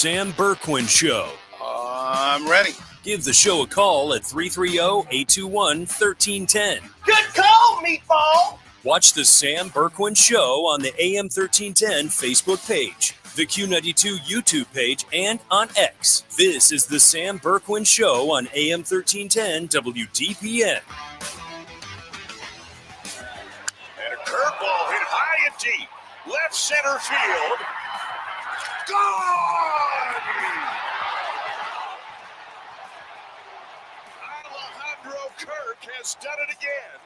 Sam Bourquin Show. I'm ready. Give the show a call at 330-821-1310. Good call, meatball. Watch the Sam Bourquin Show on the AM1310 Facebook page, the Q92 YouTube page, and on X. This is the Sam Bourquin Show on AM1310 WDPN. And a curveball hit high and deep. Left center field. Gone! Alejandro Kirk has done it again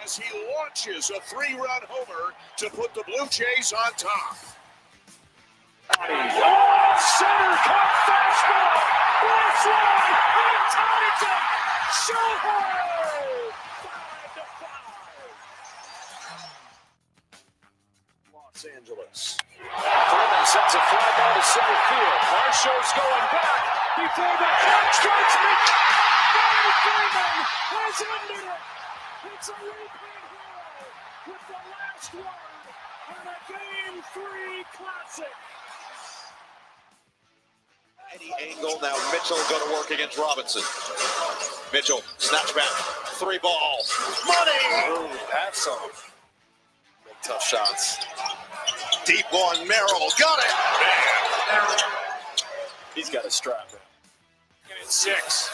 as he launches a 3-run homer to put the Blue Jays on top. Oh, center cut fastball! Left line! And ties it! Shohei! 5-5. Los Angeles. Freeman sends a fly ball to center field. Marshall's going back before the clock strikes me. Gary Freeman has ended it. It's a repeat hero with the last word on a Game 3 classic. Any angle now, Mitchell going to work against Robinson. Mitchell, snatch back, 3-ball, money! Ooh, that's some tough shots. Deep one, Merrill, got it! Man. He's got a strap. And it's 6.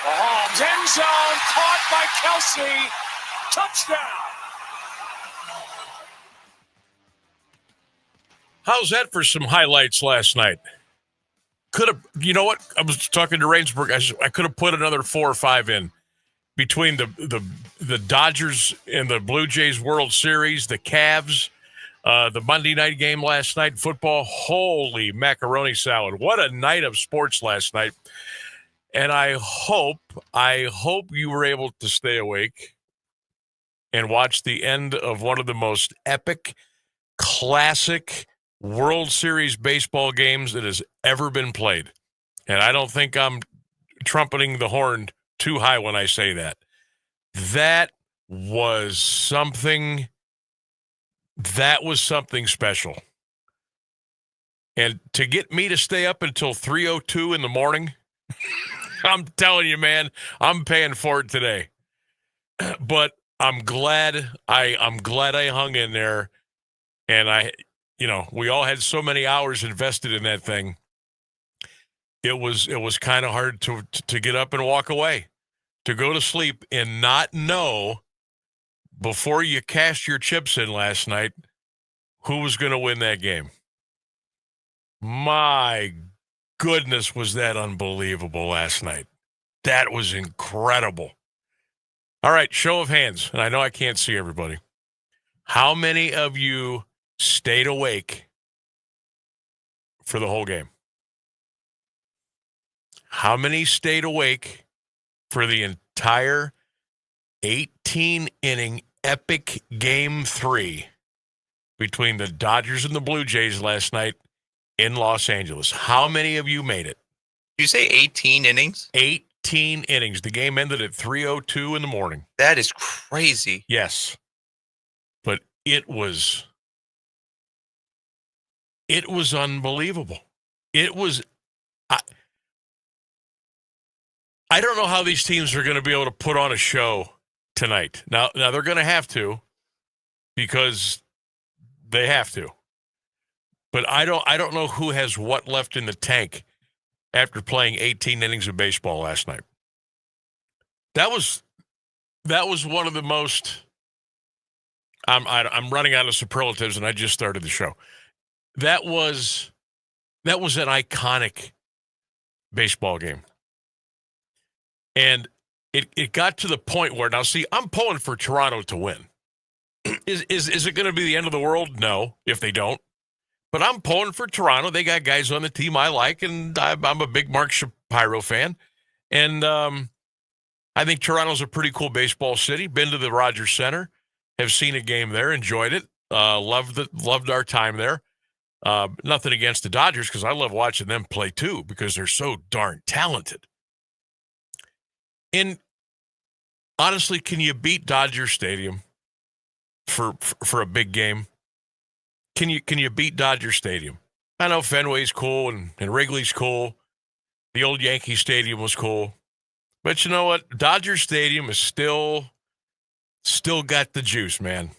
Mahomes, end zone, caught by Kelsey. Touchdown. How's that for some highlights last night? Could have, you know what? I was talking to Rainsburg. I could have put another 4 or 5 in between the Dodgers and the Blue Jays World Series, the Cavs, the Monday night game last night, football. Holy macaroni salad. What a night of sports last night. And I hope you were able to stay awake and watch the end of one of the most epic, classic World Series baseball games that has ever been played. And I don't think I'm trumpeting the horn too high when I say that. That was something special. And to get me to stay up until 3:02 in the morning, I'm telling you, man, I'm paying for it today. But I'm glad I hung in there, and we all had so many hours invested in that thing. It was kind of hard to get up and walk away, to go to sleep and not know before you cashed your chips in last night who was going to win that game. My goodness, was that unbelievable last night. That was incredible. All right, show of hands, and I know I can't see everybody. How many of you stayed awake for the whole game? How many stayed awake for the entire 18-inning epic Game 3 between the Dodgers and the Blue Jays last night in Los Angeles? How many of you made it? Did you say 18 innings? 18 innings. The game ended at 3:02 in the morning. That is crazy. Yes. But it was unbelievable. It was I don't know how these teams are going to be able to put on a show tonight. Now they're going to have to, because they have to. But I don't know who has what left in the tank after playing 18 innings of baseball last night. That was one of the most. I'm running out of superlatives, and I just started the show. That was an iconic baseball game. And it got to the point where, now see, I'm pulling for Toronto to win. Is it going to be the end of the world? No, if they don't. But I'm pulling for Toronto. They got guys on the team I like, and I'm a big Mark Shapiro fan. And I think Toronto's a pretty cool baseball city. Been to the Rogers Center, have seen a game there, enjoyed it, loved our time there. Nothing against the Dodgers, because I love watching them play too, because they're so darn talented. And honestly, can you beat Dodger Stadium for a big game? Can you beat Dodger Stadium? I know Fenway's cool and Wrigley's cool. The old Yankee Stadium was cool. But you know what? Dodger Stadium is still got the juice, man.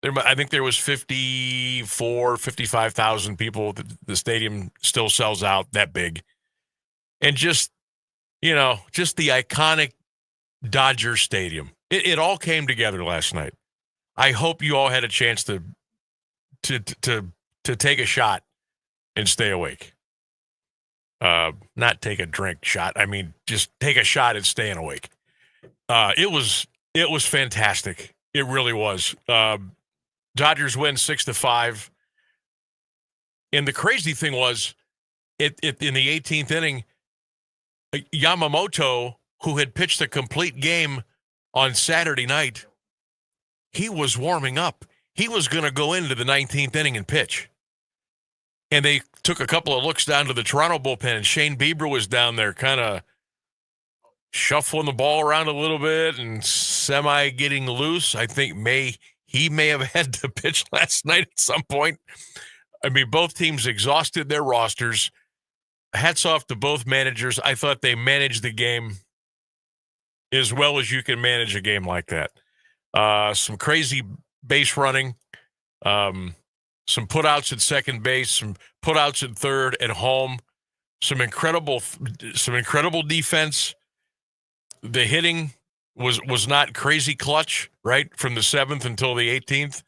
I think there was 55,000 people. The stadium still sells out that big. And just the iconic Dodger Stadium. It all came together last night. I hope you all had a chance to take a shot and stay awake. Not take a drink shot. I mean, just take a shot at staying awake. It was fantastic. It really was. Dodgers win 6-5. And the crazy thing was, in the 18th inning, Yamamoto, who had pitched a complete game on Saturday night, he was warming up. He was going to go into the 19th inning and pitch. And they took a couple of looks down to the Toronto bullpen, and Shane Bieber was down there kind of shuffling the ball around a little bit and semi getting loose. I think he may have had to pitch last night at some point. I mean, both teams exhausted their rosters. Hats off to both managers. I thought they managed the game as well as you can manage a game like that. Some crazy base running, some putouts at second base, some putouts at third, at home, some incredible defense. The hitting was not crazy clutch, right, from the 7th until the 18th,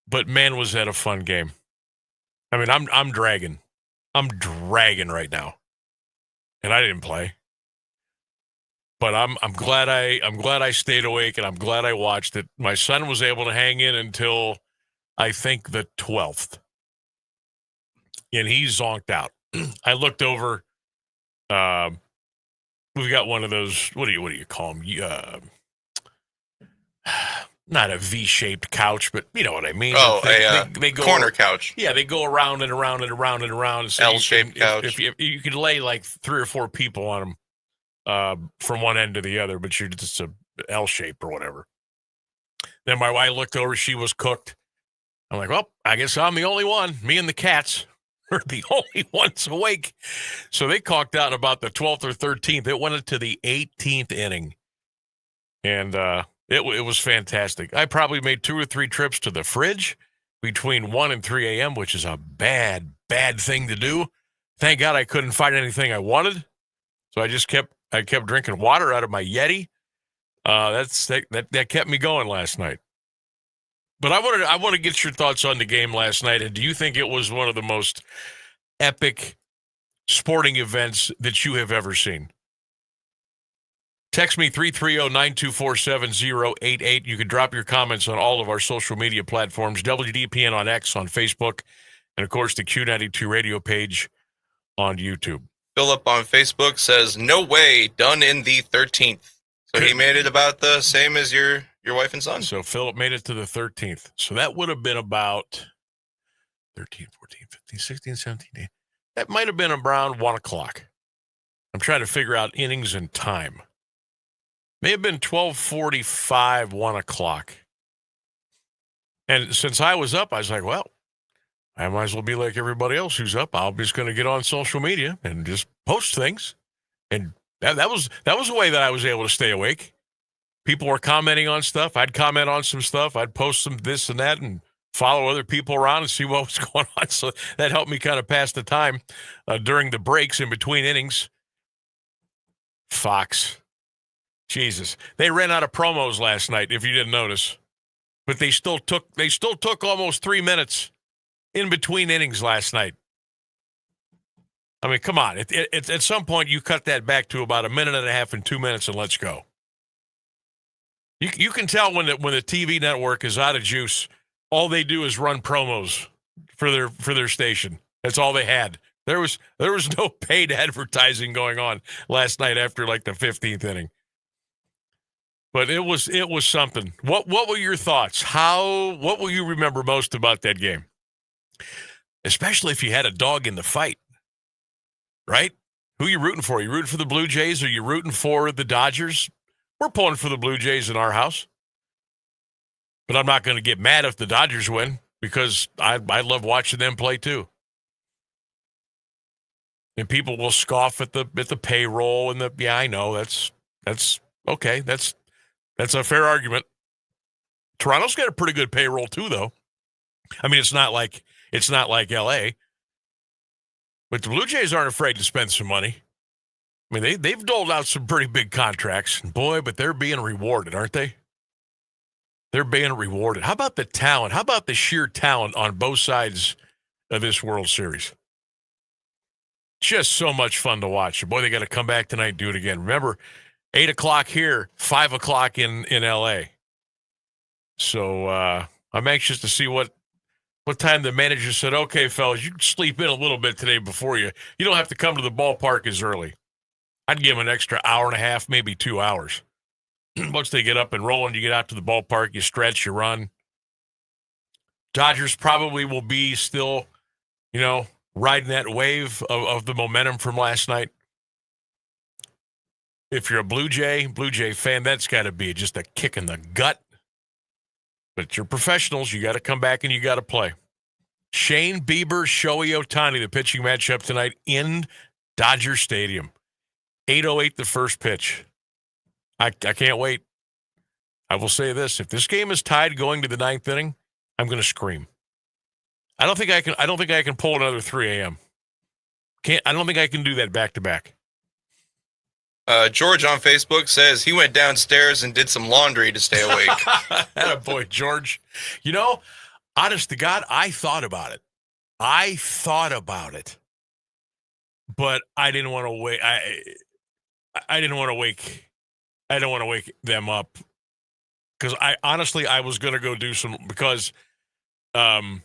but man, was that a fun game. I mean, I'm dragging right now, and I didn't play, but I'm glad I stayed awake, and I'm glad I watched it. My son was able to hang in until I think the 12th, and he zonked out. I looked over. We've got one of those. What do you call them? Not a V-shaped couch, but you know what I mean. Oh, they go corner couch. Yeah, they go around and around and around and around. So L-shaped couch. If you could lay like 3 or 4 people on them from one end to the other, but you're just a L shape or whatever. Then my wife looked over; she was cooked. I'm like, well, I guess I'm the only one. Me and the cats are the only ones awake. So they conked out about the 12th or 13th. It went into the 18th inning, and it was fantastic. I probably made 2 or 3 trips to the fridge between 1 and 3 a.m., which is a bad thing to do. Thank God I couldn't find anything I wanted, so I kept drinking water out of my Yeti. That kept me going last night. But I want to get your thoughts on the game last night. And do you think it was one of the most epic sporting events that you have ever seen? Text me 330-924-7088. You can drop your comments on all of our social media platforms, WDPN on X, on Facebook, and, of course, the Q92 radio page on YouTube. Philip on Facebook says, no way, done in the 13th. So he made it about the same as your wife and son. So Philip made it to the 13th. So that would have been about 13, 14, 15, 16, 17, 18. That might have been around 1 o'clock. I'm trying to figure out innings and time. May have been 12:45, 1 o'clock. And since I was up, I was like, well, I might as well be like everybody else who's up. I'm just going to get on social media and just post things. And that was a way that I was able to stay awake. People were commenting on stuff. I'd comment on some stuff. I'd post some this and that and follow other people around and see what was going on. So that helped me kind of pass the time during the breaks in between innings. Fox. Jesus. They ran out of promos last night, if you didn't notice. But they still took almost 3 minutes in between innings last night. I mean, come on. At some point, you cut that back to about 1.5 minutes and 2 minutes and let's go. You can tell when the TV network is out of juice, all they do is run promos for their station. That's all they had. There was no paid advertising going on last night after like the 15th inning. But it was something. What were your thoughts? What will you remember most about that game? Especially if you had a dog in the fight, right? Who are you rooting for? Are you rooting for the Blue Jays? Or are you rooting for the Dodgers? We're pulling for the Blue Jays in our house. But I'm not going to get mad if the Dodgers win because I love watching them play too. And people will scoff at the payroll and I know that's okay. That's a fair argument. Toronto's got a pretty good payroll too, though. I mean, it's not like LA, but the Blue Jays aren't afraid to spend some money. I mean, they've doled out some pretty big contracts, boy, but they're being rewarded, aren't they? They're being rewarded. How about the talent? How about the sheer talent on both sides of this World Series? Just so much fun to watch. Boy, they got to come back tonight and do it again. Remember, 8 o'clock here, 5 o'clock in L.A. So I'm anxious to see what time the manager said, okay, fellas, you can sleep in a little bit today before you don't have to come to the ballpark as early. I'd give them an extra hour and a half, maybe 2 hours. Once they get up and rolling, you get out to the ballpark, you stretch, you run. Dodgers probably will be still, riding that wave of the momentum from last night. If you're a Blue Jay fan, that's got to be just a kick in the gut. But you're professionals. You got to come back and you got to play. Shane Bieber, Shohei Ohtani, the pitching matchup tonight in Dodger Stadium. 8:08 the first pitch. I can't wait. I will say this. If this game is tied going to the ninth inning, I'm going to scream. I don't think I can pull another 3 a.m. I don't think I can do that back-to-back. George on Facebook says he went downstairs and did some laundry to stay awake. Attaboy, George. Honest to God, I thought about it. But I didn't want to wait. I didn't want to wake them up because I was going to go do some because our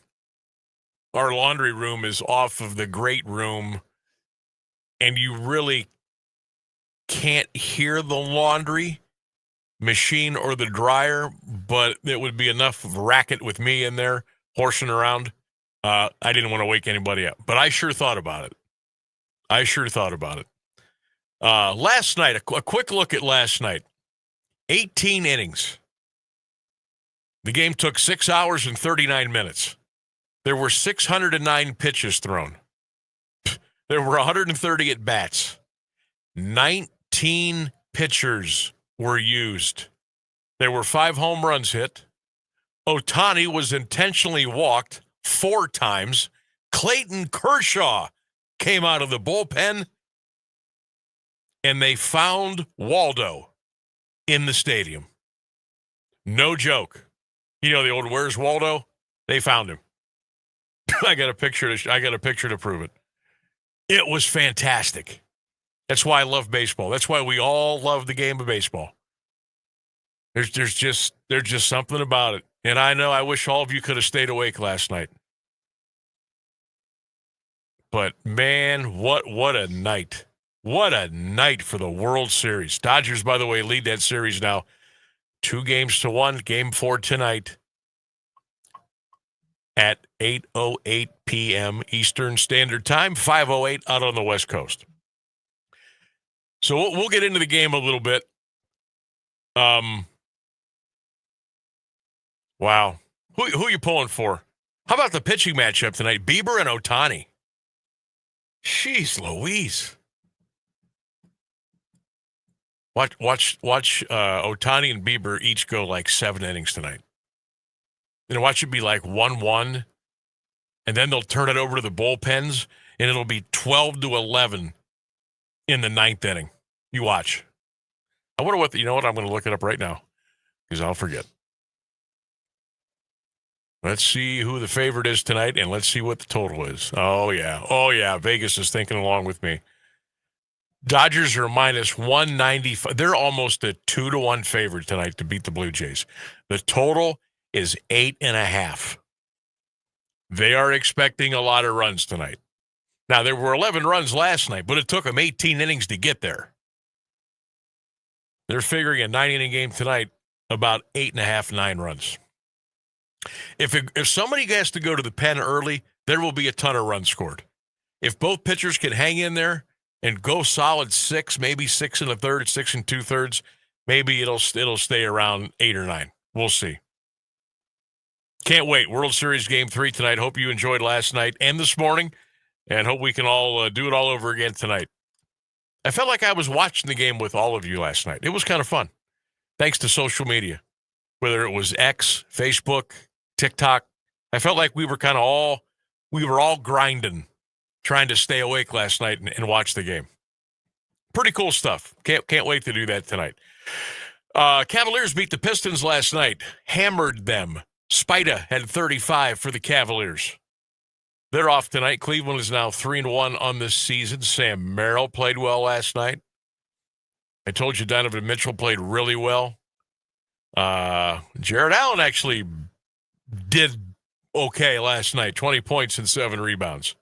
laundry room is off of the great room and you really can't hear the laundry machine or the dryer, but it would be enough of a racket with me in there horsing around. I didn't want to wake anybody up, but I sure thought about it. Last night, a quick look at last night. 18 innings. The game took 6 hours and 39 minutes. There were 609 pitches thrown. There were 130 at-bats. 19 pitchers were used. There were 5 home runs hit. Ohtani was intentionally walked 4 times. Clayton Kershaw came out of the bullpen, and they found Waldo in the stadium. No joke. The old "Where's Waldo?" They found him. I got a picture to prove it. It was fantastic. That's why I love baseball. That's why we all love the game of baseball. There's just something about it. And I wish all of you could have stayed awake last night. But man, what a night. What a night for the World Series. Dodgers, by the way, lead that series now 2-1. Game 4 tonight at 8:08 p.m. Eastern Standard Time, 5:08 out on the West Coast. So we'll get into the game a little bit. Wow. Who are you pulling for? How about the pitching matchup tonight? Bieber and Ohtani. Jeez Louise. Watch Ohtani and Bieber each go like 7 innings tonight. Watch it be like 1-1, and then they'll turn it over to the bullpens, and it'll be 12-11 in the 9th inning. You watch. I wonder what, I'm going to look it up right now because I'll forget. Let's see who the favorite is tonight, and let's see what the total is. Oh, yeah. Vegas is thinking along with me. Dodgers are minus 195. They're almost a 2-1 favorite tonight to beat the Blue Jays. The total is 8.5. They are expecting a lot of runs tonight. Now, there were 11 runs last night, but it took them 18 innings to get there. They're figuring a 9-inning game tonight, about 8.5, 9 runs. If somebody has to go to the pen early, there will be a ton of runs scored. If both pitchers can hang in there and go solid 6, maybe 6 1/3, 6 2/3, maybe it'll stay around 8 or 9. We'll see. Can't wait. World Series Game 3 tonight. Hope you enjoyed last night and this morning. and hope we can all do it all over again tonight. I felt like I was watching the game with all of you last night. It was kind of fun, thanks to social media, whether it was X, Facebook, TikTok. I felt like we were all grinding, trying to stay awake last night and watch the game. Pretty cool stuff. Can't wait to do that tonight. Cavaliers beat the Pistons last night, hammered them. Spida had 35 for the Cavaliers. They're off tonight. Cleveland is now 3-1 on this season. Sam Merrill played well last night. I told you Donovan Mitchell played really well. Jared Allen actually did okay last night, 20 points and 7 rebounds.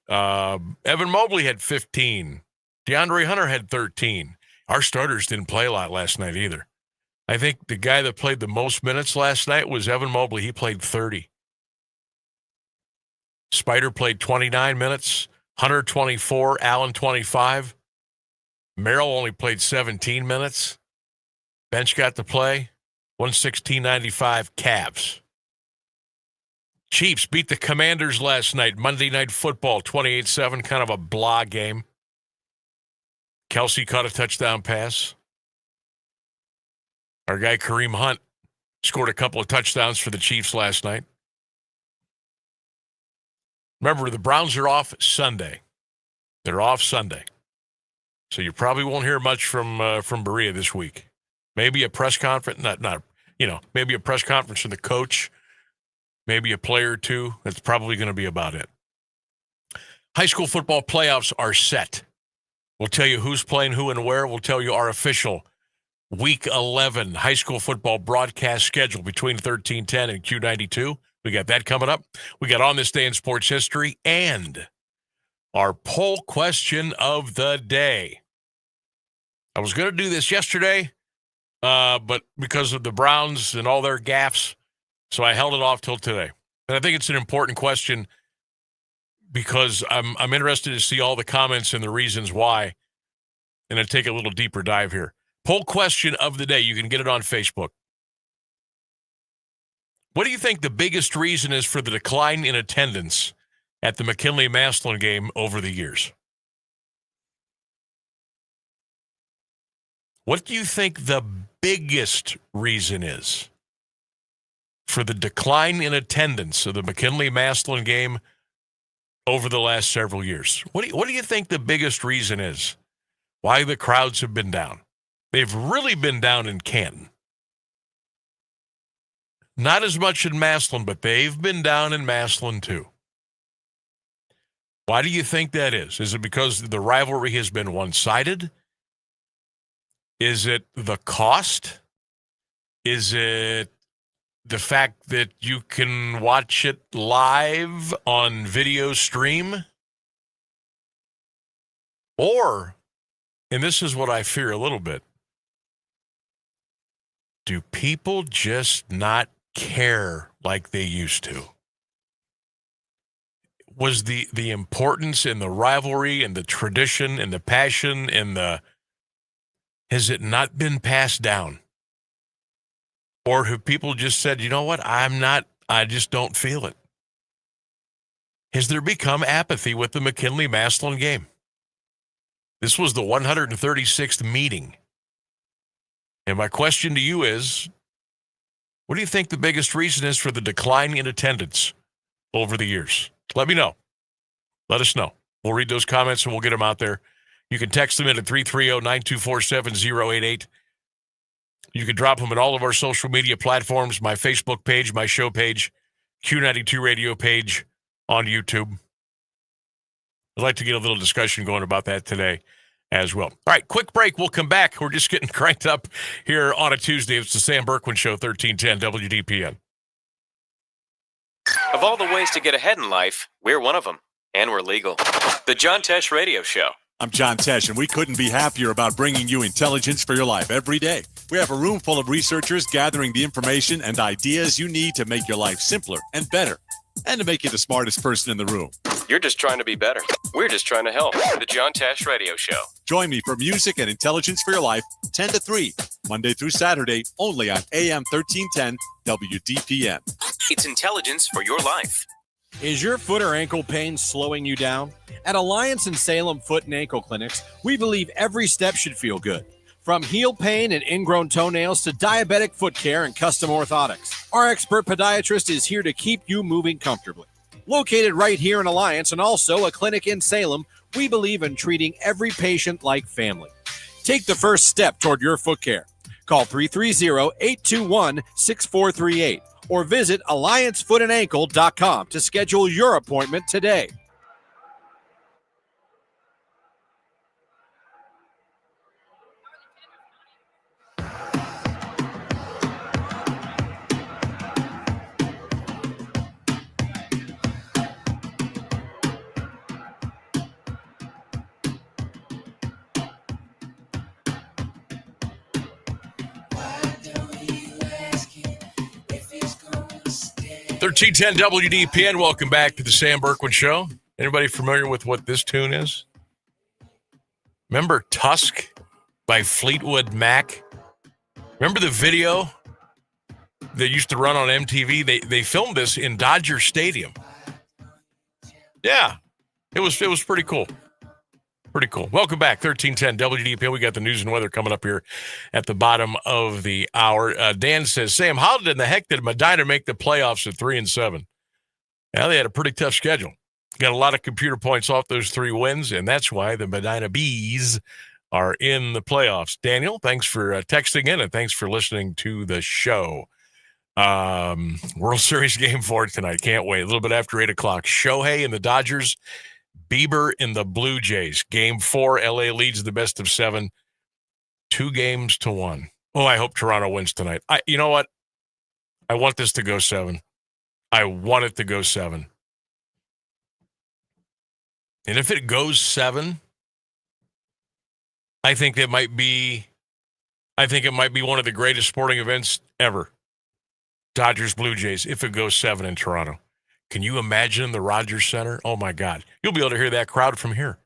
Evan Mobley had 15. DeAndre Hunter had 13. Our starters didn't play a lot last night either. I think the guy that played the most minutes last night was Evan Mobley. He played 30. Spider played 29 minutes. Hunter 24. Allen 25. Merrill only played 17 minutes. Bench got to play. 116.95 Cavs. Chiefs beat the Commanders last night. Monday Night Football, 28-7, kind of a blah game. Kelsey caught a touchdown pass. Our guy Kareem Hunt scored a couple of touchdowns for the Chiefs last night. Remember, the Browns are off Sunday. They're off Sunday. So you probably won't hear much from Berea this week. Maybe a press conference, maybe a press conference from the coach, maybe a player or two. That's probably going to be about it. High school football playoffs are set. We'll tell you who's playing who and where. We'll tell you our official Week 11 high school football broadcast schedule between 1310 and Q92. We got that coming up. We got On This Day in Sports History and our poll question of the day. I was going to do this yesterday, but because of the Browns and all their gaffes, so I held it off till today. And I think it's an important question because I'm interested to see all the comments and the reasons why, and I'll take a little deeper dive here. Poll question of the day. You can get it on Facebook. What do you think the biggest reason is for the decline in attendance at the McKinley-Massillon game over the years? What do you think the biggest reason is for the decline in attendance of the McKinley-Massillon game over the last several years? What do you think the biggest reason is why the crowds have been down? They've really been down in Canton. Not as much in Massillon, but they've been down in Massillon too. Why do you think that is? Is it because the rivalry has been one-sided? Is it the cost? Is it the fact that you can watch it live on video stream? Or, and this is what I fear a little bit, do people just not care like they used to? Was the importance and the rivalry and the tradition and the passion and has it not been passed down? Or have people just said, you know what, I just don't feel it? Has there become apathy with the McKinley-Massillon game? This was the 136th meeting. And my question to you is, what do you think the biggest reason is for the decline in attendance over the years? Let me know. Let us know. We'll read those comments and we'll get them out there. You can text them in at 330-924-7088. You can drop them at all of our social media platforms, my Facebook page, my show page, Q92 radio page on YouTube. I'd like to get a little discussion going about that today as well. All right, quick break. We'll come back. We're just getting cranked up here on a Tuesday. It's the Sam Bourquin Show, 1310 WDPN. Of all the ways to get ahead in life, we're one of them. And we're legal. The John Tesh Radio Show. I'm John Tesh, and we couldn't be happier about bringing you intelligence for your life every day. We have a room full of researchers gathering the information and ideas you need to make your life simpler and better, and to make you the smartest person in the room. You're just trying to be better. We're just trying to help. The John Tesh Radio Show. Join me for music and intelligence for your life, 10 to 3, Monday through Saturday, only on AM 1310 WDPN. It's intelligence for your life. Is your foot or ankle pain slowing you down? At Alliance and Salem Foot and Ankle Clinics, we believe every step should feel good. From heel pain and ingrown toenails to diabetic foot care and custom orthotics, our expert podiatrist is here to keep you moving comfortably. Located right here in Alliance and also a clinic in Salem, we believe in treating every patient like family. Take the first step toward your foot care. Call 330-821-6438 or visit alliancefootanankle.com to schedule your appointment today. $1310 WDPN. Welcome back to the Sam Bourquin Show. Anybody familiar with what this tune is? Remember Tusk by Fleetwood Mac? Remember the video that used to run on MTV? They filmed this in Dodger Stadium. Yeah, it was pretty cool. Pretty cool. Welcome back, 1310 WDPN. We got the news and weather coming up here at the bottom of the hour. Dan says, Sam, how in the heck did Medina make the playoffs at 3-7? Yeah, they had a pretty tough schedule. Got a lot of computer points off those 3 wins, and that's why the Medina Bees are in the playoffs. Daniel, thanks for texting in, and thanks for listening to the show. World Series game 4 tonight. Can't wait. A little bit after 8 o'clock. Shohei and the Dodgers. Bieber in the Blue Jays. Game 4, LA leads the best of 7, 2-1. Oh, I hope Toronto wins tonight. You know what? I want this to go 7. I want it to go 7. And if it goes 7, I think it might be one of the greatest sporting events ever. Dodgers Blue Jays, if it goes 7 in Toronto. Can you imagine the Rogers Center? Oh, my God. You'll be able to hear that crowd from here.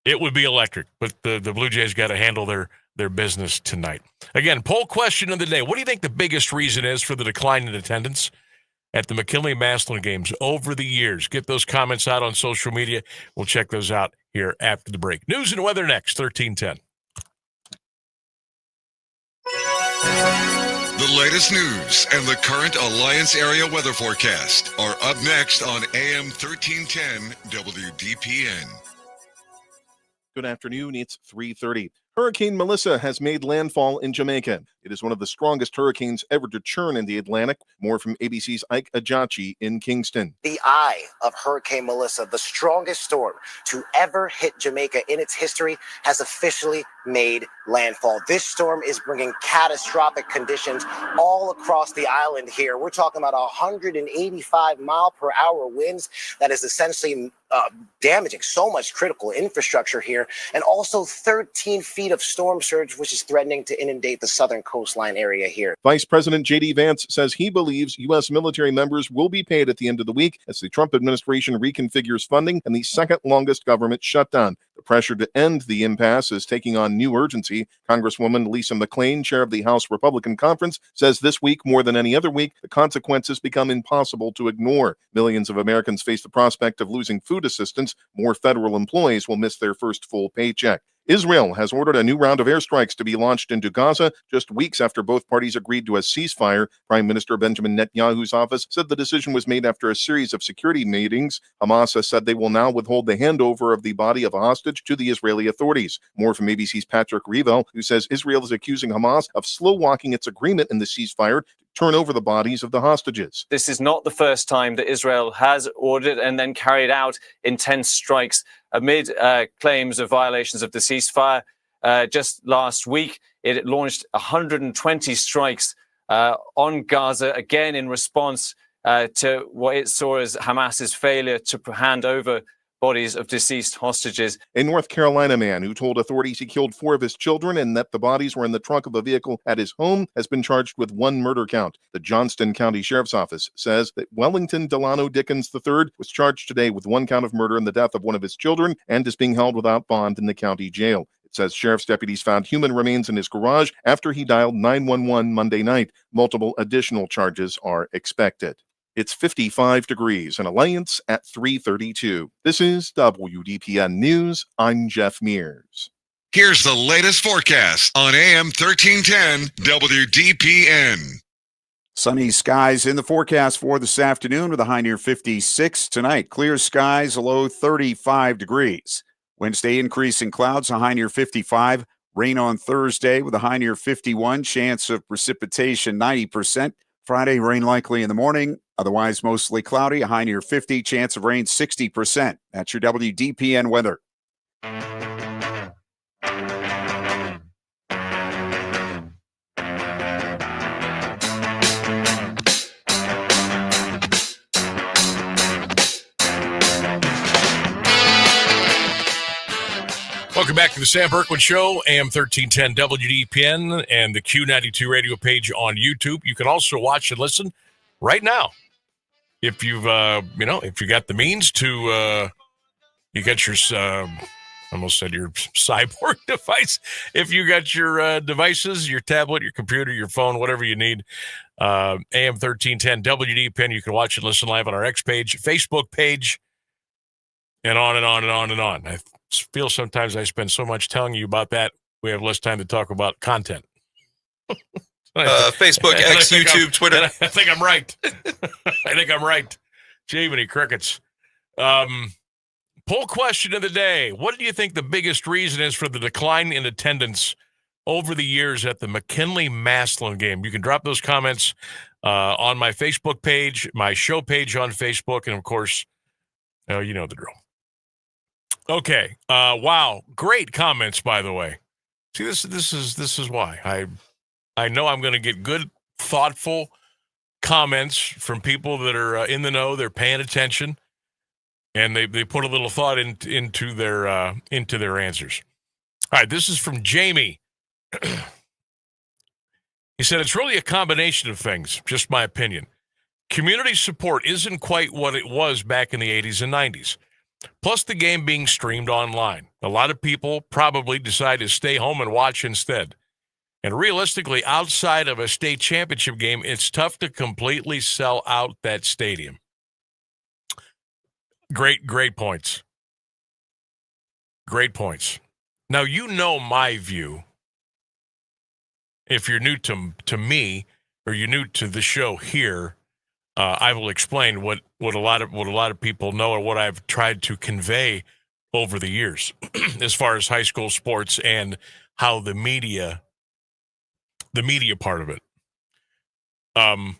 It would be electric, but the Blue Jays got to handle their business tonight. Again, poll question of the day. What do you think the biggest reason is for the decline in attendance at the McKinley-Massillon games over the years? Get those comments out on social media. We'll check those out here after the break. News and weather next, 1310. The latest news and the current Alliance area weather forecast are up next on AM 1310 WDPN. Good afternoon. It's 3:30. Hurricane Melissa has made landfall in Jamaica. It is one of the strongest hurricanes ever to churn in the Atlantic. More from ABC's Ike Ajachi in Kingston. The eye of Hurricane Melissa, the strongest storm to ever hit Jamaica in its history, has officially made landfall. This storm is bringing catastrophic conditions all across the island here. We're talking about 185 mile per hour winds that is essentially damaging so much critical infrastructure here, and also 13 feet of storm surge, which is threatening to inundate the southern coastline area here. Vice President J.D. Vance says he believes U.S. military members will be paid at the end of the week as the Trump administration reconfigures funding and the second longest government shutdown. The pressure to end the impasse is taking on new urgency. Congresswoman Lisa McClain, chair of the House Republican Conference, says this week, more than any other week, the consequences become impossible to ignore. Millions of Americans face the prospect of losing food assistance. More federal employees will miss their first full paycheck. Israel has ordered a new round of airstrikes to be launched into Gaza just weeks after both parties agreed to a ceasefire. Prime Minister Benjamin Netanyahu's office said the decision was made after a series of security meetings. Hamas has said they will now withhold the handover of the body of a hostage to the Israeli authorities. More from ABC's Patrick Revel, who says Israel is accusing Hamas of slow-walking its agreement in the ceasefire to turn over the bodies of the hostages. This is not the first time that Israel has ordered and then carried out intense strikes amid claims of violations of the ceasefire. Just last week, it launched 120 strikes on Gaza, again in response to what it saw as Hamas's failure to hand over bodies of deceased hostages. A North Carolina man who told authorities he killed 4 of his children and that the bodies were in the trunk of a vehicle at his home has been charged with 1 murder count. The Johnston County Sheriff's Office says that Wellington Delano Dickens III was charged today with 1 count of murder in the death of one of his children and is being held without bond in the county jail. It says sheriff's deputies found human remains in his garage after he dialed 911 Monday night. Multiple additional charges are expected. It's 55 degrees in Alliance at 332. This is WDPN News. I'm Jeff Mears. Here's the latest forecast on AM 1310 WDPN. Sunny skies in the forecast for this afternoon with a high near 56. Tonight, clear skies, a low 35 degrees. Wednesday, increase in clouds, a high near 55. Rain on Thursday with a high near 51. Chance of precipitation 90%. Friday, rain likely in the morning. Otherwise, mostly cloudy, a high near 50. Chance of rain 60%. That's your WDPN weather. Welcome back to the Sam Bourquin Show, AM1310 WDPN, and the Q92 radio page on YouTube. You can also watch and listen right now. If you've, if you got the means to, you got your, almost said your cyborg device. If you got your devices, your tablet, your computer, your phone, whatever you need, AM1310 WDPN, you can watch and listen live on our X page, Facebook page, and on and on and on and on. I feel sometimes I spend so much telling you about that, we have less time to talk about content. Facebook, X, YouTube, Twitter. I think I'm right. I think I'm right. Gee, many crickets. Poll question of the day. What do you think the biggest reason is for the decline in attendance over the years at the McKinley-Massillon game? You can drop those comments on my Facebook page, my show page on Facebook, and, of course, you know the drill. Okay. Wow. Great comments, by the way. See, this is why I know I'm going to get good, thoughtful comments from people that are in the know. They're paying attention, and they put a little thought into their answers. All right. This is from Jamie. He said, it's really a combination of things, just my opinion. Community support isn't quite what it was back in the 80s and 90s. Plus the game being streamed online. A lot of people probably decide to stay home and watch instead. And realistically, outside of a state championship game, it's tough to completely sell out that stadium. Great points. Great points. Now, you know my view. If you're new to me or you're new to the show here, I will explain what a lot of people know or what I've tried to convey over the years as far as high school sports and how the media part of it. I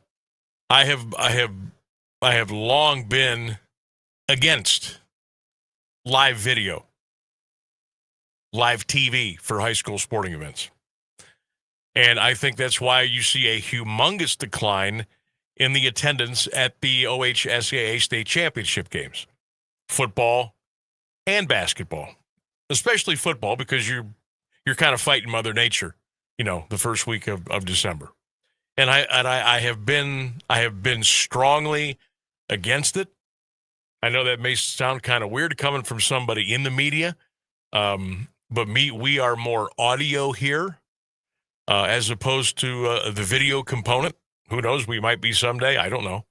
have long been against live video, live TV for high school sporting events. And I think that's why you see a humongous decline in the attendance at the OHSAA state championship games, football and basketball, especially football, because you're kind of fighting Mother Nature, the first week of December. And I have been strongly against it. I know that may sound kind of weird coming from somebody in the media, but we are more audio here as opposed to the video component. Who knows? We might be someday. I don't know.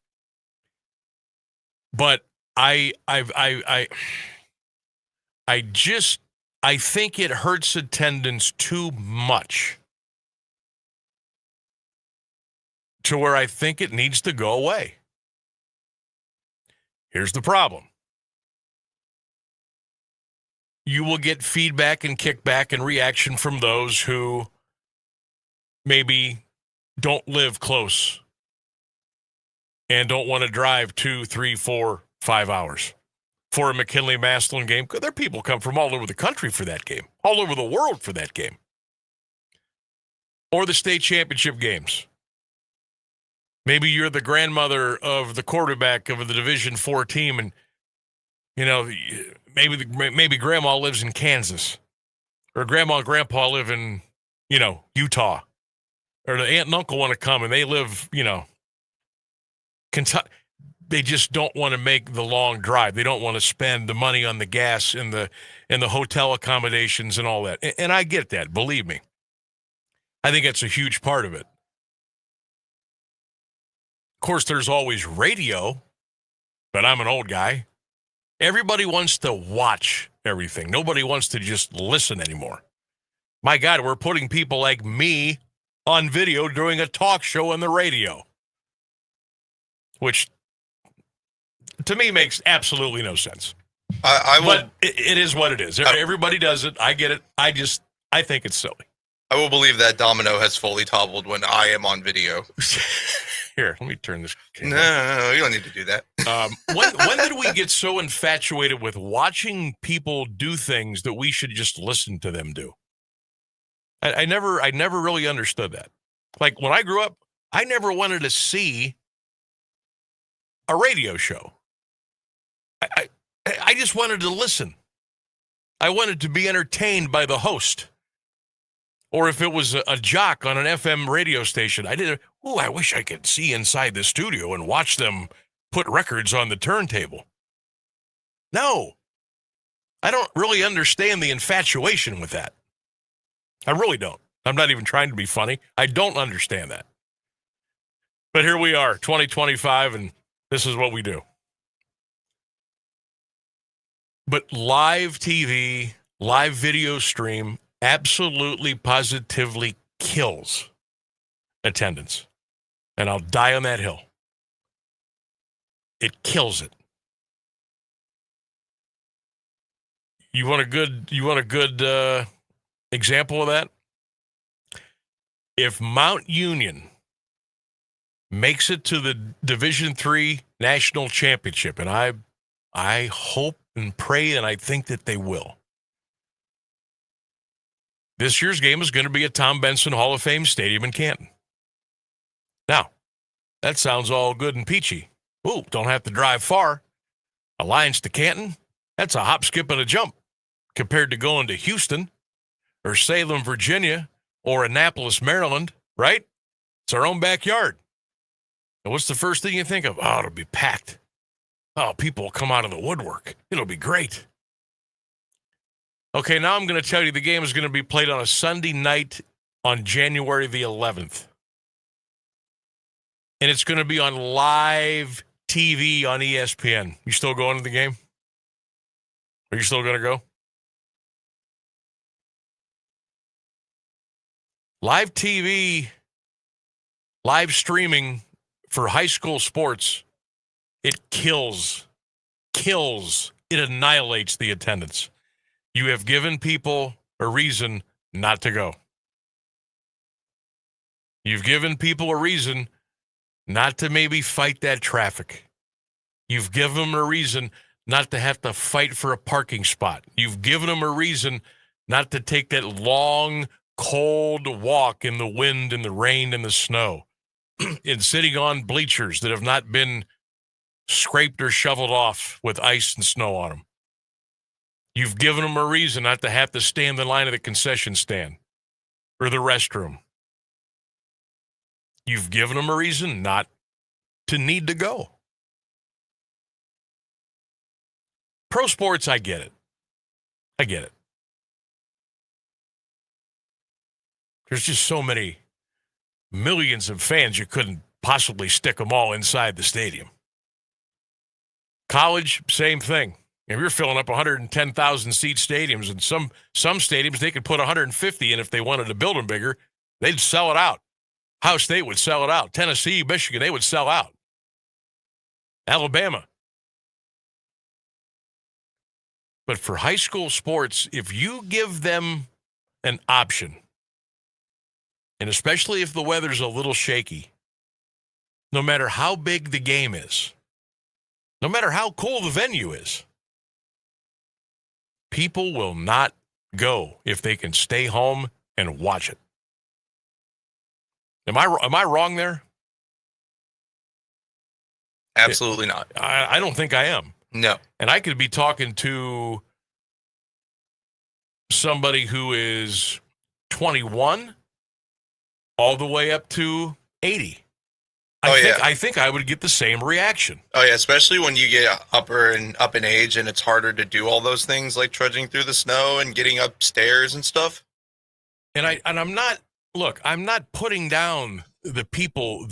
But I think it hurts attendance too much to where I think it needs to go away. Here's the problem. You will get feedback and kickback and reaction from those who maybe don't live close and don't want to drive 2, 3, 4, 5 hours for a McKinley-Massillon game. There are people come from all over the country for that game, all over the world for that game, or the state championship games. Maybe you're the grandmother of the quarterback of the Division IV team, and maybe grandma lives in Kansas, or grandma and grandpa live in Utah. Or the aunt and uncle want to come and they live, Kentucky. They just don't want to make the long drive. They don't want to spend the money on the gas and the hotel accommodations and all that. And I get that, believe me. I think that's a huge part of it. course, there's always radio, but I'm an old guy. Everybody wants to watch everything. Nobody wants to just listen anymore. My God, we're putting people like me on video doing a talk show on the radio, which to me makes absolutely no sense. But it is what it is. Everybody does it. I get it. I think it's silly. I will believe that domino has fully toppled when I am on video. Here, let me turn this. No, you don't need to do that. When did we get so infatuated with watching people do things that we should just listen to them do? I never really understood that. Like when I grew up, I never wanted to see a radio show. I just wanted to listen. I wanted to be entertained by the host. Or if it was a jock on an FM radio station, I wish I could see inside the studio and watch them put records on the turntable. No. I don't really understand the infatuation with that. I really don't. I'm not even trying to be funny. I don't understand that. But here we are, 2025, and this is what we do. But live TV, live video stream absolutely, positively kills attendance. And I'll die on that hill. It kills it. You want a good example of that? If Mount Union makes it to the Division III National Championship, and I hope and pray and I think that they will, this year's game is going to be at Tom Benson Hall of Fame Stadium in Canton. Now, that sounds all good and peachy. Ooh, don't have to drive far. Alliance to Canton, that's a hop, skip, and a jump compared to going to Houston or Salem, Virginia, or Annapolis, Maryland, right? It's our own backyard. And what's the first thing you think of? Oh, it'll be packed. Oh, people will come out of the woodwork. It'll be great. Okay, now I'm going to tell you the game is going to be played on a Sunday night on January the 11th. And it's going to be on live TV on ESPN. You still going to the game? Are you still going to go? Live TV, live streaming for high school sports, it kills, it annihilates the attendance. You have given people a reason not to go. You've given people a reason not to maybe fight that traffic. You've given them a reason not to have to fight for a parking spot. You've given them a reason not to take that long, cold walk in the wind and the rain and the snow and sitting on bleachers that have not been scraped or shoveled off with ice and snow on them. You've given them a reason not to have to stand in line at the concession stand or the restroom. You've given them a reason not to need to go. Pro sports, I get it. I get it. There's just so many millions of fans, you couldn't possibly stick them all inside the stadium. College, same thing. If you're filling up 110,000 seat stadiums, and some stadiums they could put 150 in if they wanted to build them bigger, they'd sell it out. Ohio State would sell it out. Tennessee, Michigan, they would sell out. Alabama. But for high school sports, if you give them an option, and especially if the weather's a little shaky, no matter how big the game is, no matter how cool the venue is, people will not go if they can stay home and watch it. Am I wrong there? Absolutely not. I don't think I am. No. And I could be talking to somebody who is 21 all the way up to 80. I think I would get the same reaction. Oh yeah, especially when you get up in age and it's harder to do all those things like trudging through the snow and getting upstairs and stuff. And I'm not putting down the people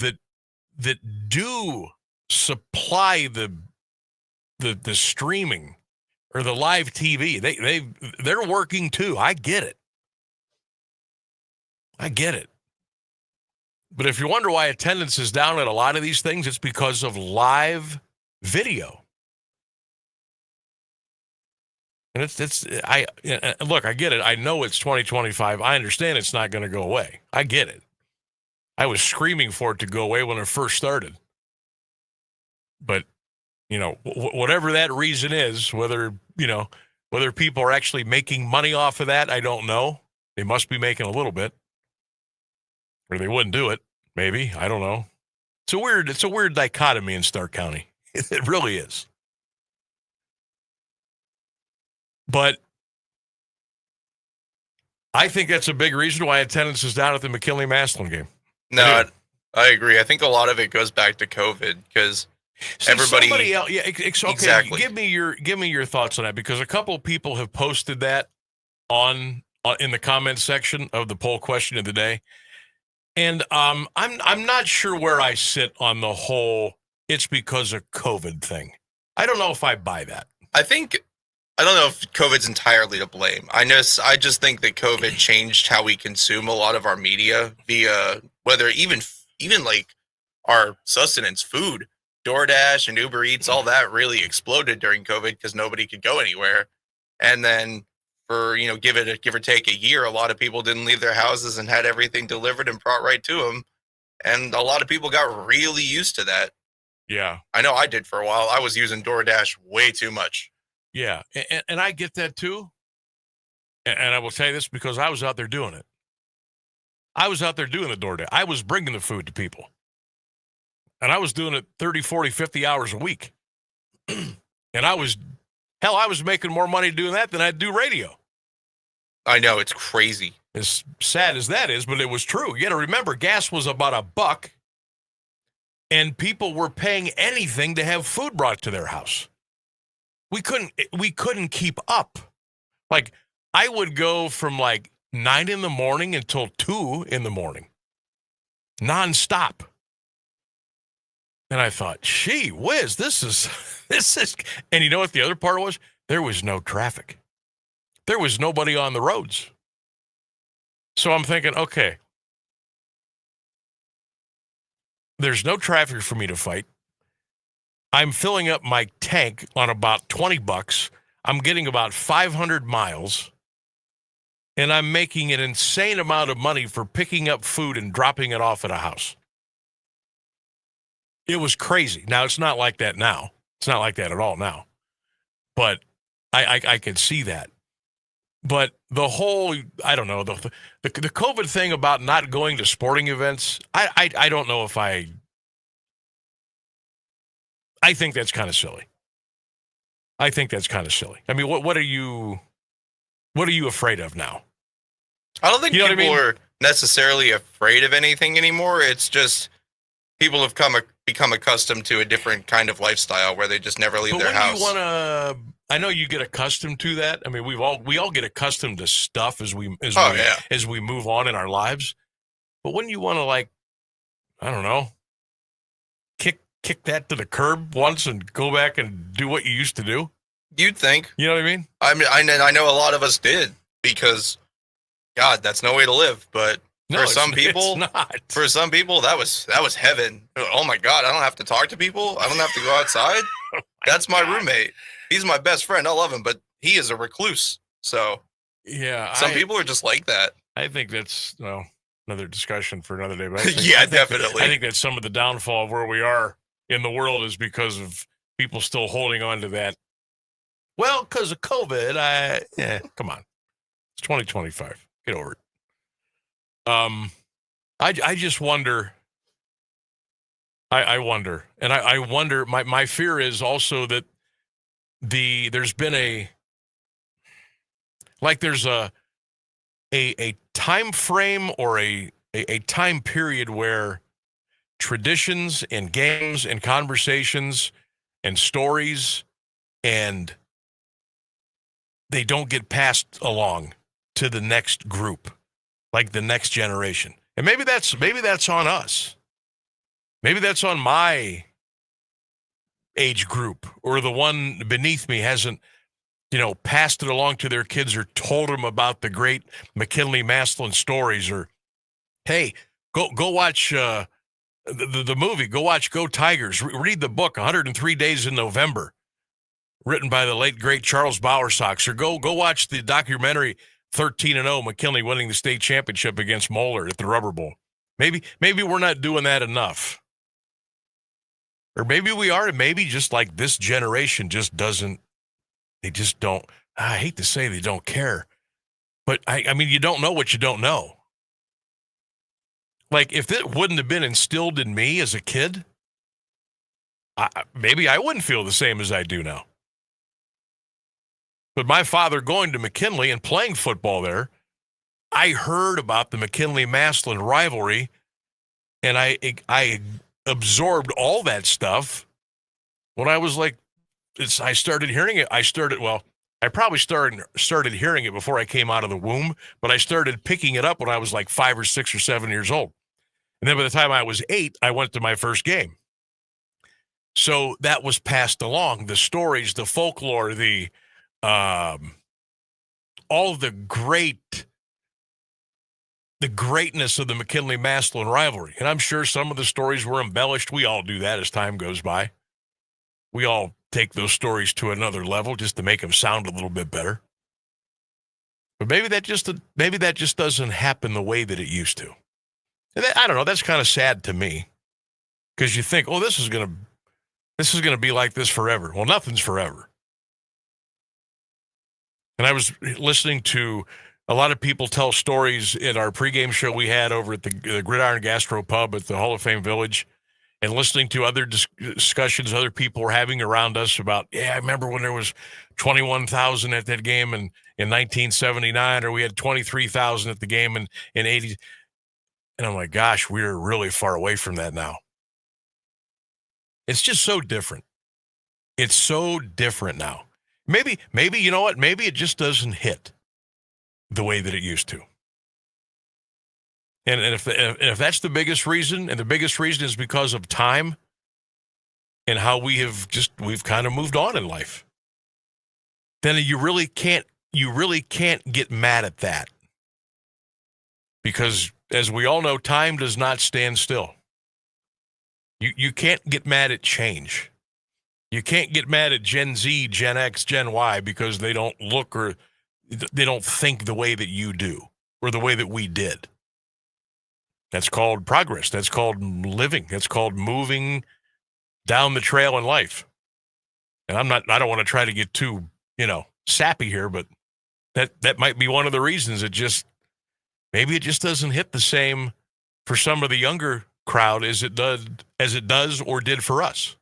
that do supply the streaming or the live TV, they're working too. I get it. But if you wonder why attendance is down at a lot of these things, it's because of live video. And look, I get it. I know it's 2025. I understand it's not going to go away. I get it. I was screaming for it to go away when it first started. But, whatever that reason is, whether people are actually making money off of that, I don't know. They must be making a little bit. Or they wouldn't do it, maybe. I don't know. It's a weird dichotomy in Stark County. It really is. But I think that's a big reason why attendance is down at the McKinley-Massillon game. No, I agree. I think a lot of it goes back to COVID because everybody else, okay, exactly. Give me your thoughts on that, because a couple of people have posted that in the comments section of the poll question of the day. And I'm not sure where I sit on the whole it's because of COVID thing. I don't know if I buy that. I don't know if COVID's entirely to blame. I just think that COVID changed how we consume a lot of our media via whether even like our sustenance, food, DoorDash and Uber Eats, all that really exploded during COVID because nobody could go anywhere. And then for, give or take a year, a lot of people didn't leave their houses and had everything delivered and brought right to them. And a lot of people got really used to that. Yeah. I know I did for a while. I was using DoorDash way too much. Yeah. And I get that too. And I will tell you this because I was out there doing it. I was out there doing the DoorDash. I was bringing the food to people. And I was doing it 30, 40, 50 hours a week. And I was making more money doing that than I'd do radio. I know, it's crazy. As sad as that is, but it was true. You got to remember, gas was about $1, and people were paying anything to have food brought to their house. We couldn't keep up. Like, I would go from like 9 in the morning until 2 in the morning, nonstop. And I thought, gee whiz, this is, and you know what the other part was? There was no traffic. There was nobody on the roads. So I'm thinking, okay, there's no traffic for me to fight. I'm filling up my tank on about $20. I'm getting about 500 miles. And I'm making an insane amount of money for picking up food and dropping it off at a house. It was crazy. Now, it's not like that now. It's not like that at all now. But I could see that. But the whole, I don't know, the COVID thing about not going to sporting events, I don't know if I think that's kind of silly. I think that's kind of silly. I mean, what are you afraid of now? I don't think people are necessarily afraid of anything anymore. It's just people have become accustomed to a different kind of lifestyle where they just never leave their house. I know you get accustomed to that. I mean, we all get accustomed to stuff as we move on in our lives. But when you want to, like, I don't know, kick that to the curb once and go back and do what you used to do, you'd think. You know what I mean? I know a lot of us did because, God, that's no way to live. But no, for some people, that was heaven. Oh my God, I don't have to talk to people. I don't have to go outside. That's my roommate. He's my best friend. I love him, but he is a recluse. So yeah, some people are just like that. I think that's another discussion for another day. But Definitely. I think that some of the downfall of where we are in the world is because of people still holding on to that. Well, because of COVID, come on. It's 2025. Get over it. I just wonder. I wonder. And I wonder, my fear is also that there's been a time frame or a time period where traditions and games and conversations and stories and they don't get passed along to the next group, like the next generation. And maybe that's on us. Maybe that's on my age group, or the one beneath me hasn't, passed it along to their kids or told them about the great McKinley Maslin stories. Or, hey, go watch the movie. Go watch Go Tigers. Read the book 103 Days in November, written by the late great Charles Bowersox. Or go watch the documentary 13-0 McKinley winning the state championship against Moeller at the Rubber Bowl. Maybe we're not doing that enough. Or maybe we are, and maybe just like this generation just doesn't, they just don't, I hate to say they don't care. But, I mean, you don't know what you don't know. Like, if it wouldn't have been instilled in me as a kid, maybe I wouldn't feel the same as I do now. But my father going to McKinley and playing football there, I heard about the McKinley-Maslin rivalry, and I absorbed all that stuff when I was like, I started hearing it. I probably started hearing it before I came out of the womb, but I started picking it up when I was like 5 or 6 or 7 years old. And then by the time I was 8, I went to my first game. So that was passed along. The stories, the folklore, all the greatness of the McKinley-Maslin rivalry. And I'm sure some of the stories were embellished. We all do that as time goes by. We all take those stories to another level just to make them sound a little bit better. But maybe that just doesn't happen the way that it used to. And I don't know. That's kind of sad to me, because you think, oh, this is gonna be like this forever. Well, nothing's forever. And I was listening to a lot of people tell stories in our pregame show we had over at the Gridiron Gastro Pub at the Hall of Fame Village, and listening to other discussions other people were having around us about, I remember when there was 21,000 at that game in 1979, or we had 23,000 at the game in 80. And I'm like, gosh, we're really far away from that now. It's just so different. It's so different now. Maybe, you know what? Maybe it just doesn't hit the way that it used to. And if that's the biggest reason, and the biggest reason is because of time and how we've kind of moved on in life, then you really can't get mad at that. Because as we all know, time does not stand still. You can't get mad at change. You can't get mad at Gen Z, Gen X, Gen Y because they don't look or they don't think the way that you do or the way that we did. That's called progress. That's called living. That's called moving down the trail in life. And I don't want to try to get too, sappy here, but that might be one of the reasons maybe it just doesn't hit the same for some of the younger crowd as it does or did for us.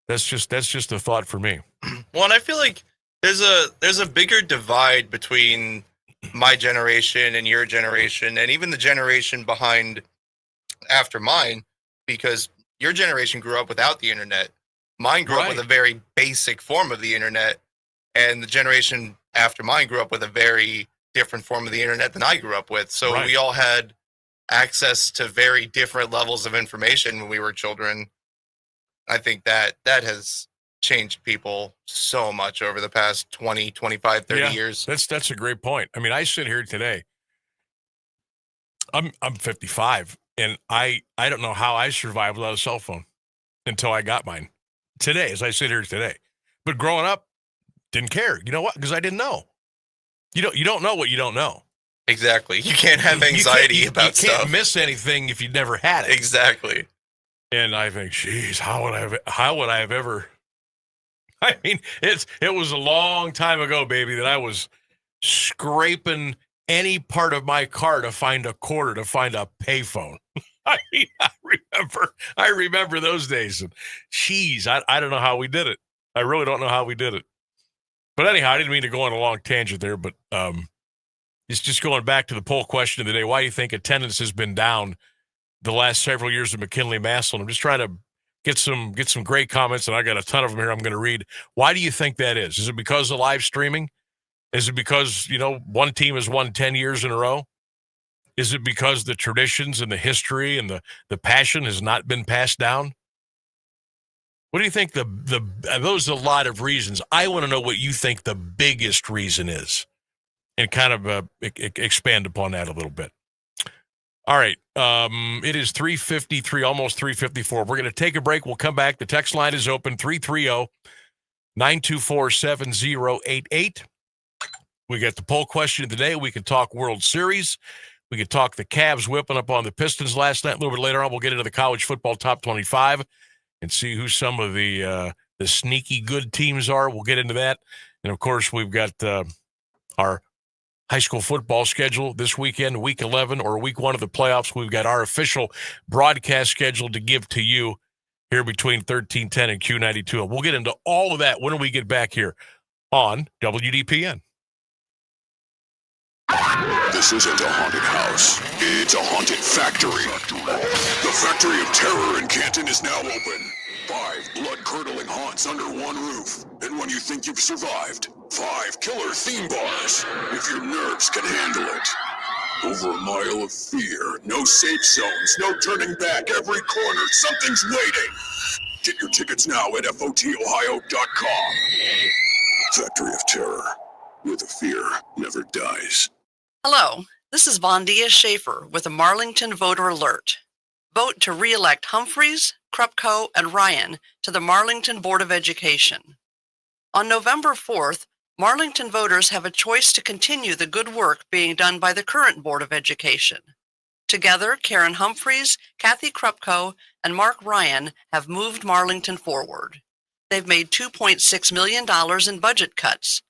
That's just a thought for me. Well, and I feel like there's a bigger divide between my generation and your generation, and even the generation behind after mine, because your generation grew up without the internet. Mine grew up with a very basic form of the internet, and the generation after mine grew up with a very different form of the internet than I grew up with. So we all had access to very different levels of information when we were children. I think that has changed people so much over the past 20, 25, 30 years. That's a great point. I mean, I sit here today. I'm 55, and I don't know how I survived without a cell phone until I got mine today, as I sit here today. But growing up, didn't care. You know what? Because I didn't know. You don't know what you don't know. Exactly. You can't have anxiety about stuff. You can't miss anything if you never had it. Exactly. And I think, geez, how would I have ever? I mean, it was a long time ago, baby, that I was scraping any part of my car to find a quarter, to find a payphone. I mean, I remember those days. And geez, I don't know how we did it. I really don't know how we did it. But anyhow, I didn't mean to go on a long tangent there, but it's just going back to the poll question of the day. Why do you think attendance has been down the last several years of McKinley-Maslin? I'm just trying to get some great comments, and I got a ton of them here I'm going to read. Why do you think that is? Is it because of live streaming? Is it because, one team has won 10 years in a row? Is it because the traditions and the history and the passion has not been passed down? What do you think those are a lot of reasons. I want to know what you think the biggest reason is and kind of expand upon that a little bit. All right. It is 3:53, almost 3:54. We're going to take a break. We'll come back. The text line is open, 330-924-7088. We got the poll question of the day. We can talk World Series. We could talk the Cavs whipping up on the Pistons last night. A little bit later on, we'll get into the college football top 25 and see who some of the sneaky good teams are. We'll get into that. And, of course, we've got our high school football schedule this weekend, week 11 or week 1 of the playoffs. We've got our official broadcast schedule to give to you here between 1310 and Q92. And we'll get into all of that when we get back here on WDPN. This isn't a haunted house. It's a haunted factory. The Factory of Terror in Canton is now open. 5 blood-curdling haunts under one roof. And when you think you've survived, 5 killer theme bars, if your nerves can handle it. Over a mile of fear, no safe zones, no turning back, every corner, something's waiting. Get your tickets now at FOTOhio.com. Factory of Terror, where the fear never dies. Hello, this is Vondia Schaefer with a Marlington Voter Alert. Vote to re-elect Humphreys, Krupko, and Ryan to the Marlington Board of Education. On November 4th, Marlington voters have a choice to continue the good work being done by the current Board of Education. Together, Karen Humphreys, Kathy Krupko, and Mark Ryan have moved Marlington forward. They've made $2.6 million in budget cuts,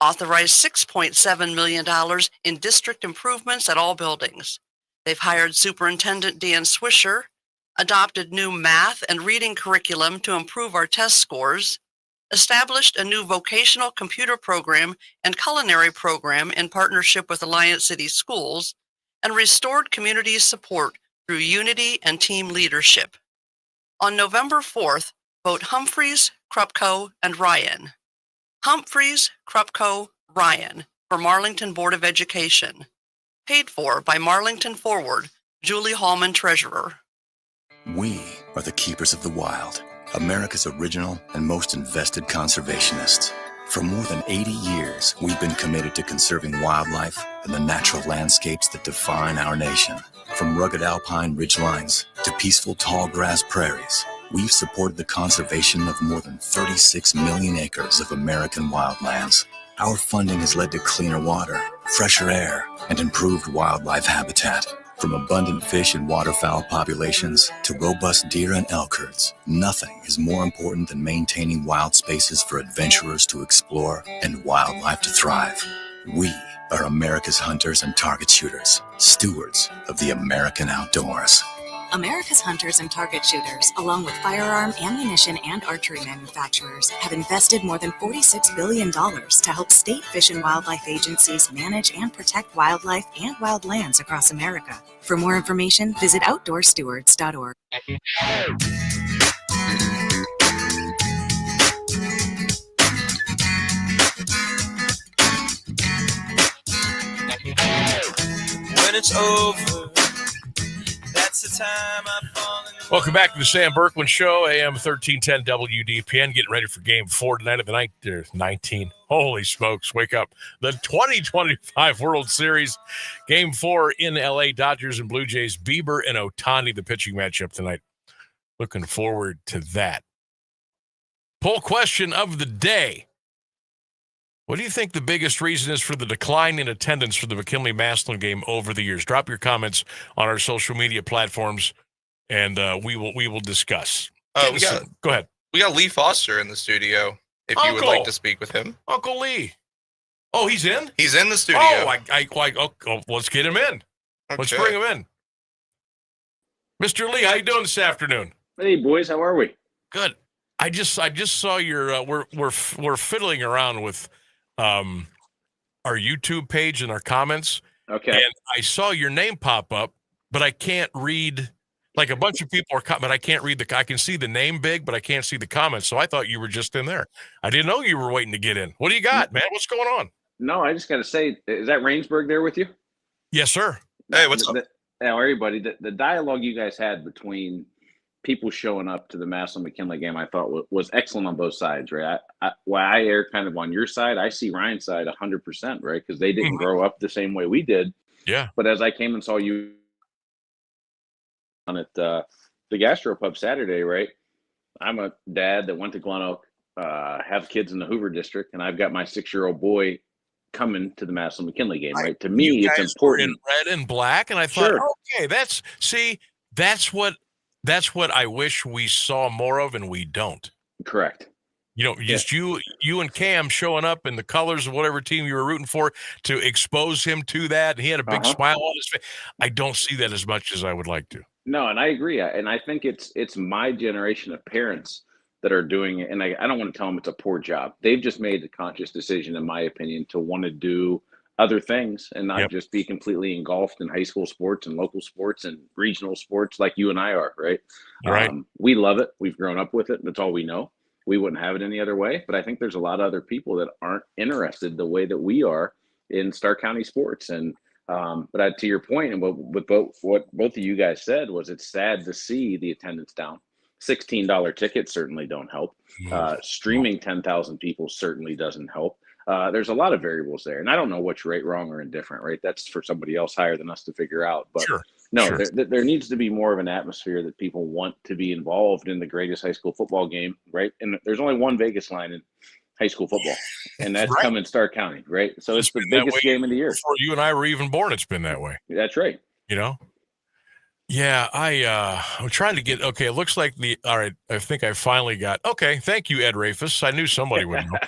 authorized $6.7 million in district improvements at all buildings. They've hired Superintendent Dan Swisher, adopted new math and reading curriculum to improve our test scores, established a new vocational computer program and culinary program in partnership with Alliance City Schools, and restored community support through unity and team leadership. On November 4th, vote Humphreys, Krupko, and Ryan. Humphreys, Krupko, Ryan for Marlington Board of Education. Paid for by Marlington Forward, Julie Hallman, Treasurer. We are the keepers of the wild, America's original and most invested conservationists. For more than 80 years, we've been committed to conserving wildlife and the natural landscapes that define our nation. From rugged alpine ridgelines to peaceful tall grass prairies, we've supported the conservation of more than 36 million acres of American wildlands. Our funding has led to cleaner water, fresher air, and improved wildlife habitat. From abundant fish and waterfowl populations to robust deer and elk herds, nothing is more important than maintaining wild spaces for adventurers to explore and wildlife to thrive. We are America's hunters and target shooters, stewards of the American outdoors. America's hunters and target shooters, along with firearm, ammunition, and archery manufacturers, have invested more than $46 billion to help state fish and wildlife agencies manage and protect wildlife and wildlands across America. For more information, visit outdoorstewards.org. When it's over, that's the time I fall in love. Welcome back to the Sam Bourquin Show, AM1310 WDPN. Getting ready for Game 4 tonight of the 19. Holy smokes, wake up. The 2025 World Series, Game 4 in L.A. Dodgers and Blue Jays. Bieber and Ohtani, the pitching matchup tonight. Looking forward to that. Poll question of the day. What do you think the biggest reason is for the decline in attendance for the McKinley-Massillon game over the years? Drop your comments on our social media platforms, and we will discuss. Go ahead. We got Lee Foster in the studio. If you would like to speak with him, Uncle Lee. Oh, he's in. He's in the studio. Oh, let's get him in. Okay. Let's bring him in. Mr. Lee, how you doing this afternoon? Hey, boys, how are we? Good. I just saw your. We're fiddling around with our YouTube page and our comments. Okay. And I saw your name pop up, but I can't read. Like a bunch of people are, but I can't read I can see the name big, but I can't see the comments. So I thought you were just in there. I didn't know you were waiting to get in. What do you got, man? What's going on? No, I just got to say, is that Rainsburg there with you? Yes, sir. Hey, what's up? Now, everybody, the dialogue you guys had between people showing up to the MassVMck game, I thought was excellent on both sides, right? While I err kind of on your side, I see Ryan's side 100%, right? Because they didn't grow up the same way we did. Yeah. But as I came and saw you on at the Gastropub Saturday, right? I'm a dad that went to Glen Oak, have kids in the Hoover district, and I've got my 6-year-old boy coming to the MassVMck game, right? To me, it's important. In red and black, and I thought, okay, that's what I wish we saw more of, and we don't. Correct. You know, just you and Cam showing up in the colors of whatever team you were rooting for to expose him to that. And he had a big smile on his face. I don't see that as much as I would like to. No, and I agree. And I think it's my generation of parents that are doing it. And I don't want to tell them it's a poor job. They've just made the conscious decision, in my opinion, to want to do other things and not just be completely engulfed in high school sports and local sports and regional sports like you and I are, right? Right. We love it. We've grown up with it. That's all we know. We wouldn't have it any other way. But I think there's a lot of other people that aren't interested the way that we are in Stark County sports. And but to your point, and what both of you guys said was, it's sad to see the attendance down. $16 tickets certainly don't help. Streaming 10,000 people certainly doesn't help. There's a lot of variables there, and I don't know what's right, wrong, or indifferent, right? That's for somebody else higher than us to figure out. But there needs to be more of an atmosphere that people want to be involved in the greatest high school football game, right? And there's only one Vegas line in high school football, and that's coming Stark County, right? So it's the biggest game of the year. Before you and I were even born, it's been that way. That's right. You know? Yeah, I'm trying to get, okay, it looks like all right, I think I finally got, okay, thank you, Ed Rafus. I knew somebody would know.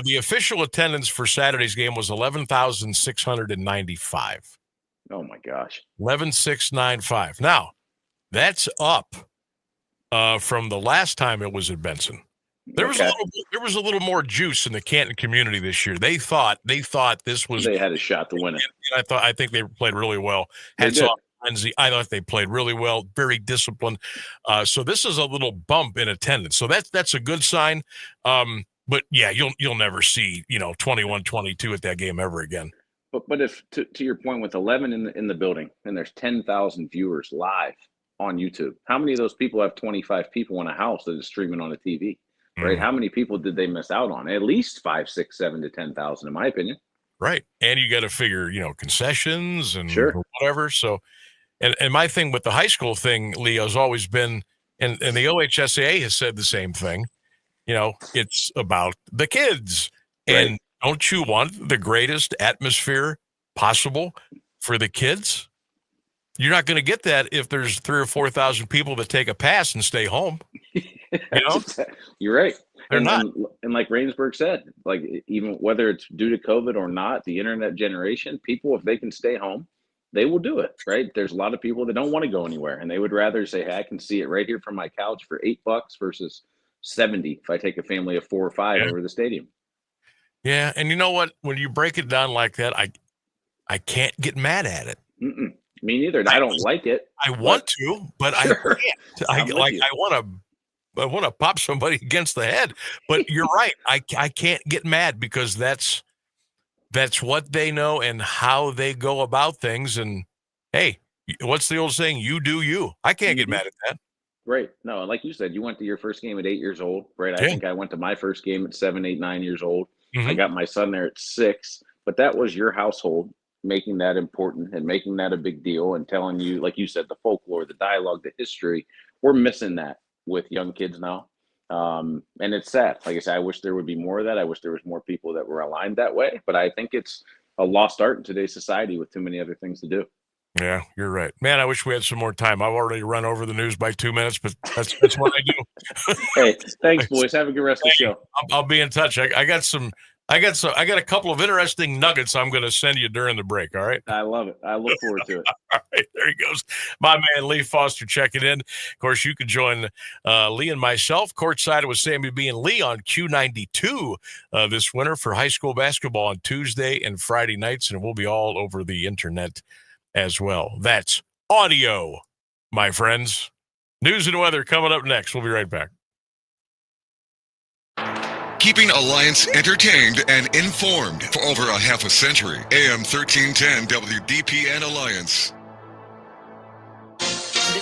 The official attendance for Saturday's game was 11,695. Oh, my gosh. 11,695. Now, that's up from the last time it was at Benson. There was a little more juice in the Canton community this year. They thought this was. They had a shot to win it. And I think they played really well. I thought they played really well, very disciplined. So this is a little bump in attendance. So that's a good sign. But yeah, you'll never see 21-22 at that game ever again. But if to your point, with 11 in the building and there's 10,000 viewers live on YouTube, how many of those people have 25 people in a house that is streaming on a TV? Right? How many people did they miss out on? At least 5, 6, 7 to 10,000, in my opinion. Right. And you got to figure, concessions and whatever. So, and my thing with the high school thing, Leo, has always been, and the OHSAA has said the same thing, it's about the kids. Right. And don't you want the greatest atmosphere possible for the kids? You're not going to get that if there's 3,000 or 4,000 people that take a pass and stay home. You're right. They're not. And like Rainsburg said, like, even whether it's due to COVID or not, the internet generation, people, if they can stay home, they will do it, right? There's a lot of people that don't want to go anywhere, and they would rather say, hey, I can see it right here from my couch for $8 versus $70 if I take a family of 4 or 5 over the stadium. Yeah, and you know what? When you break it down like that, I can't get mad at it. Me neither. I don't like it. I want to, but I can't. I want to pop somebody against the head. But you're right. I can't get mad because that's what they know and how they go about things. And hey, what's the old saying? You do you. I can't get mad at that. Right. No, like you said, you went to your first game at 8 years old, right? I think I went to my first game at 7, 8, 9 years old. I got my son there at 6, but that was your household making that important and making that a big deal and telling you, like you said, the folklore, the dialogue, the history. We're missing that with young kids now. And it's sad. Like I said, I wish there would be more of that. I wish there was more people that were aligned that way, but I think it's a lost art in today's society with too many other things to do. Yeah, you're right. Man, I wish we had some more time. I've already run over the news by 2 minutes, but that's what I do. Hey, thanks, boys. Have a good rest of the show. I'll be in touch. I got a couple of interesting nuggets I'm going to send you during the break. All right. I love it. I look forward to it. All right. There he goes. My man, Lee Foster, checking in. Of course, you can join Lee and myself courtside with Sammy B and Lee on Q92 this winter for high school basketball on Tuesday and Friday nights. And we'll be all over the internet as well. That's audio, my friends. News and weather coming up next. We'll be right back. Keeping Alliance entertained and informed for over a half a century. AM 1310 WDPN Alliance.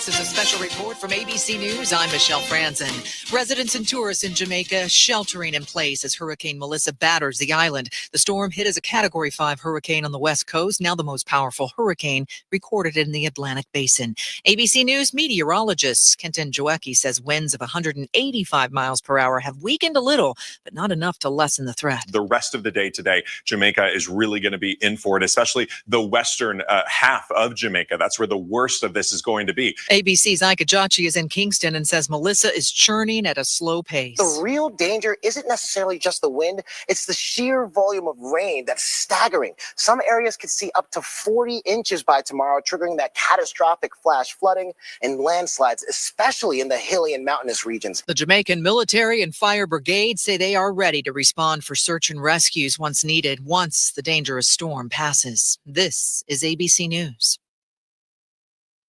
This is a special report from ABC News. I'm Michelle Franzen. Residents and tourists in Jamaica sheltering in place as Hurricane Melissa batters the island. The storm hit as a Category 5 hurricane on the west coast, now the most powerful hurricane recorded in the Atlantic Basin. ABC News meteorologist Kenton Joecki says winds of 185 miles per hour have weakened a little, but not enough to lessen the threat. The rest of the day today, Jamaica is really going to be in for it, especially the western half of Jamaica. That's where the worst of this is going to be. ABC's Ika Jachi is in Kingston and says Melissa is churning at a slow pace. The real danger isn't necessarily just the wind, it's the sheer volume of rain that's staggering. Some areas could see up to 40 inches by tomorrow, triggering that catastrophic flash flooding and landslides, especially in the hilly and mountainous regions. The Jamaican military and fire brigade say they are ready to respond for search and rescues once needed, once the dangerous storm passes. This is ABC News.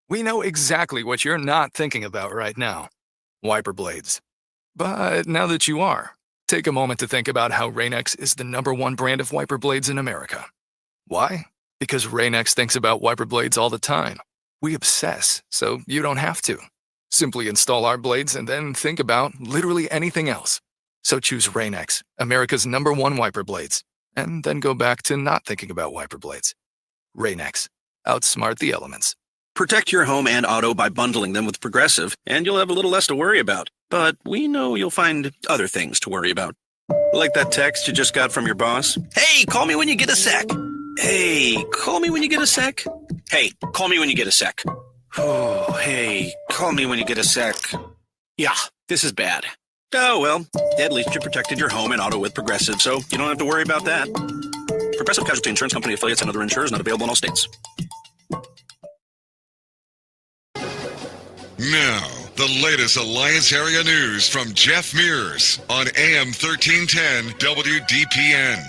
We know exactly what you're not thinking about right now. Wiper blades. But now that you are, take a moment to think about how Rain-X is the #1 brand of wiper blades in America. Why? Because Rain-X thinks about wiper blades all the time. We obsess, so you don't have to. Simply install our blades and then think about literally anything else. So choose Rain-X, America's #1 wiper blades, and then go back to not thinking about wiper blades. Rain-X. Outsmart the elements. Protect your home and auto by bundling them with Progressive, and you'll have a little less to worry about. But we know you'll find other things to worry about. Like that text you just got from your boss. Hey, call me when you get a sec. Hey, call me when you get a sec. Hey, call me when you get a sec. Oh, hey, call me when you get a sec. Yeah, this is bad. Oh, well, at least you protected your home and auto with Progressive, so you don't have to worry about that. Progressive Casualty Insurance Company affiliates and other insurers not available in all states. Now, the latest Alliance area news from Jeff Mears on AM 1310 WDPN.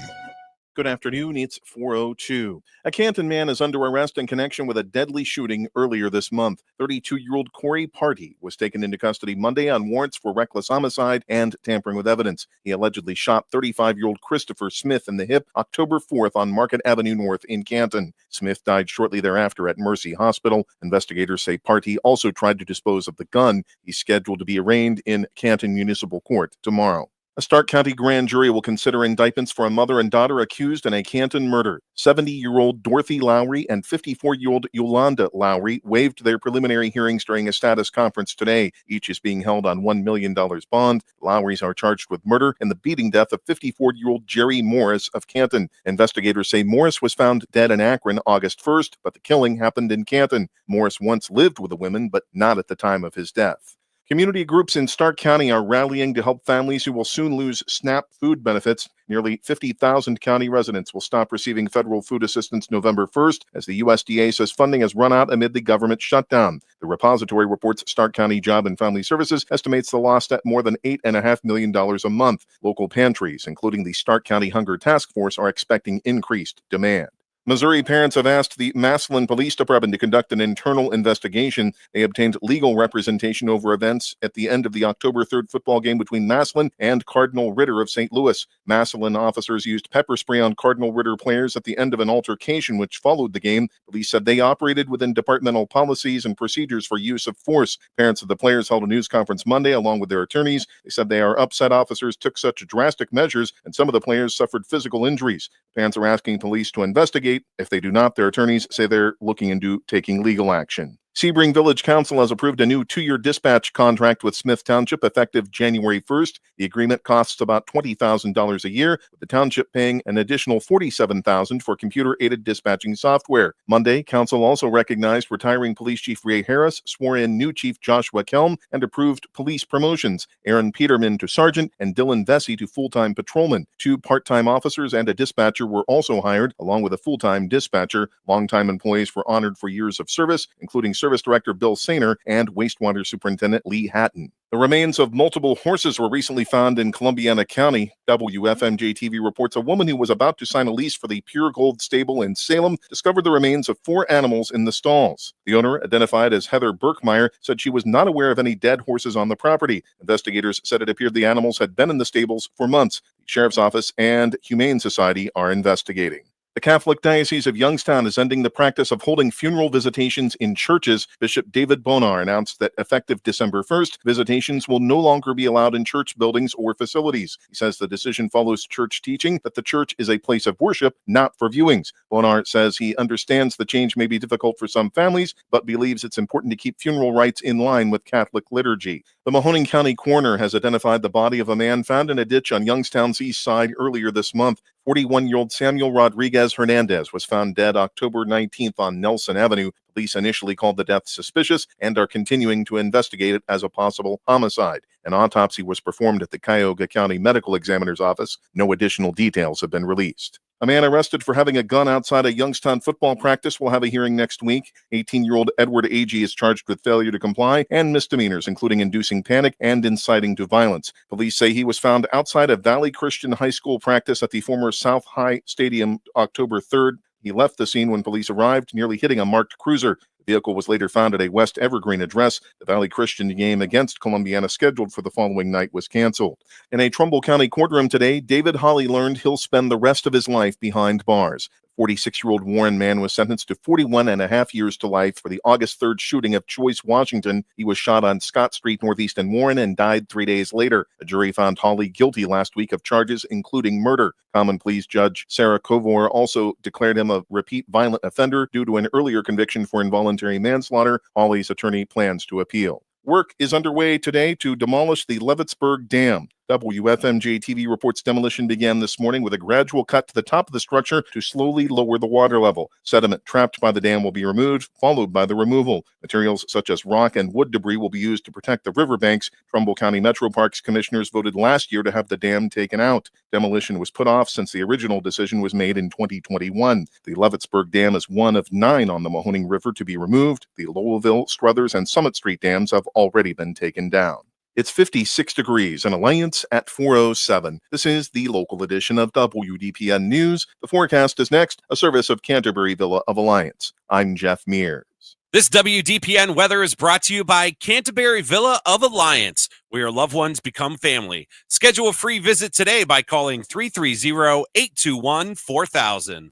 Good afternoon. It's 4:02. A Canton man is under arrest in connection with a deadly shooting earlier this month. 32-year-old Corey Party was taken into custody Monday on warrants for reckless homicide and tampering with evidence. He allegedly shot 35-year-old Christopher Smith in the hip October 4th on Market Avenue North in Canton. Smith died shortly thereafter at Mercy Hospital. Investigators say Party also tried to dispose of the gun. He's scheduled to be arraigned in Canton Municipal Court tomorrow. A Stark County grand jury will consider indictments for a mother and daughter accused in a Canton murder. 70-year-old Dorothy Lowry and 54-year-old Yolanda Lowry waived their preliminary hearings during a status conference today. Each is being held on $1 million bond. The Lowrys are charged with murder and the beating death of 54-year-old Jerry Morris of Canton. Investigators say Morris was found dead in Akron August 1st, but the killing happened in Canton. Morris once lived with the women, but not at the time of his death. Community groups in Stark County are rallying to help families who will soon lose SNAP food benefits. Nearly 50,000 county residents will stop receiving federal food assistance November 1st, as the USDA says funding has run out amid the government shutdown. The repository reports Stark County Job and Family Services estimates the loss at more than $8.5 million a month. Local pantries, including the Stark County Hunger Task Force, are expecting increased demand. Missouri parents have asked the Massillon Police Department to conduct an internal investigation. They obtained legal representation over events at the end of the October 3rd football game between Massillon and Cardinal Ritter of St. Louis. Massillon officers used pepper spray on Cardinal Ritter players at the end of an altercation which followed the game. Police said they operated within departmental policies and procedures for use of force. Parents of the players held a news conference Monday along with their attorneys. They said they are upset officers took such drastic measures and some of the players suffered physical injuries. Parents are asking police to investigate. If they do not, their attorneys say they're looking into taking legal action. Sebring Village Council has approved a new 2-year dispatch contract with Smith Township effective January 1st. The agreement costs about $20,000 a year, with the township paying an additional $47,000 for computer-aided dispatching software. Monday, Council also recognized retiring Police Chief Ray Harris, swore in new Chief Joshua Kelm, and approved police promotions. Aaron Peterman to sergeant and Dylan Vesey to full-time patrolman. 2 part-time officers and a dispatcher were also hired, along with a full-time dispatcher. Longtime employees were honored for years of service, including Service Director Bill Sainer and Wastewater Superintendent Lee Hatton. The remains of multiple horses were recently found in Columbiana County. WFMJ-TV reports a woman who was about to sign a lease for the Pure Gold stable in Salem discovered the remains of 4 animals in the stalls. The owner, identified as Heather Burkmeyer, said she was not aware of any dead horses on the property. Investigators said it appeared the animals had been in the stables for months. The Sheriff's Office and Humane Society are investigating. The Catholic Diocese of Youngstown is ending the practice of holding funeral visitations in churches. Bishop David Bonar announced that effective December 1st, visitations will no longer be allowed in church buildings or facilities. He says the decision follows church teaching that the church is a place of worship, not for viewings. Bonar says he understands the change may be difficult for some families, but believes it's important to keep funeral rites in line with Catholic liturgy. The Mahoning County coroner has identified the body of a man found in a ditch on Youngstown's east side earlier this month. 41-year-old Samuel Rodriguez Hernandez was found dead October 19th on Nelson Avenue. Police initially called the death suspicious and are continuing to investigate it as a possible homicide. An autopsy was performed at the Cuyahoga County Medical Examiner's office. No additional details have been released. A man arrested for having a gun outside a Youngstown football practice will have a hearing next week. 18-year-old Edward Agee is charged with failure to comply and misdemeanors, including inducing panic and inciting to violence. Police say he was found outside of Valley Christian High School practice at the former South High Stadium October 3rd. He left the scene when police arrived, nearly hitting a marked cruiser. The vehicle was later found at a West Evergreen address. The Valley Christian game against Columbiana, scheduled for the following night, was canceled. In a Trumbull County courtroom today, David Holley learned he'll spend the rest of his life behind bars. 46-year-old Warren man was sentenced to 41 and a half years to life for the August 3rd shooting of Choice, Washington. He was shot on Scott Street Northeast in Warren and died 3 days later. A jury found Holley guilty last week of charges including murder. Common Pleas Judge Sarah Kovor also declared him a repeat violent offender due to an earlier conviction for involuntary manslaughter. Holley's attorney plans to appeal. Work is underway today to demolish the Levittsburg Dam. WFMJ-TV reports demolition began this morning with a gradual cut to the top of the structure to slowly lower the water level. Sediment trapped by the dam will be removed, followed by the removal. Materials such as rock and wood debris will be used to protect the riverbanks. Trumbull County Metro Parks commissioners voted last year to have the dam taken out. Demolition was put off since the original decision was made in 2021. The Levittsburg Dam is one of 9 on the Mahoning River to be removed. The Lowellville, Struthers, and Summit Street dams have already been taken down. It's 56 degrees and Alliance at 4:07. This is the local edition of WDPN News. The forecast is next, a service of Canterbury Villa of Alliance. I'm Jeff Mears. This WDPN weather is brought to you by Canterbury Villa of Alliance, where your loved ones become family. Schedule a free visit today by calling 330-821-4000.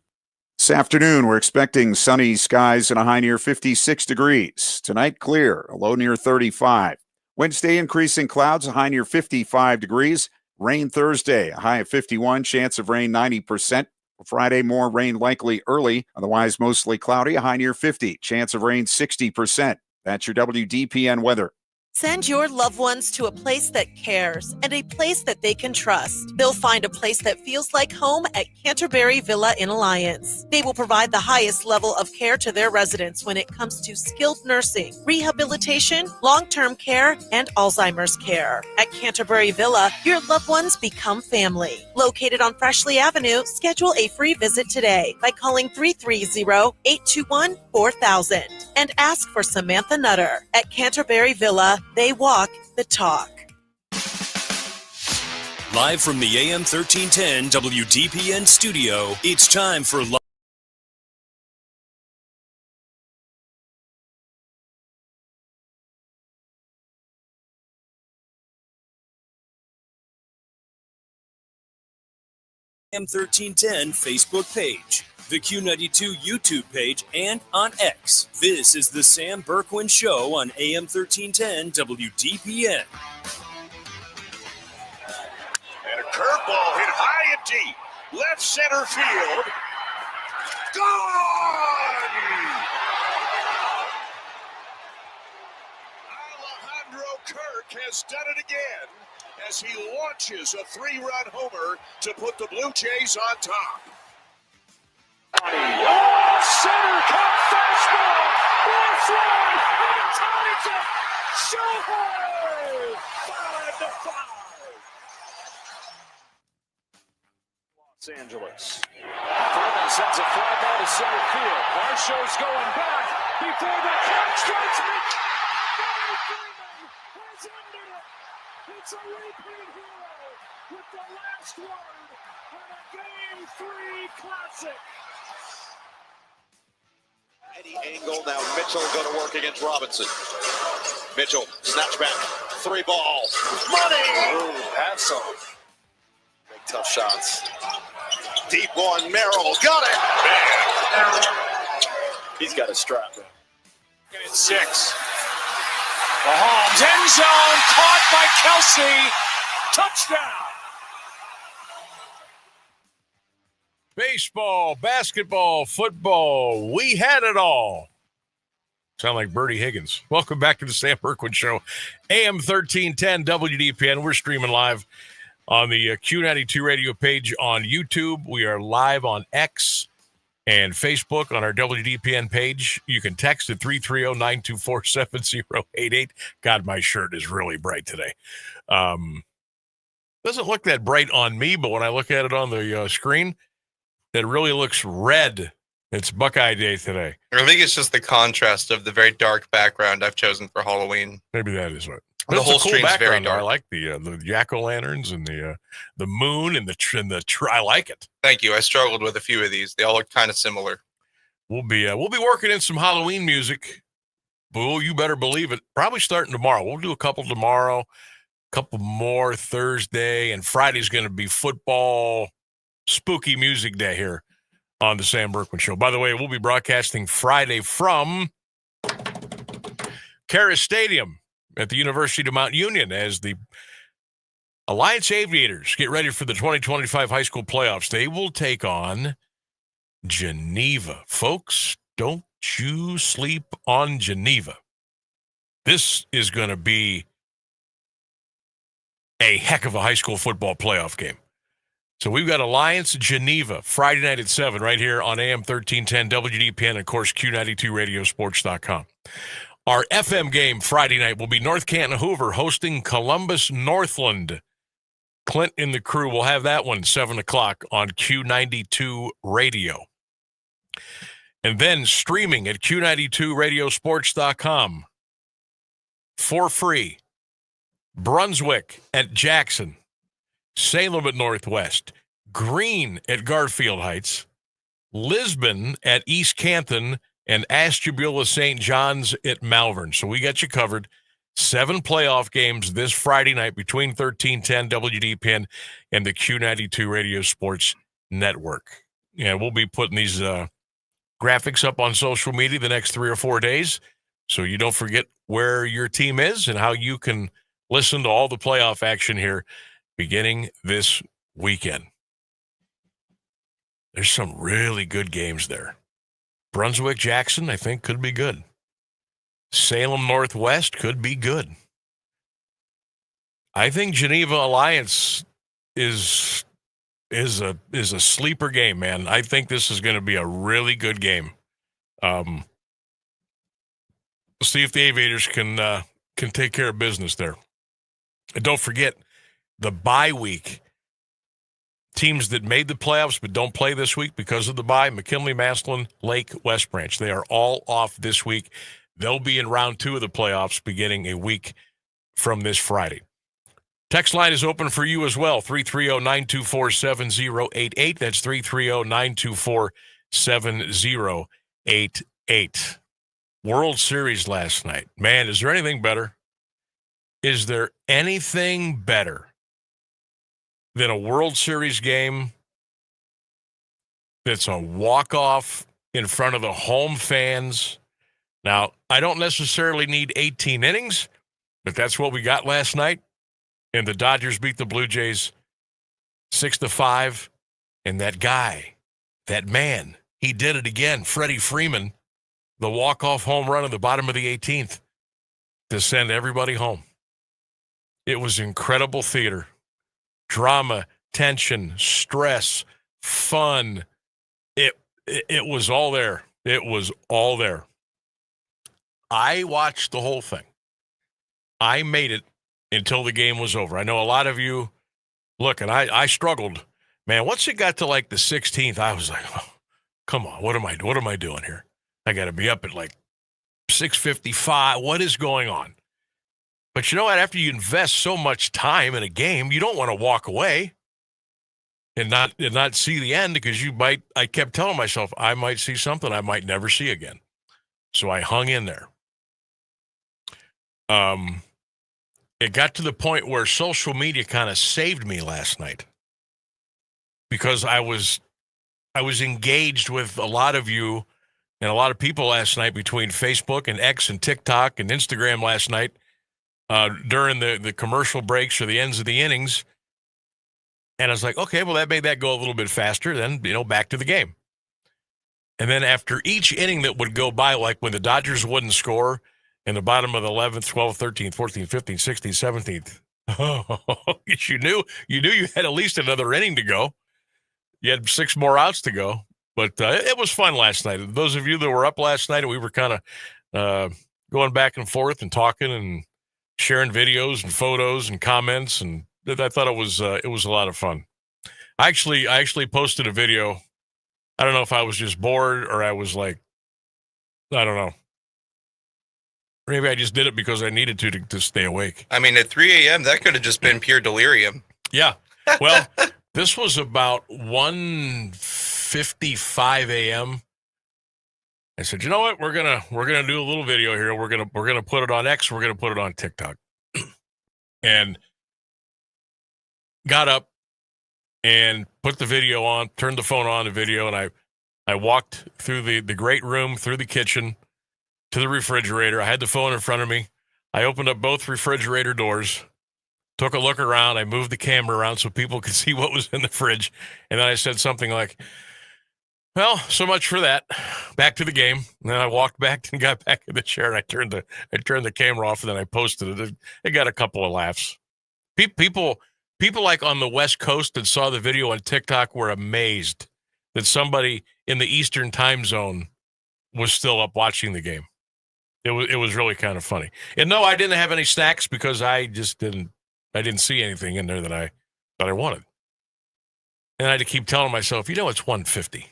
This afternoon, we're expecting sunny skies and a high near 56 degrees. Tonight, clear, a low near 35. Wednesday, increasing clouds, a high near 55 degrees. Rain Thursday, a high of 51, chance of rain 90%. Friday, more rain likely early, otherwise mostly cloudy, a high near 50, chance of rain 60%. That's your WDPN weather. Send your loved ones to a place that cares and a place that they can trust. They'll find a place that feels like home at Canterbury Villa in Alliance. They will provide the highest level of care to their residents when it comes to skilled nursing, rehabilitation, long-term care, and Alzheimer's care. At Canterbury Villa, your loved ones become family. Located on Freshley Avenue, schedule a free visit today by calling 330-821-4000 and ask for Samantha Nutter. At Canterbury Villa, they walk the talk. Live from the AM1310 WDPN studio, it's time for AM1310 Facebook page, the Q92 YouTube page, and on X. This is the Sam Bourquin Show on AM1310 WDPN. And a curveball hit high and deep. Left center field. Gone! Alejandro Kirk has done it again as he launches a 3-run homer to put the Blue Jays on top. Center cut fastball. Left line. And ties it. Shohei. 5-5. Los Angeles. Thurman sends a fly ball to center field. Varsho's going back before the clock strikes me. Thurman has ended it. It's a repeat hero with the last word on a Game 3 classic. Any angle, now Mitchell go to work against Robinson. Mitchell, snatch back, 3-ball. Money! Ooh, have some. Big tough shots. Deep one, Merrill got it. He's got a strap. It's 6. Mahomes, end zone, caught by Kelsey. Touchdown. Baseball, basketball, football. We had it all. Sound like Bertie Higgins. Welcome back to the Sam Bourquin Show. AM 1310 WDPN. We're streaming live on the Q92 radio page on YouTube. We are live on X and Facebook on our WDPN page. You can text at 330-924-7088. God, my shirt is really bright today. Doesn't look that bright on me, but when I look at it on the screen, it really looks red. It's Buckeye Day today. I think it's just the contrast of the very dark background I've chosen for Halloween. Maybe that is what. The whole cool stream's very background. dark. I like the jack-o'-lanterns and the moon and I like it. Thank you. I struggled with a few of these. They all look kind of similar. We'll be working in some Halloween music. Boo, you better believe it. Probably starting tomorrow. We'll do a couple tomorrow, couple more Thursday, and Friday's going to be football spooky music day here on the Sam Bourquin Show. By the way, we'll be broadcasting Friday from Karas Stadium at the University of Mount Union as the Alliance Aviators get ready for the 2025 high school playoffs. They will take on Geneva. Folks, don't you sleep on Geneva. This is going to be a heck of a high school football playoff game. So we've got Alliance Geneva Friday night at 7 right here on AM 1310 WDPN and, of course, Q92radiosports.com. Our FM game Friday night will be North Canton Hoover hosting Columbus Northland. Clint and the crew will have that one 7 o'clock on Q92 Radio. And then streaming at Q92radiosports.com for free. Brunswick at Jackson. Salem at Northwest, Greene at Garfield Heights, Lisbon at East Canton, and Ashtabula St. John's at Malvern. So we got you covered. 7 playoff games this Friday night between 1310 WDPN and the Q92 Radio Sports Network. And we'll be putting these graphics up on social media the next 3 or 4 days so you don't forget where your team is and how you can listen to all the playoff action here beginning this weekend. There's some really good games there. Brunswick Jackson, I think, could be good. Salem Northwest could be good. I think Geneva Alliance is a sleeper game, man. I think this is going to be a really good game. We'll see if the Aviators can take care of business there. And don't forget, the bye week, teams that made the playoffs but don't play this week because of the bye, McKinley, Massillon, Lake, West Branch. They are all off this week. They'll be in round 2 of the playoffs beginning a week from this Friday. Text line is open for you as well, 330-924-7088. That's 330-924-7088. World Series last night. Man, is there anything better? Is there anything better than a World Series game that's a walk-off in front of the home fans? Now, I don't necessarily need 18 innings, but that's what we got last night. And the Dodgers beat the Blue Jays 6-5. And that guy, that man, he did it again. Freddie Freeman, the walk-off home run at the bottom of the 18th to send everybody home. It was incredible theater. Drama, tension, stress, fun. It was all there. It was all there. I watched the whole thing. I made it until the game was over. I know a lot of you, look, and I struggled. Man, once it got to like the 16th, I was like, oh, come on, what am I doing here? I got to be up at like 6:55. What is going on? But you know what? After you invest so much time in a game, you don't want to walk away and not see the end because you might. I kept telling myself I might see something I might never see again. So I hung in there. It got to the point where social media kind of saved me last night because I was engaged with a lot of you and a lot of people last night between Facebook and X and TikTok and Instagram last night during the commercial breaks or the ends of the innings. And I was like, okay, well, that made that go a little bit faster. Then, back to the game. And then after each inning that would go by, like when the Dodgers wouldn't score in the bottom of the 11th, 12th, 13th, 14th, 15th, 16th, 17th, you knew you had at least another inning to go. You had 6 more outs to go. But it was fun last night. Those of you that were up last night, we were kind of going back and forth and talking and sharing videos and photos and comments, and I thought it was a lot of fun. I actually posted a video. I don't know if I was just bored or I was like, I don't know. Maybe I just did it because I needed to stay awake. I mean, at 3 a.m., that could have just been pure delirium. Yeah. Well, this was about 1:55 a.m. I said, you know what? We're gonna do a little video here. We're gonna put it on X. We're gonna put it on TikTok. And got up and put the video on, turned the phone on the video, and I walked through the great room, through the kitchen, to the refrigerator. I had the phone in front of me. I opened up both refrigerator doors, took a look around. I moved the camera around so people could see what was in the fridge. And then I said something like, well, so much for that. Back to the game. And then I walked back and got back in the chair, and I turned the camera off, and then I posted it. It got a couple of laughs. People like on the West Coast that saw the video on TikTok were amazed that somebody in the Eastern time zone was still up watching the game. It was really kind of funny. And no, I didn't have any snacks because I didn't see anything in there that I wanted. And I had to keep telling myself, it's 1:50,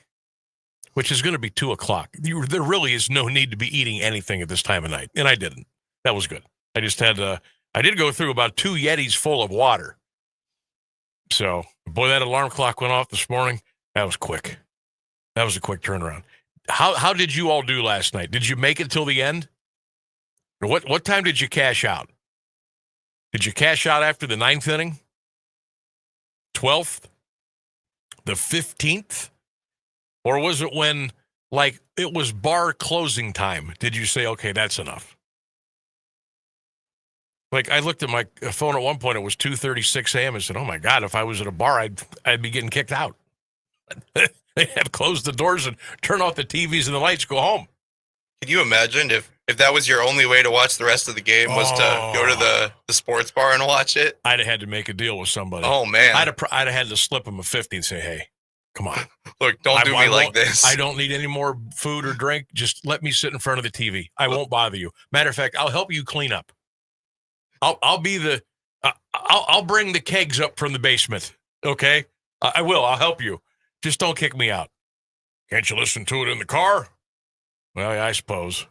which is going to be 2:00. There really is no need to be eating anything at this time of night. And I didn't. That was good. I just had I did go through about 2 Yetis full of water. So, boy, that alarm clock went off this morning. That was quick. That was a quick turnaround. How did you all do last night? Did you make it till the end? Or what time did you cash out? Did you cash out after the 9th inning? 12th? The 15th? Or was it when, it was bar closing time? Did you say, okay, that's enough? I looked at my phone at one point. It was 2:36 a.m. I said, oh, my God, if I was at a bar, I'd be getting kicked out. They had closed the doors and turn off the TVs and the lights, go home. Can you imagine if that was your only way to watch the rest of the game was to go to the sports bar and watch it? I'd have had to make a deal with somebody. Oh, man. I'd have had to slip them a 50 and say, hey, come on. Look, don't do me like this. I don't need any more food or drink. Just let me sit in front of the TV. I won't bother you. Matter of fact, I'll help you clean up. I'll be I'll bring the kegs up from the basement. Okay? I will. I'll help you. Just don't kick me out. Can't you listen to it in the car? Well, yeah, I suppose.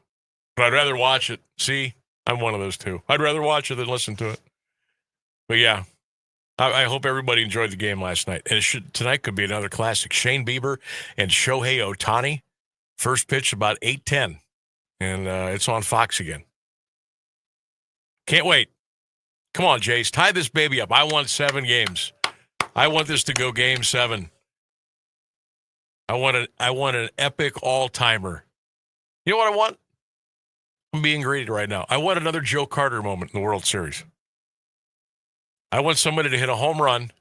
But I'd rather watch it. See, I'm one of those two. I'd rather watch it than listen to it. But yeah, I hope everybody enjoyed the game last night. And tonight could be another classic. Shane Bieber and Shohei Ohtani. First pitch about 8:10. And it's on Fox again. Can't wait. Come on, Jace. Tie this baby up. I want 7 games. I want this to go game 7. I want an epic all-timer. You know what I want? I'm being greedy right now. I want another Joe Carter moment in the World Series. I want somebody to hit a home run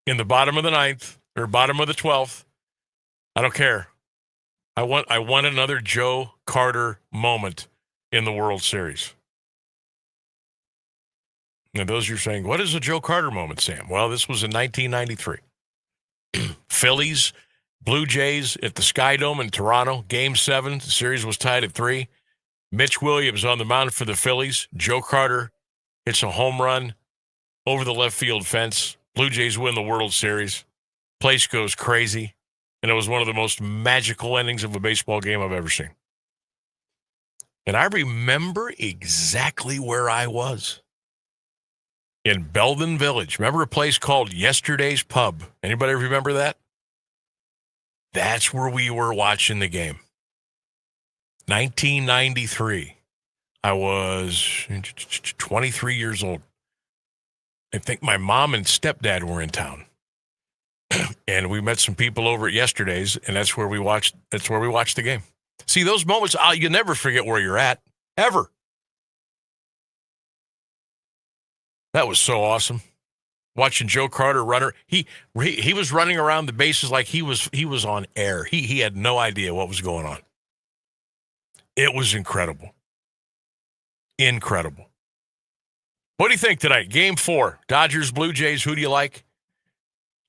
in the bottom of the 9th or bottom of the 12th. I don't care. I want another Joe Carter moment in the World Series. And those you're saying, what is a Joe Carter moment, Sam? Well, this was in 1993. Phillies, Blue Jays at the Sky Dome in Toronto. Game 7. The series was tied at 3. Mitch Williams on the mound for the Phillies. Joe Carter hits a home run over the left field fence. Blue Jays win the World Series. Place goes crazy. And it was one of the most magical endings of a baseball game I've ever seen. And I remember exactly where I was. In Belden Village. Remember a place called Yesterday's Pub? Anybody remember that? That's where we were watching the game. 1993. I was 23 years old. I think my mom and stepdad were in town. And we met some people over at yesterday's, and that's where we watched the game. See, those moments, you never forget where you're at, ever. That was so awesome. Watching Joe Carter runner, he was running around the bases like he was on air. He had no idea what was going on. It was incredible. Incredible. What do you think tonight? Game 4, Dodgers, Blue Jays, who do you like?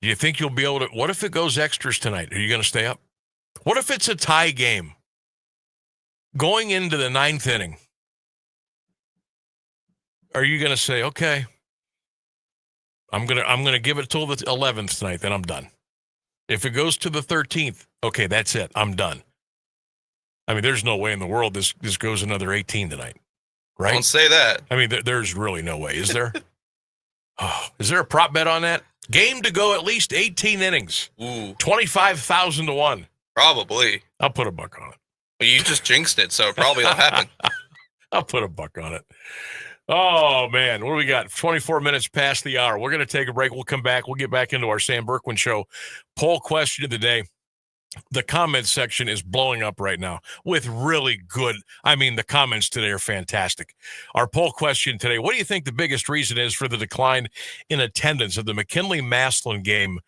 Do you think you'll be able to? What if it goes extras tonight? Are you going to stay up? What if it's a tie game? Going into the 9th inning, are you going to say, okay, I'm gonna give it till the 11th tonight, then I'm done. If it goes to the 13th, okay, that's it. I'm done. I mean, there's no way in the world this goes another 18 tonight, right? Don't say that. I mean, there's really no way, is there? Is there a prop bet on that? Game to go at least 18 innings. Ooh. 25,000 to 1. Probably. I'll put $1 on it. Well, you just jinxed it, so it probably will happen. I'll put $1 on it. Oh, man. What do we got? 24 minutes past the hour. We're going to take a break. We'll come back. We'll get back into our Sam Bourquin Show poll question of the day. The comments section is blowing up right now with really good. I mean, the comments today are fantastic. Our poll question today, what do you think the biggest reason is for the decline in attendance of the McKinley-Massillon game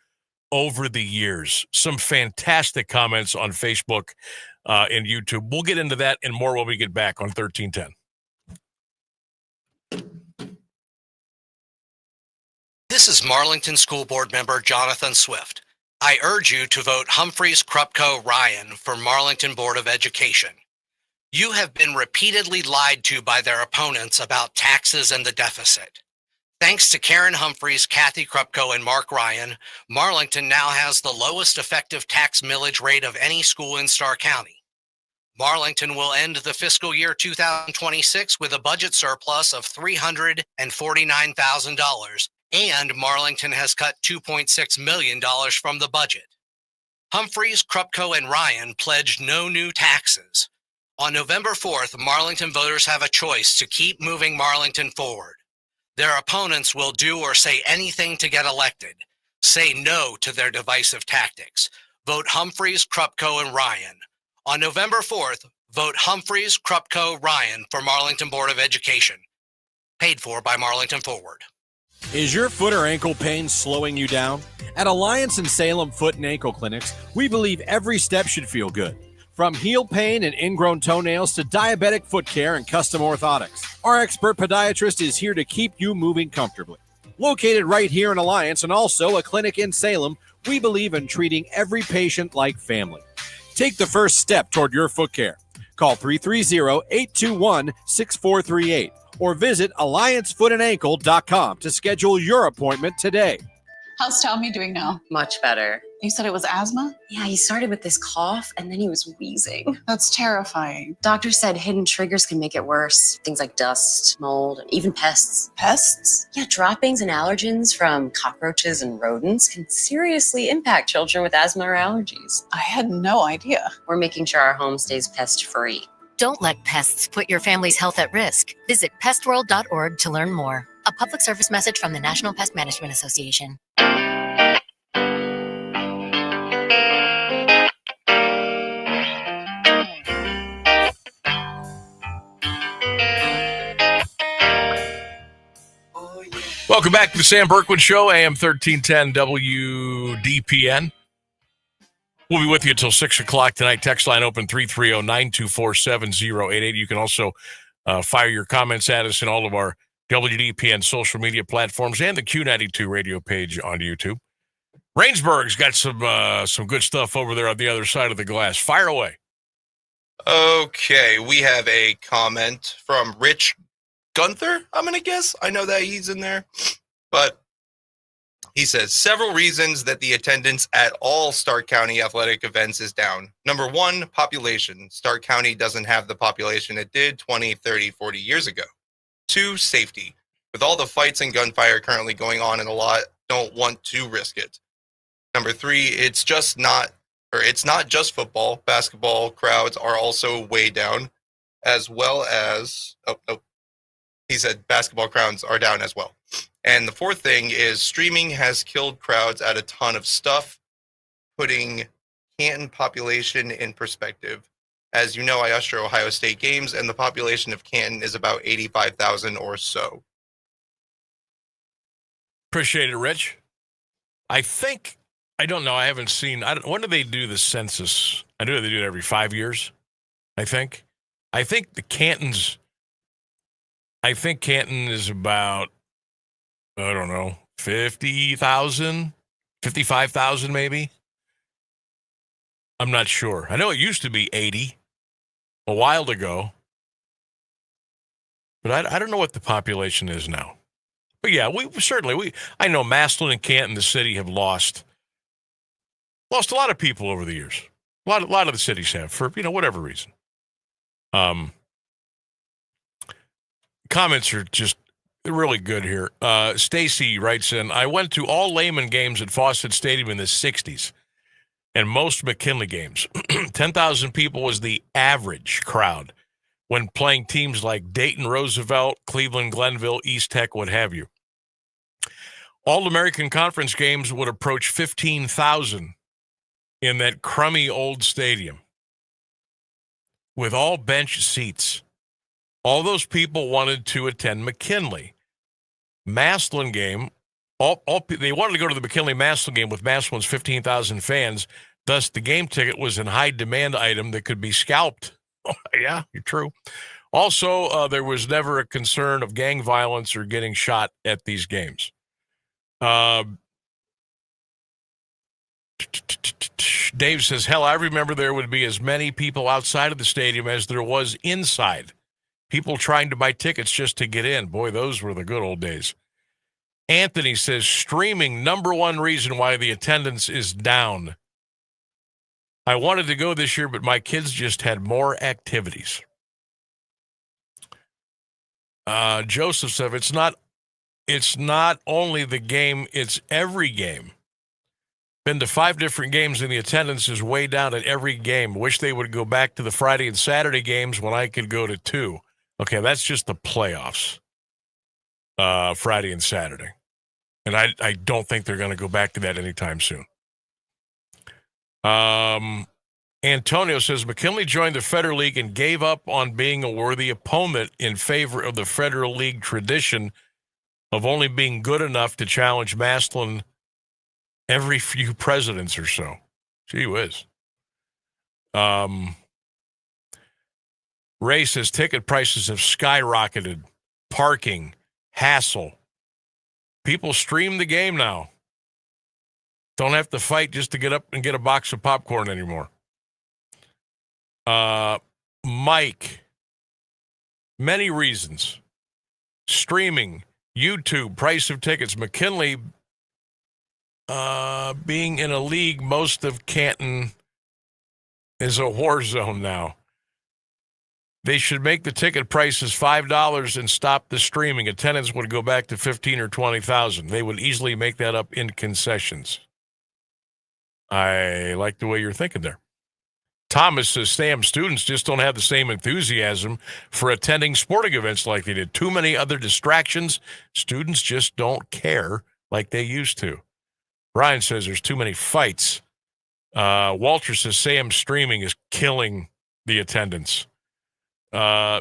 over the years? Some fantastic comments on Facebook and YouTube. We'll get into that and more when we get back on 1310. This is Marlington School Board member Jonathan Swift. I urge you to vote Humphreys Krupko Ryan for Marlington Board of Education. You have been repeatedly lied to by their opponents about taxes and the deficit. Thanks to Karen Humphreys, Kathy Krupko, and Mark Ryan, Marlington now has the lowest effective tax millage rate of any school in Starr County. Marlington will end the fiscal year 2026 with a budget surplus of $349,000, and Marlington has cut $2.6 million from the budget. Humphreys, Krupko, and Ryan pledged no new taxes. On November 4th, Marlington voters have a choice to keep moving Marlington forward. Their opponents will do or say anything to get elected. Say no to their divisive tactics. Vote Humphreys, Krupko, and Ryan. On November 4th, vote Humphreys, Krupko, Ryan for Marlington Board of Education. Paid for by Marlington Forward. Is your foot or ankle pain slowing you down? At Alliance and Salem Foot and Ankle Clinics, we believe every step should feel good. From heel pain and ingrown toenails to diabetic foot care and custom orthotics, our expert podiatrist is here to keep you moving comfortably. Located right here in Alliance and also a clinic in Salem, we believe in treating every patient like family. Take the first step toward your foot care. Call 330-821-6438 or visit alliancefootanankle.com to schedule your appointment today. How's Tommy doing now? Much better. You said it was asthma? Yeah, he started with this cough and then he was wheezing. That's terrifying. Doctor said hidden triggers can make it worse. Things like dust, mold, even pests. Pests? Yeah, droppings and allergens from cockroaches and rodents can seriously impact children with asthma or allergies. I had no idea. We're making sure our home stays pest-free. Don't let pests put your family's health at risk. Visit pestworld.org to learn more. A public service message from the National Pest Management Association. Welcome back to the Sam Bourquin Show, AM1310 WDPN. We'll be with you until 6 o'clock tonight. Text line open 330-924-7088. You can also fire your comments at us in all of our WDPN social media platforms and the Q92 radio page on YouTube. Rainsburg's got some good stuff over there on the other side of the glass. Fire away. Okay, we have a comment from Rich Gunther, I'm going to guess. I know that he's in there. But he says, several reasons that the attendance at all Stark County athletic events is down. Number one, population. Stark County doesn't have the population it did 20, 30, 40 years ago. Two, safety. With all the fights and gunfire currently going on and a lot don't want to risk it. Number three, it's not just football. Basketball crowds are also way down, as well as, he said basketball crowds are down as well. And the fourth thing is streaming has killed crowds at a ton of stuff, putting Canton population in perspective. As you know, I usher Ohio State games, and the population of Canton is about 85,000 or so. Appreciate it, Rich. I don't know. I haven't seen. When do they do the census? I know they do it every 5 years. I think Canton is about, I don't know, 50,000, 55,000 maybe. I'm not sure. I know it used to be 80 a while ago, but I don't know what the population is now. But yeah, I know Massillon and Canton, the city, have lost a lot of people over the years. A lot of the cities have, for whatever reason. Comments are just really good here. Stacy writes in, I went to all Lehman games at Fawcett Stadium in the 60s and most McKinley games. 10,000 people was the average crowd when playing teams like Dayton, Roosevelt, Cleveland, Glenville, East Tech, what have you. All American Conference games would approach 15,000 in that crummy old stadium with all bench seats. All those people wanted to attend McKinley. Massillon game, they wanted to go to the McKinley-Massillon game with Massillon's 15,000 fans. Thus, the game ticket was a high-demand item that could be scalped. Oh, yeah, you're true. Also, there was never a concern of gang violence or getting shot at these games. Dave says, hell, I remember there would be as many people outside of the stadium as there was inside. People trying to buy tickets just to get in. Boy, those were the good old days. Anthony says, streaming, number one reason why the attendance is down. I wanted to go this year, but my kids just had more activities. Joseph said, it's not only the game, it's every game. Been to 5 different games, and the attendance is way down at every game. Wish they would go back to the Friday and Saturday games when I could go to 2. Okay, that's just the playoffs, Friday and Saturday. And I don't think they're going to go back to that anytime soon. Antonio says, McKinley joined the Federal League and gave up on being a worthy opponent in favor of the Federal League tradition of only being good enough to challenge Massillon every few presidents or so. Gee whiz. Ray says ticket prices have skyrocketed. Parking, hassle. People stream the game now. Don't have to fight just to get up and get a box of popcorn anymore. Mike, many reasons. Streaming, YouTube, price of tickets, McKinley being in a league, most of Canton is a war zone now. They should make the ticket prices $5 and stop the streaming. Attendance would go back to 15 or 20,000. They would easily make that up in concessions. I like the way you're thinking there. Thomas says, Sam, students just don't have the same enthusiasm for attending sporting events like they did. Too many other distractions. Students just don't care like they used to. Brian says there's too many fights. Walter says Sam streaming is killing the attendance.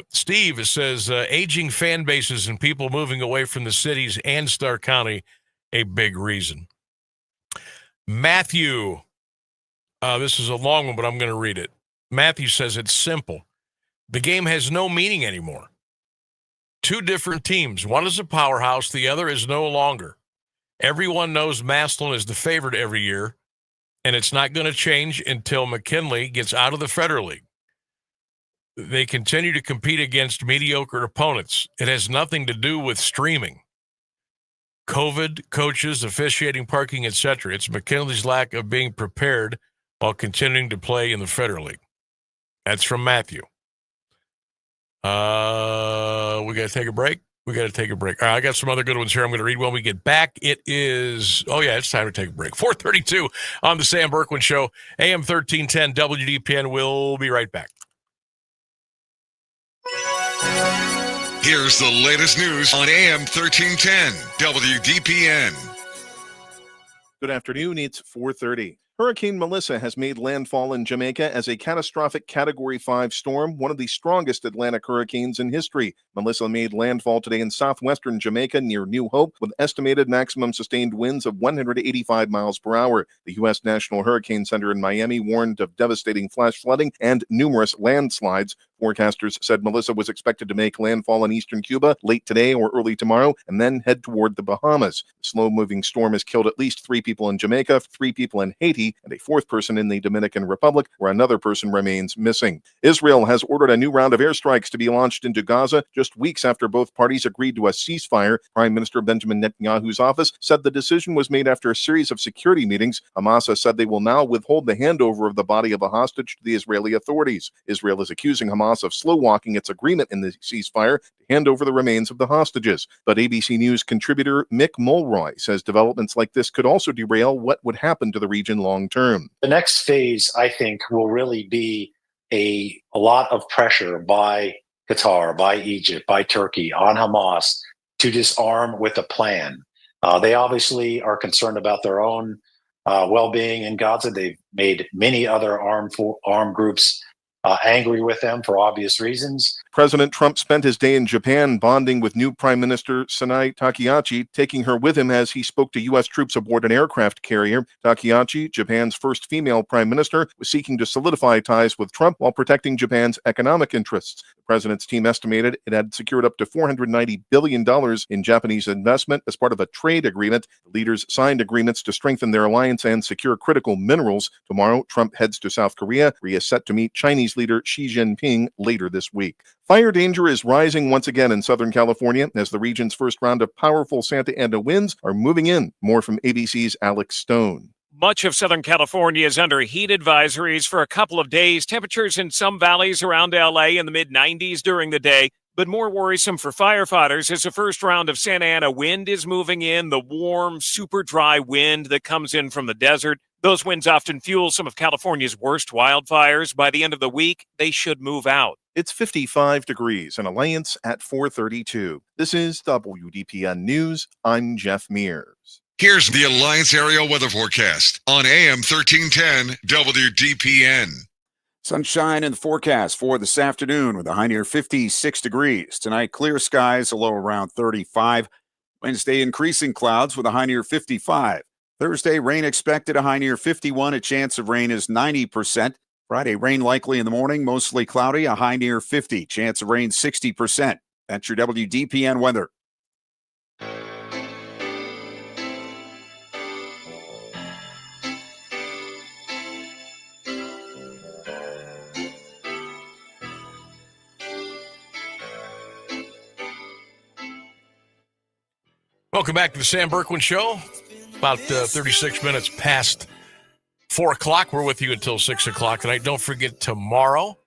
Steve says aging fan bases and people moving away from the cities and Stark County, a big reason. Matthew, this is a long one, but I'm going to read it. Matthew says it's simple. The game has no meaning anymore. 2 different teams. One is a powerhouse. The other is no longer. Everyone knows Massillon is the favorite every year, and it's not going to change until McKinley gets out of the Federal League. They continue to compete against mediocre opponents. It has nothing to do with streaming. COVID, coaches, officiating, parking, etc. It's McKinley's lack of being prepared while continuing to play in the Federal League. That's from Matthew. We got to take a break. All right, I got some other good ones here I'm going to read when we get back. It's time to take a break. 4:32 on the Sam Bourquin Show, AM1310 WDPN. We'll be right back. Here's the latest news on AM 1310 WDPN. Good afternoon. It's 4:30. Hurricane Melissa has made landfall in Jamaica as a catastrophic Category 5 storm, one of the strongest Atlantic hurricanes in history. Melissa made landfall today in southwestern Jamaica near New Hope with estimated maximum sustained winds of 185 miles per hour. The U.S. National Hurricane Center in Miami warned of devastating flash flooding and numerous landslides. Forecasters said Melissa was expected to make landfall in eastern Cuba late today or early tomorrow and then head toward the Bahamas. The slow-moving storm has killed at least 3 people in Jamaica, 3 people in Haiti, and a 4th person in the Dominican Republic, where another person remains missing. Israel has ordered a new round of airstrikes to be launched into Gaza just weeks after both parties agreed to a ceasefire. Prime Minister Benjamin Netanyahu's office said the decision was made after a series of security meetings. Hamas has said they will now withhold the handover of the body of a hostage to the Israeli authorities. Israel is accusing Hamas of slow-walking its agreement in the ceasefire to hand over the remains of the hostages. But ABC News contributor Mick Mulroy says developments like this could also derail what would happen to the region long-term. The next phase, I think, will really be a lot of pressure by Qatar, by Egypt, by Turkey on Hamas to disarm with a plan. They obviously are concerned about their own well-being in Gaza. They've made many other armed groups angry with them for obvious reasons. President Trump spent his day in Japan bonding with new Prime Minister Sanae Takaichi, taking her with him as he spoke to U.S. troops aboard an aircraft carrier. Takaichi, Japan's first female prime minister, was seeking to solidify ties with Trump while protecting Japan's economic interests. The president's team estimated it had secured up to $490 billion in Japanese investment as part of a trade agreement. The leaders signed agreements to strengthen their alliance and secure critical minerals. Tomorrow, Trump heads to South Korea, where he is set to meet Chinese leader Xi Jinping later this week. Fire danger is rising once again in Southern California as the region's first round of powerful Santa Ana winds are moving in. More from ABC's Alex Stone. Much of Southern California is under heat advisories for a couple of days. Temperatures in some valleys around LA in the mid-90s during the day. But more worrisome for firefighters as the first round of Santa Ana wind is moving in, the warm, super dry wind that comes in from the desert. Those winds often fuel some of California's worst wildfires. By the end of the week, they should move out. It's 55 degrees and Alliance at 432. This is WDPN News. I'm Jeff Mears. Here's the Alliance Area Weather Forecast on AM 1310 WDPN. Sunshine in the forecast for this afternoon with a high near 56 degrees. Tonight, clear skies, a low around 35. Wednesday, increasing clouds with a high near 55. Thursday, rain expected, a high near 51. A chance of rain is 90%. Friday, rain likely in the morning, mostly cloudy, a high near 50. Chance of rain 60%. That's your WDPN weather. Welcome back to the Sam Bourquin Show. About 36 minutes past 4 o'clock. We're with you until 6 o'clock tonight. Don't forget, tomorrow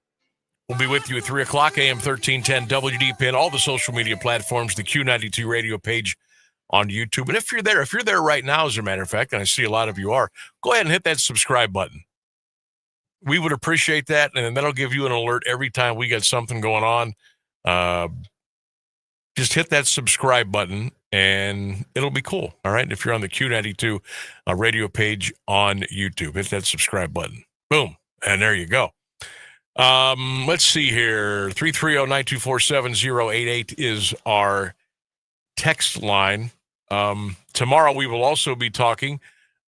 we'll be with you at 3 o'clock, AM 1310 WDPN, all the social media platforms, the Q92 radio page on YouTube. And if you're there right now, as a matter of fact, and I see a lot of you are, go ahead and hit that subscribe button. We would appreciate that, and that'll give you an alert every time we get something going on. Just hit that subscribe button, and it'll be cool, all right? If you're on the Q92 radio page on YouTube, hit that subscribe button. Boom, and there you go. Let's see here. 330-924-7088 is our text line. Tomorrow we will also be talking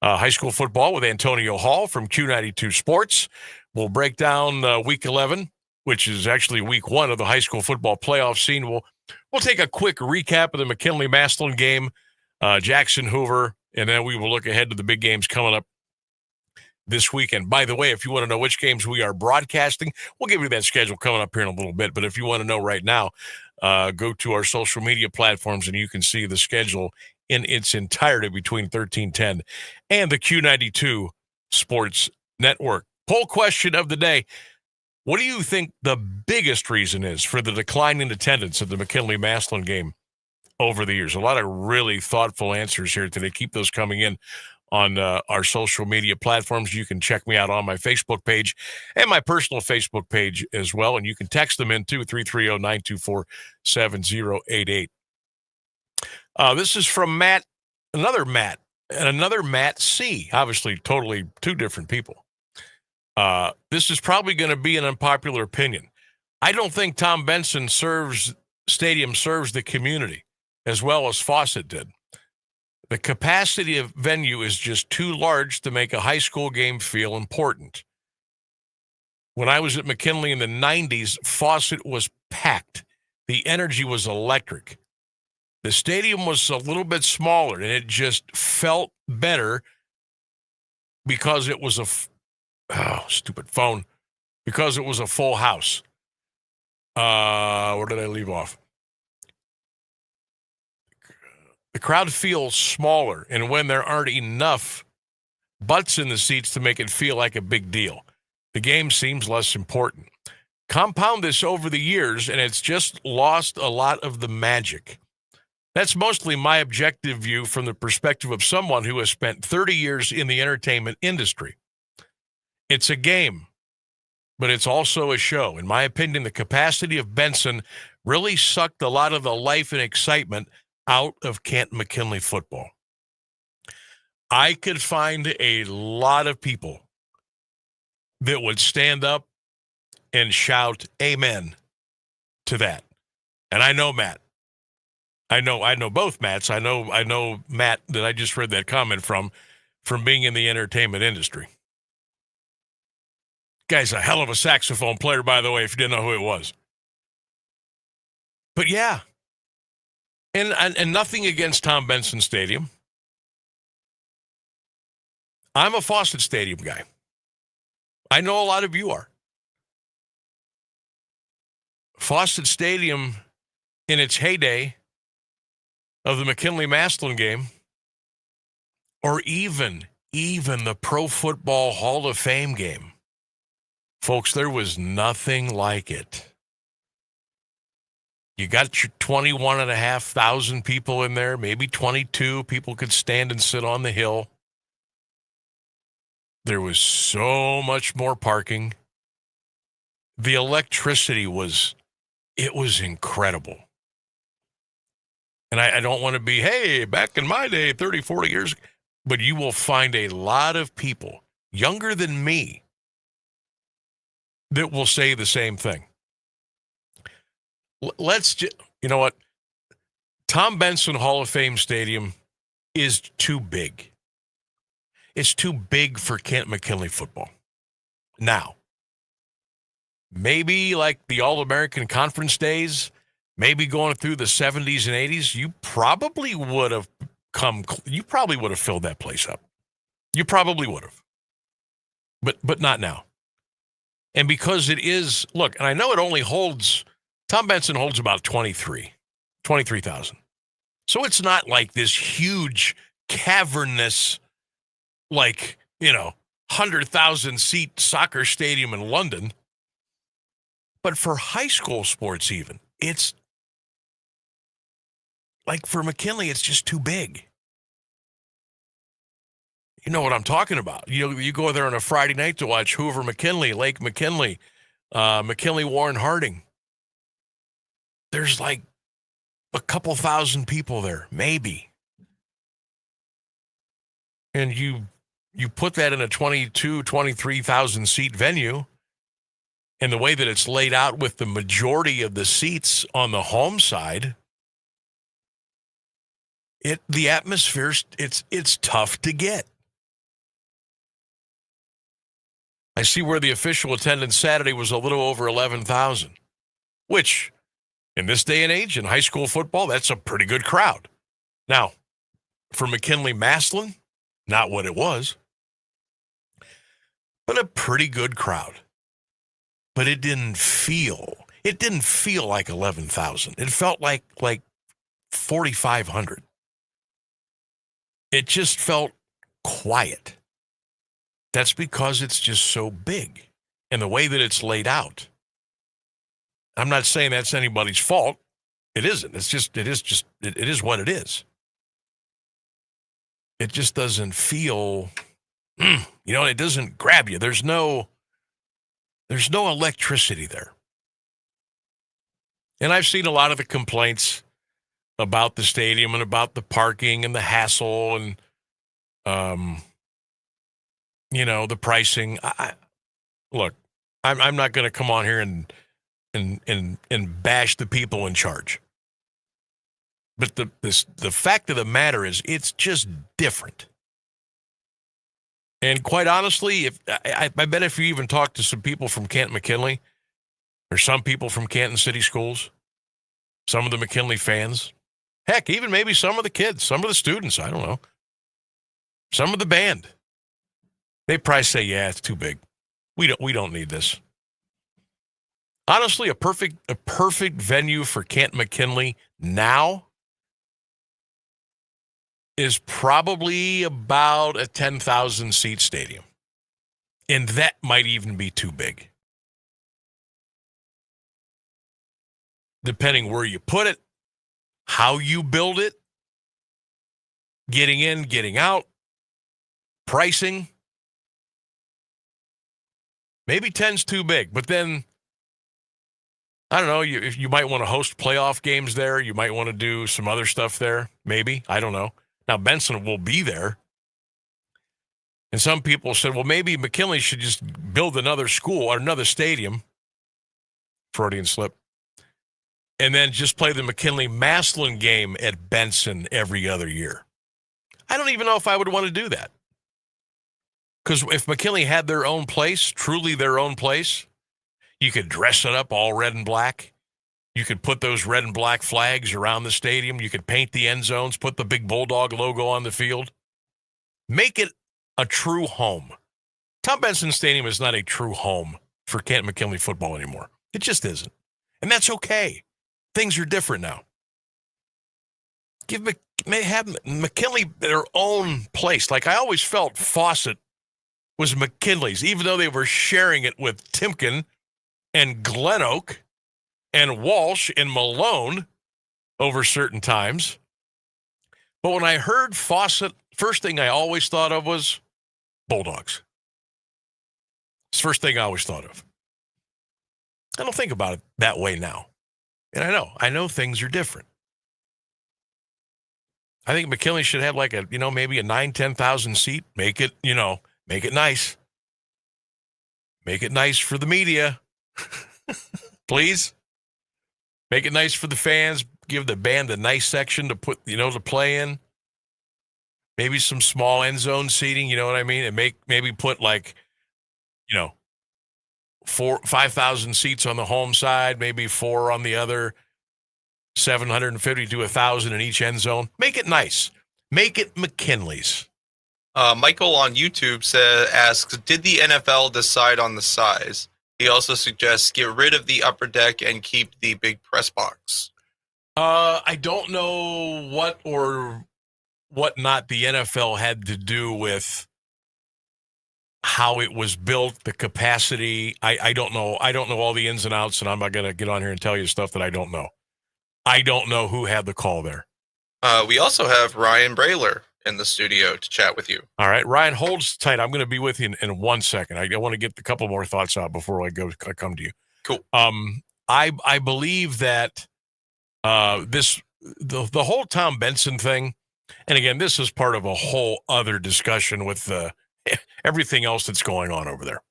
high school football with Antonio Hall from Q92 Sports. We'll break down Week 11, which is actually Week 1 of the high school football playoff scene. We'll take a quick recap of the McKinley-Massillon game, Jackson-Hoover, and then we will look ahead to the big games coming up this weekend. By the way, if you want to know which games we are broadcasting, we'll give you that schedule coming up here in a little bit. But if you want to know right now, go to our social media platforms and you can see the schedule in its entirety between 1310 and the Q92 Sports Network. Poll question of the day. What do you think the biggest reason is for the decline in attendance at the McKinley-Massillon game over the years? A lot of really thoughtful answers here today. Keep those coming in on our social media platforms. You can check me out on my Facebook page and my personal Facebook page as well. And you can text them in too, 330-924-7088. This is from Matt, another Matt, and another Matt C. Obviously, totally two different people. This is probably going to be an unpopular opinion. I don't think Tom Benson Stadium serves the community as well as Fawcett did. The capacity of venue is just too large to make a high school game feel important. When I was at McKinley in the 90s, Fawcett was packed. The energy was electric. The stadium was a little bit smaller, and it just felt better because it was stupid phone. Because it was a full house. Where did I leave off? The crowd feels smaller, and when there aren't enough butts in the seats to make it feel like a big deal, the game seems less important. Compound this over the years, and it's just lost a lot of the magic. That's mostly my objective view from the perspective of someone who has spent 30 years in the entertainment industry. It's a game, but it's also a show. In my opinion, the capacity of Benson really sucked a lot of the life and excitement out of Canton-McKinley football. I could find a lot of people that would stand up and shout amen to that. And I know Matt. I know both Matts. I know Matt that I just read that comment from being in the entertainment industry. Guy's a hell of a saxophone player, by the way, if you didn't know who it was. But yeah. And nothing against Tom Benson Stadium. I'm a Fawcett Stadium guy. I know a lot of you are. Fawcett Stadium, in its heyday of the McKinley-Massillon game, or even the Pro Football Hall of Fame game, folks, there was nothing like it. You got your 21,500 people in there, maybe 22 people could stand and sit on the hill. There was so much more parking. The electricity was incredible. And I don't want to be, hey, back in my day, 30, 40 years, but you will find a lot of people younger than me that will say the same thing. You know what? Tom Benson Hall of Fame Stadium is too big. It's too big for Canton-McKinley football. Now, maybe like the All-American Conference days, maybe going through the 70s and 80s, you probably would have filled that place up. You probably would have. But not now. And because it is, look, and I know it only holds, Tom Benson holds about 23,000. So it's not like this huge, cavernous, 100,000 seat soccer stadium in London. But for high school sports even, it's like for McKinley, it's just too big. You know what I'm talking about. You go there on a Friday night to watch Hoover McKinley, Lake McKinley, McKinley Warren Harding. There's like a couple thousand people there, maybe. And you put that in a 23,000 seat venue, and the way that it's laid out with the majority of the seats on the home side, the atmosphere, it's tough to get. I see where the official attendance Saturday was a little over 11,000, which in this day and age in high school football, that's a pretty good crowd. Now, for McKinley-Massillon, not what it was, but a pretty good crowd. But it didn't feel like 11,000. It felt like 4,500. It just felt quiet. That's because it's just so big and the way that it's laid out. I'm not saying that's anybody's fault. It isn't. It is what it is. it just doesn't feel, it doesn't grab you. There's no electricity there. And I've seen a lot of the complaints about the stadium and about the parking and the hassle and, the pricing. Look, I'm not going to come on here and bash the people in charge. But the fact of the matter is, it's just different. And quite honestly, I bet if you even talk to some people from Canton McKinley, or some people from Canton City Schools, some of the McKinley fans, heck, even maybe some of the kids, some of the students, I don't know, some of the band, they probably say, yeah, it's too big. We don't need this. Honestly, a perfect venue for Canton McKinley now is probably about a 10,000 seat stadium. And that might even be too big. Depending where you put it, how you build it, getting in, getting out, pricing. Maybe 10's too big, but then, I don't know, you might want to host playoff games there. You might want to do some other stuff there, maybe. I don't know. Now, Benson will be there. And some people said, well, maybe McKinley should just build another school or another stadium, Freudian slip, and then just play the McKinley-Massillon game at Benson every other year. I don't even know if I would want to do that. Because if McKinley had their own place, truly their own place, you could dress it up all red and black. You could put those red and black flags around the stadium. You could paint the end zones, put the big Bulldog logo on the field. Make it a true home. Tom Benson Stadium is not a true home for Canton McKinley football anymore. It just isn't. And that's okay. Things are different now. Have McKinley their own place. Like I always felt Fawcett was McKinley's, even though they were sharing it with Timken and Glen Oak and Walsh and Malone over certain times. But when I heard Fawcett, first thing I always thought of was Bulldogs. It's the first thing I always thought of. I don't think about it that way now. And I know things are different. I think McKinley should have like maybe a 9,000-10,000 seat. Make it nice. Make it nice for the media. Please. Make it nice for the fans. Give the band a nice section to put, to play in. Maybe some small end zone seating, you know what I mean? And maybe put 5,000 seats on the home side, maybe 4 on the other, 750 to 1,000 in each end zone. Make it nice. Make it McKinley's. Michael on YouTube asks, did the NFL decide on the size? He also suggests get rid of the upper deck and keep the big press box. I don't know what or what not the NFL had to do with how it was built, the capacity. I don't know. I don't know all the ins and outs, and I'm not going to get on here and tell you stuff that I don't know. I don't know who had the call there. We also have Ryan Brayler in the studio to chat with you. All right, Ryan, hold tight. I'm going to be with you in 1 second. I want to get a couple more thoughts out before I come to you. Cool. I believe that the whole Tom Benson thing, and again, this is part of a whole other discussion with everything else that's going on over there.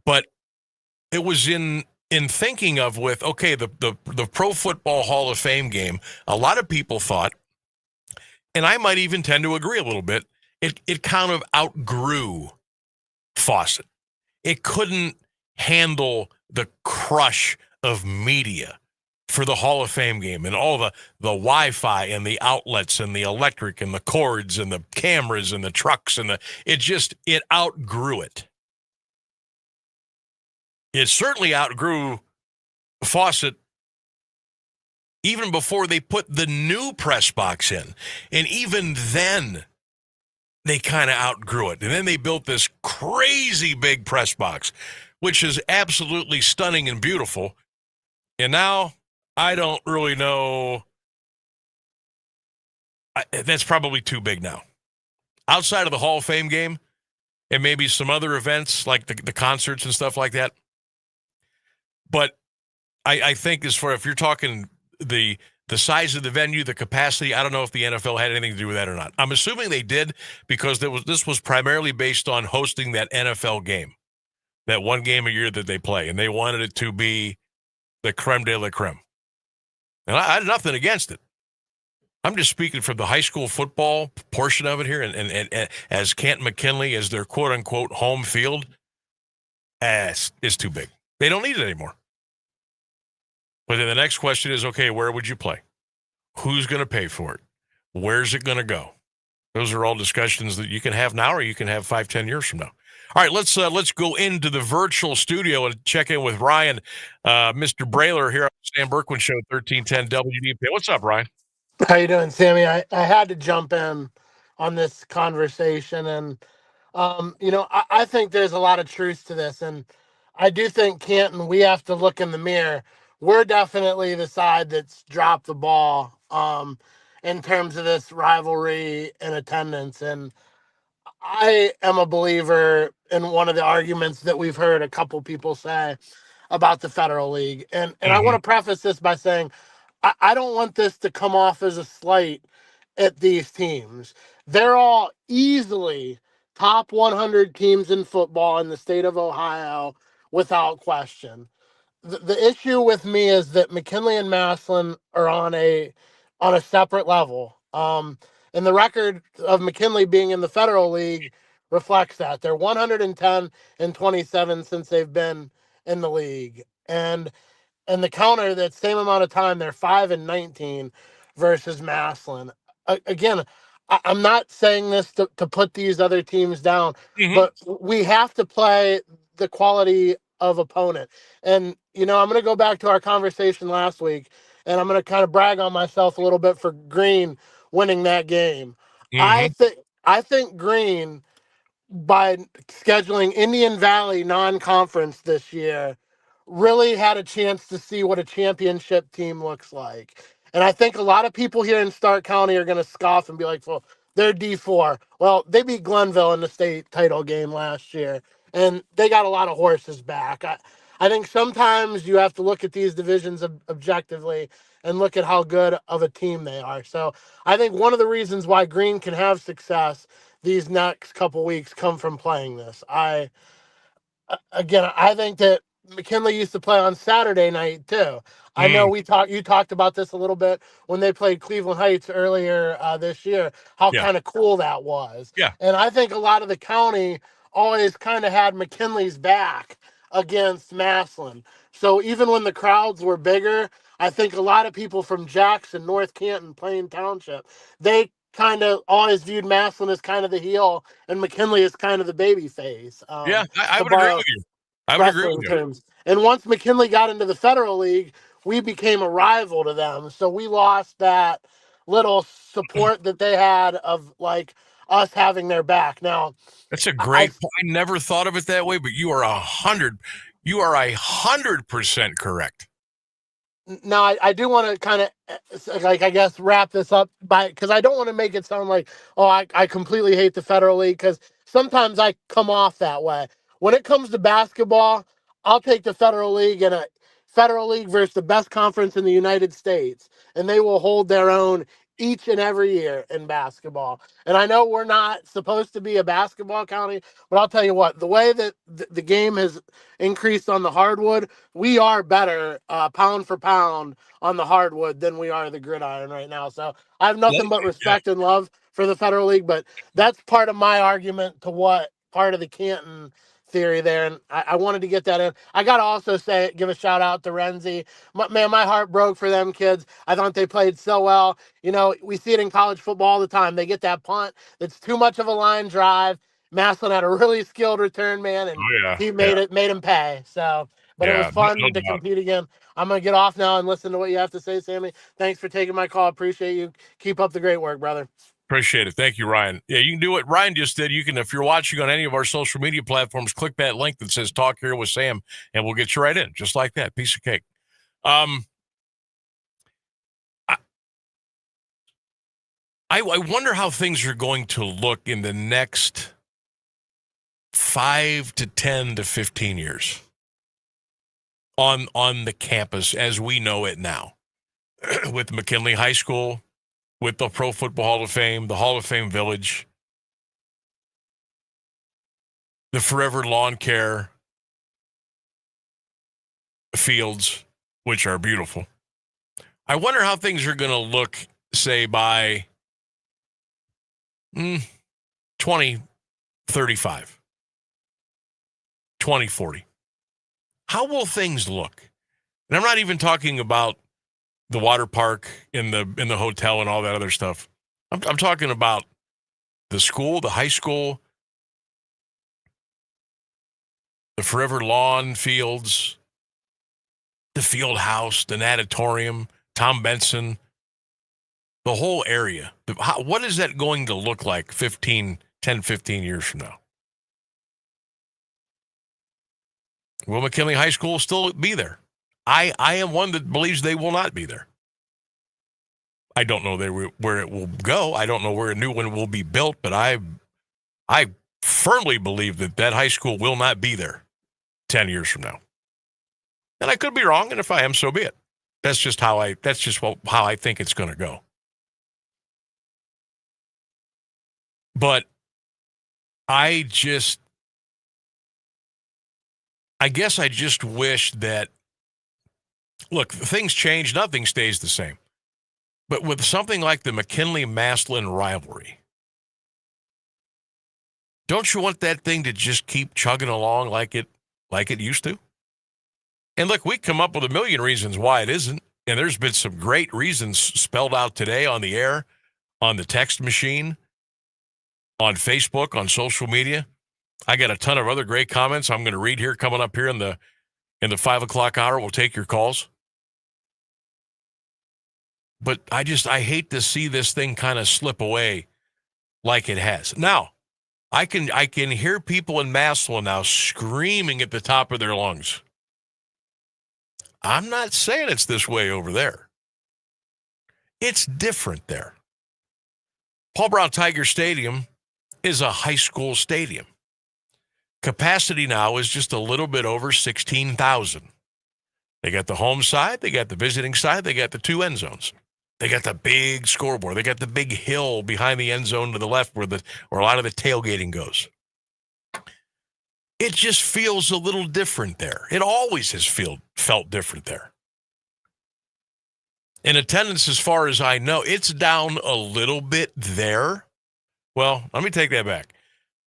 But it was in thinking of the Pro Football Hall of Fame game, a lot of people thought, and I might even tend to agree a little bit, it kind of outgrew Fawcett. It couldn't handle the crush of media for the Hall of Fame game and all the Wi-Fi and the outlets and the electric and the cords and the cameras and the trucks and it outgrew it. It certainly outgrew Fawcett even before they put the new press box in. And even then, they kind of outgrew it. And then they built this crazy big press box, which is absolutely stunning and beautiful. And now, I don't really know. That's probably too big now. outside of the Hall of Fame game and maybe some other events like the concerts and stuff like that. But I think as far if you're talking the size of the venue, the capacity, I don't know if the NFL had anything to do with that or not. I'm assuming they did because this was primarily based on hosting that NFL game, that one game a year that they play, and they wanted it to be the creme de la creme. And I had nothing against it. I'm just speaking from the high school football portion of it here, and as Canton McKinley as their quote-unquote home field, is too big. They don't need it anymore. But then the next question is, okay, where would you play? Who's going to pay for it? Where's it going to go? Those are all discussions that you can have now or you can have 5-10 years from now. All right, let's go into the virtual studio and check in with Ryan, Mr. Brailer here on the Sam Bourquin Show, 1310 WDPN. What's up, Ryan? How you doing, Sammy? I had to jump in on this conversation, and I think there's a lot of truth to this, and I do think Canton, we have to look in the mirror. We're definitely the side that's dropped the ball in terms of this rivalry and attendance, and I am a believer in one of the arguments that we've heard a couple people say about the Federal League, and I want to preface this by saying I don't want this to come off as a slight at these teams. They're all easily top 100 teams in football in the state of Ohio without question. The issue with me is that McKinley and Massillon are on a separate level. And the record of McKinley being in the Federal League reflects that. They're 110-27 since they've been in the league. And the counter, that same amount of time, they're 5-19 versus Massillon. Again, I'm not saying this to put these other teams down, but we have to play the quality of opponent. And, I'm going to go back to our conversation last week, and I'm going to kind of brag on myself a little bit for Green winning that game. I think Green, by scheduling Indian Valley non-conference this year, really had a chance to see what a championship team looks like. And I think a lot of people here in Stark County are going to scoff and be like, well, they're D4. Well, they beat Glenville in the state title game last year, and they got a lot of horses back. I think sometimes you have to look at these divisions objectively and look at how good of a team they are. So I think one of the reasons why Green can have success these next couple weeks come from playing this. I think that McKinley used to play on Saturday night too. I know you talked about this a little bit when they played Cleveland Heights earlier this year, how kind of cool that was. Yeah. And I think a lot of the county always kind of had McKinley's back against Massillon. So even when the crowds were bigger, I think a lot of people from Jackson, North Canton, Plain Township, they kind of always viewed Massillon as kind of the heel and McKinley as kind of the baby face. I would agree with you. I would agree with you. And once McKinley got into the Federal League, we became a rival to them. So we lost that little support that they had of like us having their back. Now, that's a great point. I never thought of it that way, but you are 100% correct. Now, I do want to kind of, I guess, wrap this up because I don't want to make it sound like, I completely hate the Federal League, because sometimes I come off that way. When it comes to basketball, I'll take the Federal League and a Federal League versus the best conference in the United States, and they will hold their own each and every year in basketball. And I know we're not supposed to be a basketball county, but I'll tell you what, the way that the game has increased on the hardwood, we are better pound for pound on the hardwood than we are the gridiron right now. So I have nothing but respect and love for the Federal League, but that's part of my argument to what part of the Canton theory there, and I wanted to get that in. I got to also give a shout out to Renzi. My heart broke for them kids. I thought they played so well. We see it in college football all the time. They get that punt that's too much of a line drive. Massillon had a really skilled return man, and he made him pay. So, but it was fun to compete again. I'm going to get off now and listen to what you have to say, Sammy. Thanks for taking my call. Appreciate you. Keep up the great work, brother. Appreciate it. Thank you, Ryan. Yeah, you can do what Ryan just did. You can, if you're watching on any of our social media platforms, click that link that says Talk Here with Sam, and we'll get you right in, just like that. Piece of cake. I wonder how things are going to look in the next 5 to 10 to 15 years on the campus as we know it now, with McKinley High School, with the Pro Football Hall of Fame, the Hall of Fame Village, the Forever Lawn Care fields, which are beautiful. I wonder how things are going to look, say, by 2035, 2040. How will things look? And I'm not even talking about the water park in the hotel and all that other stuff. I'm talking about the school, the high school, the Forever Lawn fields, the field house, the natatorium, Tom Benson, the whole area. What is that going to look like 10, 15 years from now? Will McKinley High School still be there? I am one that believes they will not be there. I don't know where it will go. I don't know where a new one will be built, but I firmly believe that high school will not be there 10 years from now. And I could be wrong, and if I am, so be it. That's just how I think it's going to go. But I guess I just wish that, look, things change, nothing stays the same. But with something like the McKinley-Massillon rivalry, don't you want that thing to just keep chugging along like it used to? And look, we come up with a million reasons why it isn't, and there's been some great reasons spelled out today on the air, on the text machine, on Facebook, on social media. I got a ton of other great comments I'm going to read here coming up here in the 5 o'clock hour. We'll take your calls. But I hate to see this thing kind of slip away like it has. Now, I can hear people in Massillon now screaming at the top of their lungs. I'm not saying it's this way over there. It's different there. Paul Brown Tiger Stadium is a high school stadium. Capacity now is just a little bit over 16,000. They got the home side, they got the visiting side, they got the two end zones. They got the big scoreboard. They got the big hill behind the end zone to the left where a lot of the tailgating goes. It just feels a little different there. It always has felt different there. In attendance, as far as I know, it's down a little bit there. Well, let me take that back.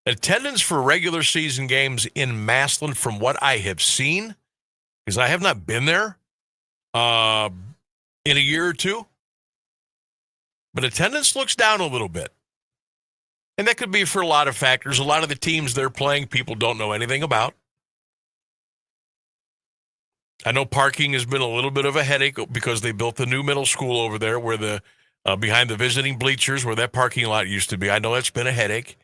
Attendance for regular season games in Massillon, from what I have seen, because I have not been there in a year or two, but attendance looks down a little bit. And that could be for a lot of factors. A lot of the teams they're playing, people don't know anything about. I know parking has been a little bit of a headache because they built the new middle school over there where behind the visiting bleachers where that parking lot used to be. I know that's been a headache.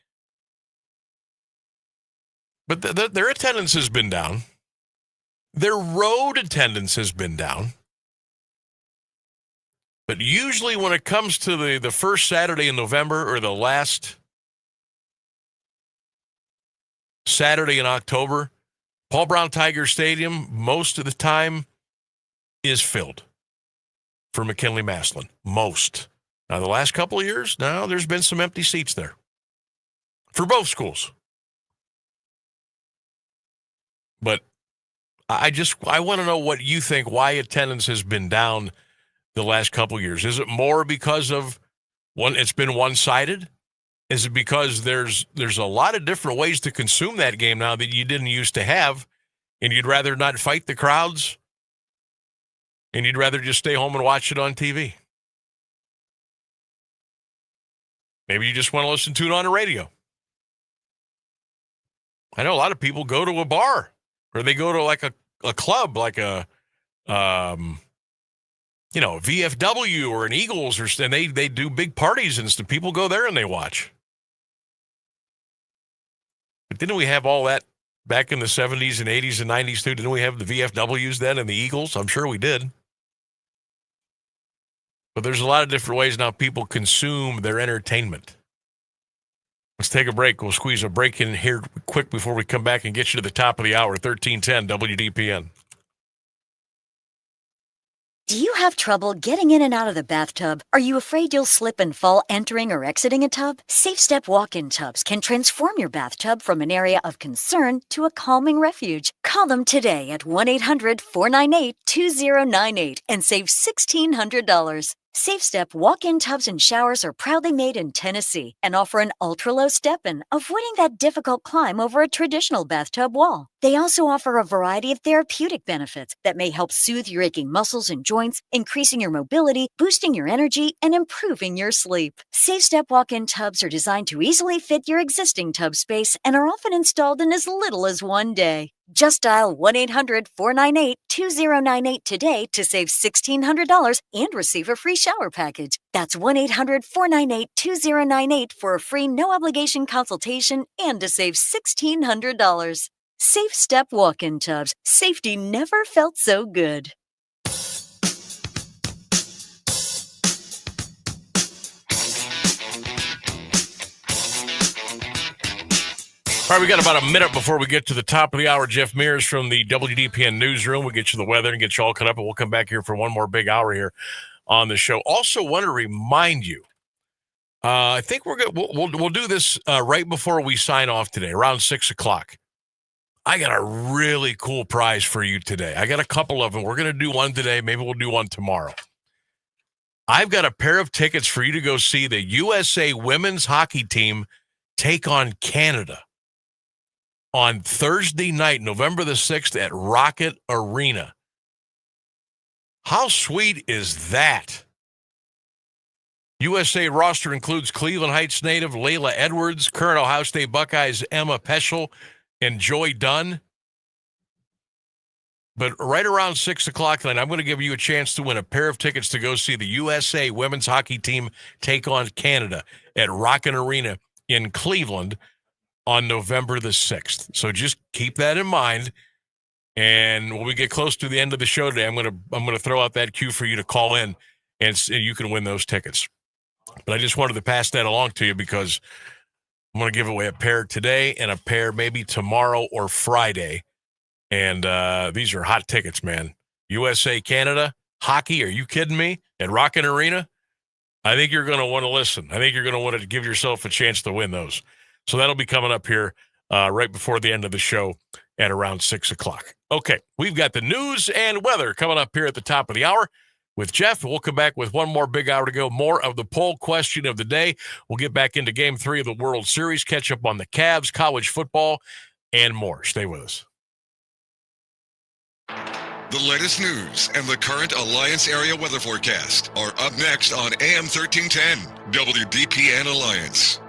But their attendance has been down. Their road attendance has been down. But usually when it comes to the first Saturday in November or the last Saturday in October, Paul Brown Tiger Stadium, most of the time, is filled for McKinley-Massillon. Most. Now, the last couple of years, now there's been some empty seats there for both schools. But I want to know what you think, why attendance has been down the last couple of years. Is it more because of it's been one-sided? Is it because there's a lot of different ways to consume that game now that you didn't used to have, and you'd rather not fight the crowds, and you'd rather just stay home and watch it on TV? Maybe you just want to listen to it on the radio. I know a lot of people go to a bar, or they go to like a club, like a VFW or an Eagles, and they do big parties and stuff. People go there and they watch. But didn't we have all that back in the 70s and 80s and 90s too? Didn't we have the VFWs then and the Eagles? I'm sure we did. But there's a lot of different ways now people consume their entertainment. Let's take a break. We'll squeeze a break in here quick before we come back and get you to the top of the hour. 1310 WDPN. Do you have trouble getting in and out of the bathtub? Are you afraid you'll slip and fall entering or exiting a tub? SafeStep walk-in tubs can transform your bathtub from an area of concern to a calming refuge. Call them today at 1-800-498-2098 and save $1,600. SafeStep walk-in tubs and showers are proudly made in Tennessee and offer an ultra-low step-in, avoiding that difficult climb over a traditional bathtub wall. They also offer a variety of therapeutic benefits that may help soothe your aching muscles and joints, increasing your mobility, boosting your energy, and improving your sleep. SafeStep walk-in tubs are designed to easily fit your existing tub space and are often installed in as little as one day. Just dial 1-800-498-2098 today to save $1,600 and receive a free shower package. That's 1-800-498-2098 for a free no-obligation consultation and to save $1,600. SafeStep walk-in tubs. Safety never felt so good. All right, we got about a minute before we get to the top of the hour. Jeff Mears from the WDPN newsroom. We'll get you the weather and get you all caught up, and we'll come back here for one more big hour here on the show. Also want to remind you, I think we'll do this right before we sign off today, around 6 o'clock. I got a really cool prize for you today. I got a couple of them. We're going to do one today. Maybe we'll do one tomorrow. I've got a pair of tickets for you to go see the USA women's hockey team take on Canada on Thursday night, November the 6th at Rocket Arena. How sweet is that? USA roster includes Cleveland Heights native Layla Edwards, current Ohio State Buckeyes Emma Peschel, and Joy Dunn. But right around 6 o'clock tonight, I'm going to give you a chance to win a pair of tickets to go see the USA women's hockey team take on Canada at Rocket Arena in Cleveland on November the 6th. So just keep that in mind. And when we get close to the end of the show today, I'm going to throw out that cue for you to call in and you can win those tickets. But I just wanted to pass that along to you because I'm going to give away a pair today and a pair maybe tomorrow or Friday. And these are hot tickets, man. USA, Canada, hockey, are you kidding me? At Rocket Arena? I think you're going to want to listen. I think you're going to want to give yourself a chance to win those. So that'll be coming up here right before the end of the show at around 6 o'clock. Okay, we've got the news and weather coming up here at the top of the hour with Jeff. We'll come back with one more big hour to go. More of the poll question of the day. We'll get back into Game 3 of the World Series, catch up on the Cavs, college football, and more. Stay with us. The latest news and the current Alliance area weather forecast are up next on AM 1310 WDPN Alliance.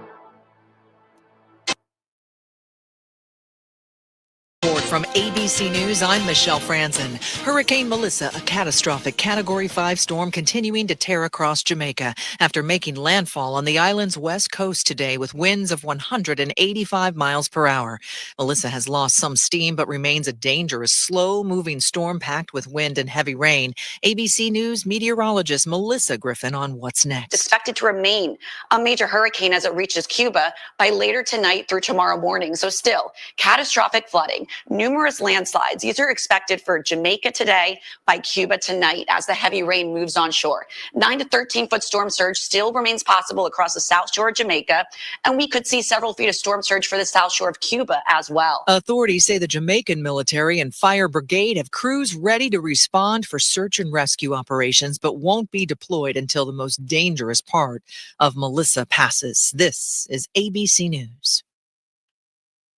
From ABC News, I'm Michelle Franzen. Hurricane Melissa, a catastrophic Category 5 storm continuing to tear across Jamaica after making landfall on the island's west coast today with winds of 185 miles per hour. Melissa has lost some steam but remains a dangerous, slow-moving storm packed with wind and heavy rain. ABC News meteorologist Melissa Griffin on what's next. Expected to remain a major hurricane as it reaches Cuba by later tonight through tomorrow morning. So still, catastrophic flooding. Numerous landslides. These are expected for Jamaica today, by Cuba tonight as the heavy rain moves on shore. 9 to 13-foot storm surge still remains possible across the south shore of Jamaica, and we could see several feet of storm surge for the south shore of Cuba as well. Authorities say the Jamaican military and fire brigade have crews ready to respond for search and rescue operations, but won't be deployed until the most dangerous part of Melissa passes. This is ABC News.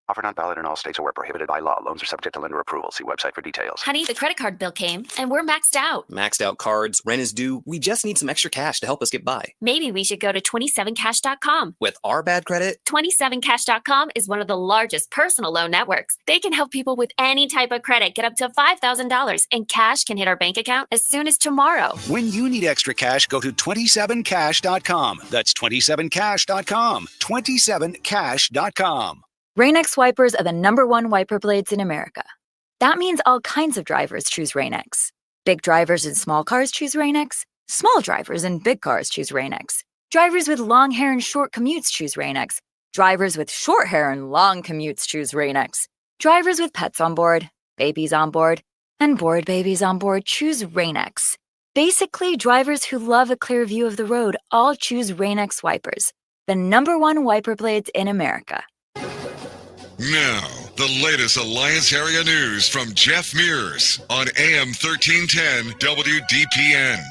Offer not valid in all states or where prohibited by law. Loans are subject to lender approval. See website for details. Honey, the credit card bill came, and we're maxed out. Maxed out cards, rent is due. We just need some extra cash to help us get by. Maybe we should go to 27cash.com. With our bad credit? 27cash.com is one of the largest personal loan networks. They can help people with any type of credit get up to $5,000, and cash can hit our bank account as soon as tomorrow. When you need extra cash, go to 27cash.com. That's 27cash.com. 27cash.com. Rain-X wipers are the #1 wiper blades in America. That means all kinds of drivers choose Rain-X. Big drivers in small cars choose Rain-X. Small drivers in big cars choose Rain-X. Drivers with long hair and short commutes choose Rain-X. Drivers with short hair and long commutes choose Rain-X. Drivers with pets on board, babies on board, and bored babies on board choose Rain-X. Basically, drivers who love a clear view of the road all choose Rain-X wipers, the #1 wiper blades in America. Now, the latest Alliance area news from Jeff Mears on AM 1310 WDPN.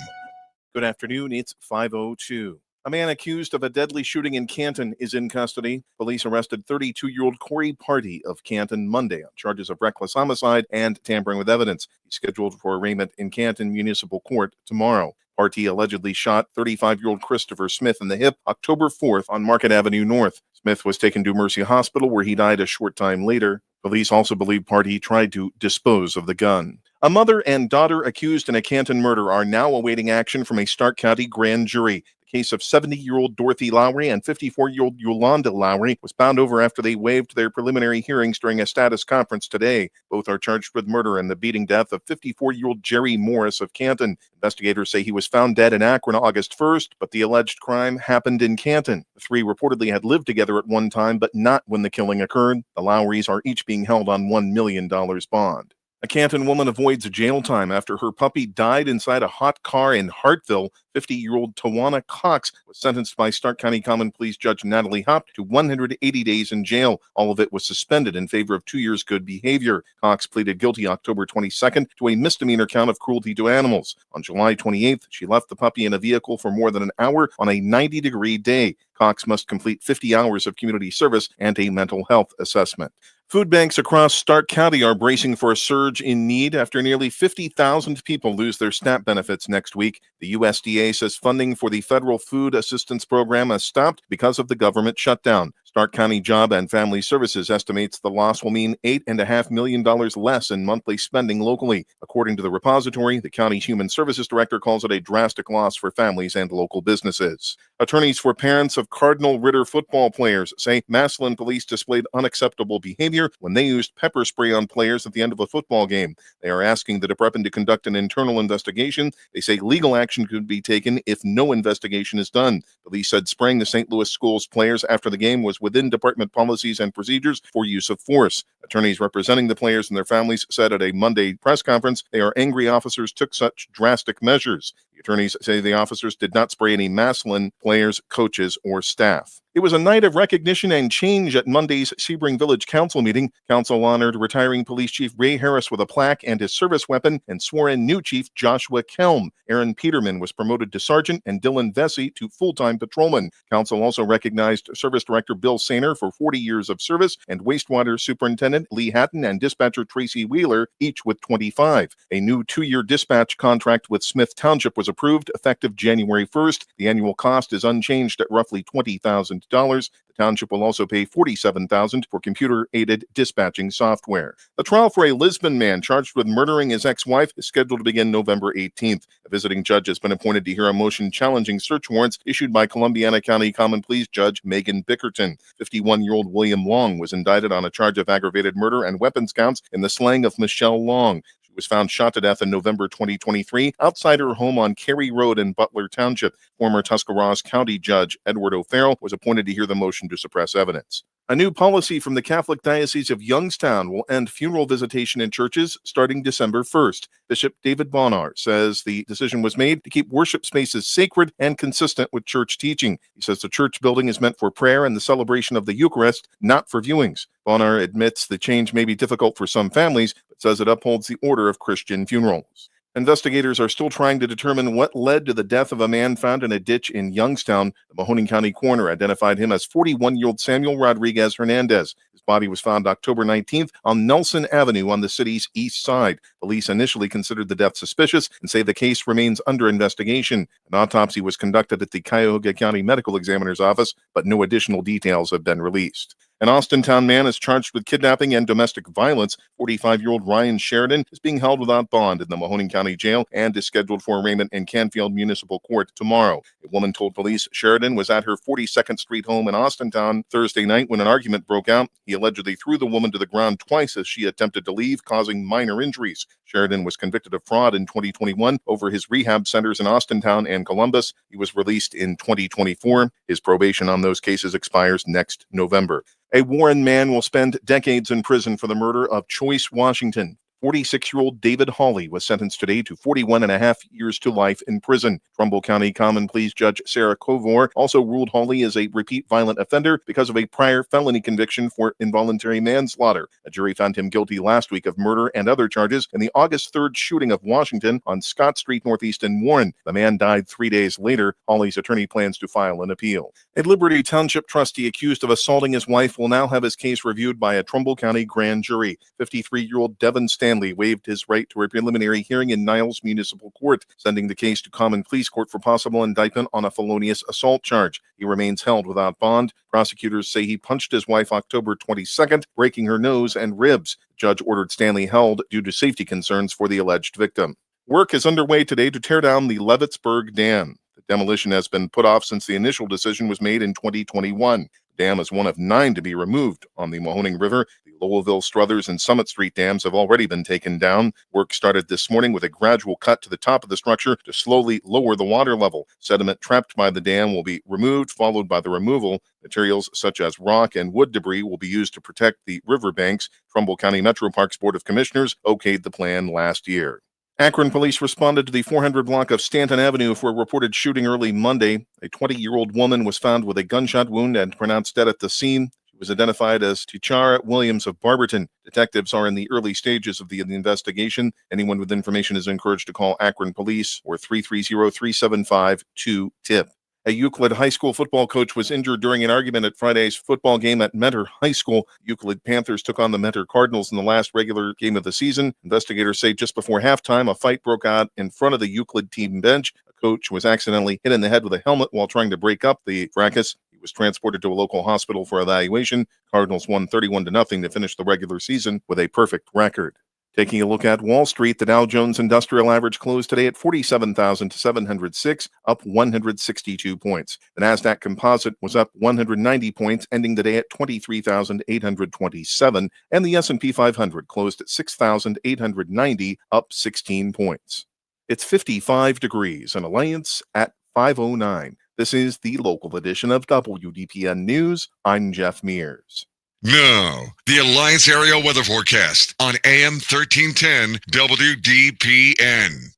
Good afternoon. It's 5:02. A man accused of a deadly shooting in Canton is in custody. Police arrested 32-year-old Corey Party of Canton Monday on charges of reckless homicide and tampering with evidence. He's scheduled for arraignment in Canton Municipal Court tomorrow. Party allegedly shot 35-year-old Christopher Smith in the hip October 4th on Market Avenue North. Smith was taken to Mercy Hospital, where he died a short time later. Police also believe Party tried to dispose of the gun. A mother and daughter accused in a Canton murder are now awaiting action from a Stark County grand jury. The case of 70-year-old Dorothy Lowry and 54-year-old Yolanda Lowry was bound over after they waived their preliminary hearings during a status conference today. Both are charged with murder in the beating death of 54-year-old Jerry Morris of Canton. Investigators say he was found dead in Akron August 1st, but the alleged crime happened in Canton. The three reportedly had lived together at one time, but not when the killing occurred. The Lowrys are each being held on $1 million bond. A Canton woman avoids jail time after her puppy died inside a hot car in Hartville. 50-year-old Tawana Cox was sentenced by Stark County Common Pleas Judge Natalie Hopp to 180 days in jail. All of it was suspended in favor of 2 years good behavior. Cox pleaded guilty October 22nd to a misdemeanor count of cruelty to animals. On July 28th, she left the puppy in a vehicle for more than an hour on a 90-degree day. Cox must complete 50 hours of community service and a mental health assessment. Food banks across Stark County are bracing for a surge in need after nearly 50,000 people lose their SNAP benefits next week. The USDA says funding for the federal food assistance program has stopped because of the government shutdown. Stark County Job and Family Services estimates the loss will mean $8.5 million less in monthly spending locally. According to the repository, the county's Human Services Director calls it a drastic loss for families and local businesses. Attorneys for parents of Cardinal Ritter football players say Massillon police displayed unacceptable behavior when they used pepper spray on players at the end of a football game. They are asking the department to conduct an internal investigation. They say legal action could be taken if no investigation is done. Police said spraying the St. Louis schools players after the game was within department policies and procedures for use of force. Attorneys representing the players and their families said at a Monday press conference they are angry officers took such drastic measures. The attorneys say the officers did not spray any Massillon players, coaches, or staff. It was a night of recognition and change at Monday's Sebring Village Council meeting. Council honored retiring Police Chief Ray Harris with a plaque and his service weapon and swore in new Chief Joshua Kelm. Aaron Peterman was promoted to sergeant and Dylan Vesey to full-time patrolman. Council also recognized Service Director Bill Sainer for 40 years of service and Wastewater Superintendent Lee Hatton and Dispatcher Tracy Wheeler, each with 25. A new 2-year dispatch contract with Smith Township was approved effective January 1st. The annual cost is unchanged at roughly $20,000. The township will also pay $47,000 for computer-aided dispatching software. The trial for a Lisbon man charged with murdering his ex-wife is scheduled to begin November 18th. A visiting judge has been appointed to hear a motion challenging search warrants issued by Columbiana County Common Pleas Judge Megan Bickerton. 51-year-old William Long was indicted on a charge of aggravated murder and weapons counts in the slaying of Michelle Long. Was found shot to death in November 2023 outside her home on Cary Road in Butler Township. Former Tuscarawas County Judge Edward O'Farrell was appointed to hear the motion to suppress evidence. A new policy from the Catholic Diocese of Youngstown will end funeral visitation in churches starting December 1st. Bishop David Bonar says the decision was made to keep worship spaces sacred and consistent with church teaching. He says the church building is meant for prayer and the celebration of the Eucharist, not for viewings. Bonar admits the change may be difficult for some families, but says it upholds the order of Christian funerals. Investigators are still trying to determine what led to the death of a man found in a ditch in Youngstown. The Mahoning County coroner identified him as 41-year-old Samuel Rodriguez Hernandez. His body was found October 19th on Nelson Avenue on the city's east side. Police initially considered the death suspicious and say the case remains under investigation. An autopsy was conducted at the Cuyahoga County Medical Examiner's Office, but no additional details have been released. An Austintown man is charged with kidnapping and domestic violence. 45-year-old Ryan Sheridan is being held without bond in the Mahoning County Jail and is scheduled for arraignment in Canfield Municipal Court tomorrow. A woman told police Sheridan was at her 42nd Street home in Austintown Thursday night when an argument broke out. He allegedly threw the woman to the ground twice as she attempted to leave, causing minor injuries. Sheridan was convicted of fraud in 2021 over his rehab centers in Austintown and Columbus. He was released in 2024. His probation on those cases expires next November. A Warren man will spend decades in prison for the murder of Choice Washington. 46-year-old David Hawley was sentenced today to 41 and a half years to life in prison. Trumbull County Common Pleas Judge Sarah Kovor also ruled Hawley as a repeat violent offender because of a prior felony conviction for involuntary manslaughter. A jury found him guilty last week of murder and other charges in the August 3rd shooting of Washington on Scott Street Northeast in Warren. The man died 3 days later. Hawley's attorney plans to file an appeal. A Liberty Township trustee accused of assaulting his wife will now have his case reviewed by a Trumbull County grand jury. 53-year-old Devin Stanley waived his right to a preliminary hearing in Niles Municipal Court, sending the case to Common Pleas Court for possible indictment on a felonious assault charge. He remains held without bond. Prosecutors say he punched his wife October 22nd, breaking her nose and ribs. The judge ordered Stanley held due to safety concerns for the alleged victim. Work is underway today to tear down the Levittsburg Dam. The demolition has been put off since the initial decision was made in 2021. The dam is one of 9 to be removed on the Mahoning River. The Lowellville, Struthers, and Summit Street dams have already been taken down. Work started this morning with a gradual cut to the top of the structure to slowly lower the water level. Sediment trapped by the dam will be removed, followed by the removal. Materials such as rock and wood debris will be used to protect the riverbanks. Trumbull County Metro Parks Board of Commissioners okayed the plan last year. Akron police responded to the 400 block of Stanton Avenue for a reported shooting early Monday. A 20-year-old woman was found with a gunshot wound and pronounced dead at the scene. She was identified as Tichara Williams of Barberton. Detectives are in the early stages of the investigation. Anyone with information is encouraged to call Akron Police or 330-375-2-TIP. A Euclid High School football coach was injured during an argument at Friday's football game at Mentor High School. Euclid Panthers took on the Mentor Cardinals in the last regular game of the season. Investigators say just before halftime, a fight broke out in front of the Euclid team bench. A coach was accidentally hit in the head with a helmet while trying to break up the fracas. He was transported to a local hospital for evaluation. Cardinals won 31-0 to finish the regular season with a perfect record. Taking a look at Wall Street, the Dow Jones Industrial Average closed today at 47,706, up 162 points. The Nasdaq Composite was up 190 points, ending the day at 23,827, and the S&P 500 closed at 6,890, up 16 points. It's 55 degrees and Alliance at 509. This is the local edition of WDPN News. I'm Jeff Mears. Now, the Alliance Area Weather Forecast on AM 1310 WDPN.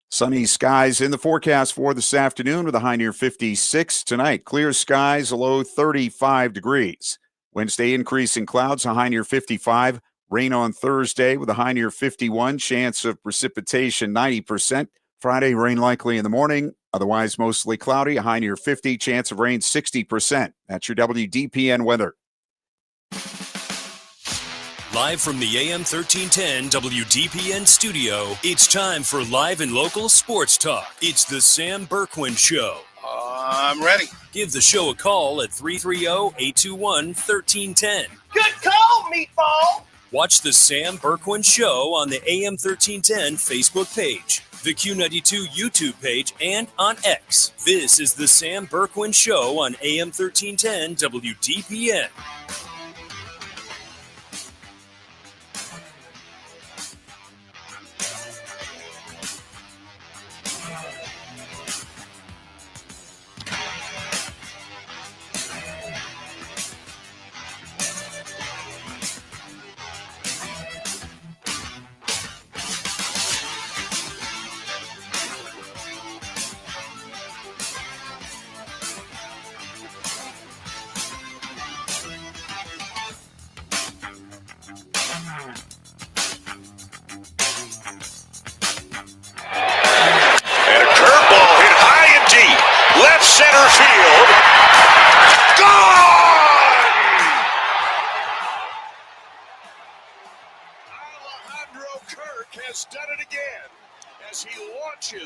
Sunny skies in the forecast for this afternoon with a high near 56. Tonight, clear skies, a low 35 degrees. Wednesday, increasing clouds, a high near 55. Rain on Thursday with a high near 51. Chance of precipitation 90%. Friday, rain likely in the morning. Otherwise, mostly cloudy, a high near 50. Chance of rain 60%. That's your WDPN weather. Live from the AM 1310 WDPN studio, it's time for live and local sports talk. It's the Sam Bourquin Show. I'm ready. Give the show a call at 330-821-1310. Good call, meatball. Watch the Sam Bourquin Show on the AM 1310 Facebook page, the Q92 YouTube page, and on X. This is the Sam Bourquin Show on AM 1310 WDPN.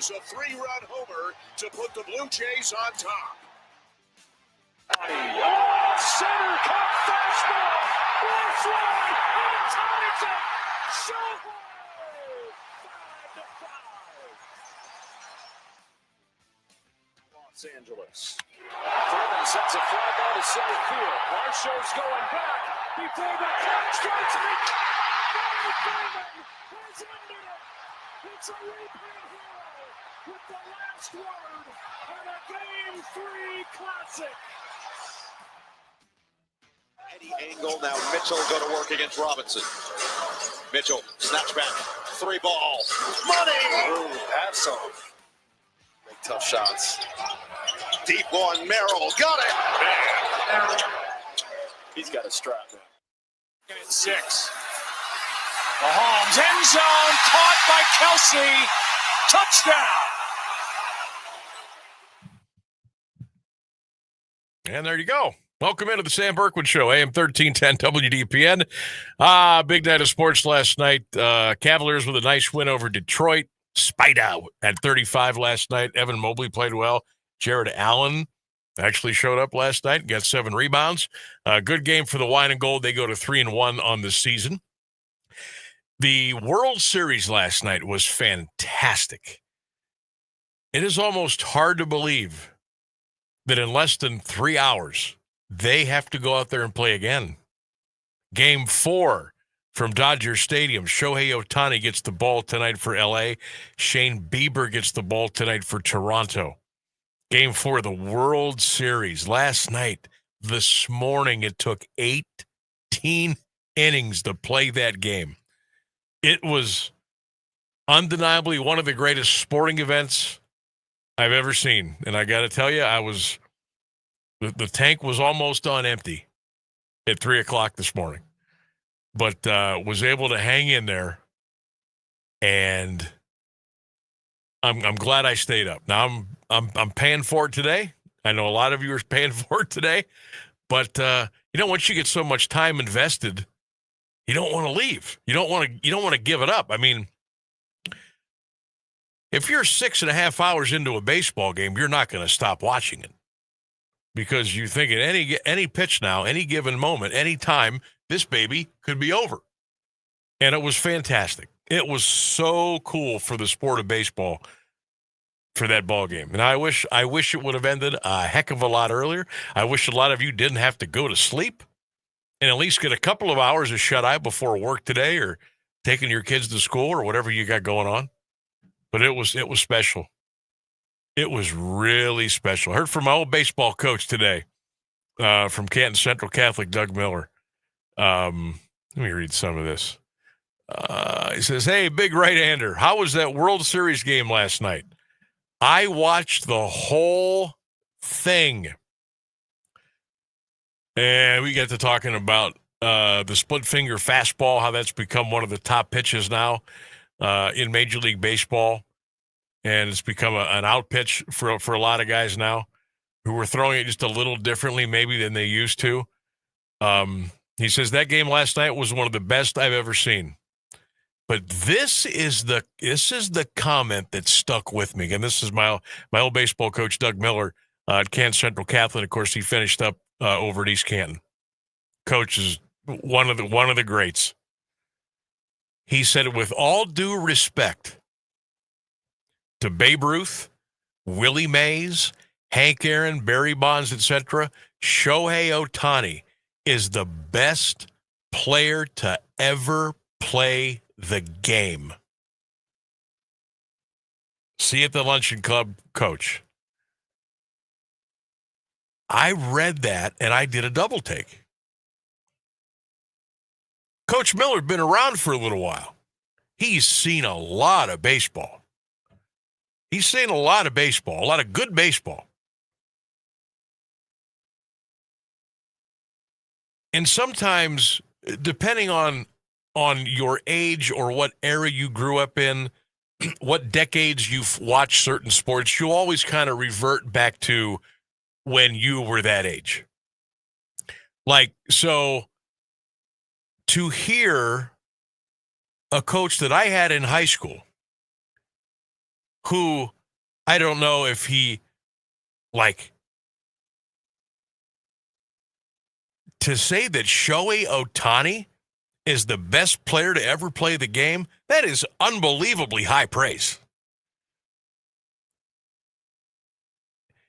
A three-run homer to put the Blue Jays on top. Center cut Los Angeles. Thurman sends a fly ball to center field. Marshall's going back before the clock strikes me. Thurman has ended it. It's a repeat hero with the last word on a Game 3 classic. Any angle now, Mitchell go to work against Robinson. Mitchell snaps back, 3 ball, money. Ooh, have some. Make tough shots. Deep one, Merrill got it. Man. He's got a strap now. And 6. Mahomes end zone, caught by Kelsey. Touchdown. And there you go. Welcome into the Sam Bourquin Show, AM1310 WDPN. Big night of sports last night. Cavaliers with a nice win over Detroit. Spider at 35 last night. Evan Mobley played well. Jared Allen actually showed up last night, got 7 rebounds. Good game for the Wine and Gold. They go to 3-1 on the season. The World Series last night was fantastic. It is almost hard to believe that in less than 3 hours, they have to go out there and play again. Game 4 from Dodger Stadium. Shohei Ohtani gets the ball tonight for L.A. Shane Bieber gets the ball tonight for Toronto. Game 4 of the World Series. Last night, this morning, it took 18 innings to play that game. It was undeniably one of the greatest sporting events I've ever seen. And I got to tell you, the tank was almost on empty at 3 o'clock this morning, but was able to hang in there, and I'm glad I stayed up. Now I'm paying for it today. I know a lot of you are paying for it today, but once you get so much time invested, you don't want to leave. You don't want to give it up. I mean, if you're 6.5 hours into a baseball game, you're not going to stop watching it, because you think at any pitch now, any given moment, any time, this baby could be over. And it was fantastic. It was so cool for the sport of baseball for that ball game. And I wish it would have ended a heck of a lot earlier. I wish a lot of you didn't have to go to sleep and at least get a couple of hours of shut-eye before work today, or taking your kids to school, or whatever you got going on. But it was special. It was really special. I heard from my old baseball coach today, from Canton Central Catholic, Doug Miller. Let me read some of this. He says, "Hey, big right-hander, how was that World Series game last night? I watched the whole thing." And we get to talking about the split-finger fastball, how that's become one of the top pitches now in Major League Baseball. And it's become an out pitch for a lot of guys now who are throwing it just a little differently maybe than they used to. He says that game last night was one of the best I've ever seen. But this is the comment that stuck with me. And this is my old baseball coach, Doug Miller, at Canton Central Catholic. Of course, he finished up over at East Canton. Coach is one of the greats. He said, with all due respect to Babe Ruth, Willie Mays, Hank Aaron, Barry Bonds, etc., Shohei Ohtani is the best player to ever play the game. See you at the Luncheon Club, Coach. I read that and I did a double take. Coach Miller's been around for a little while. He's seen a lot of baseball. He's seen a lot of baseball, a lot of good baseball. And sometimes, depending on your age or what era you grew up in, what decades you've watched certain sports, you always kind of revert back to when you were that age. Like, so to hear a coach that I had in high school, who I don't know if he to say that Shohei Ohtani is the best player to ever play the game, that is unbelievably high praise.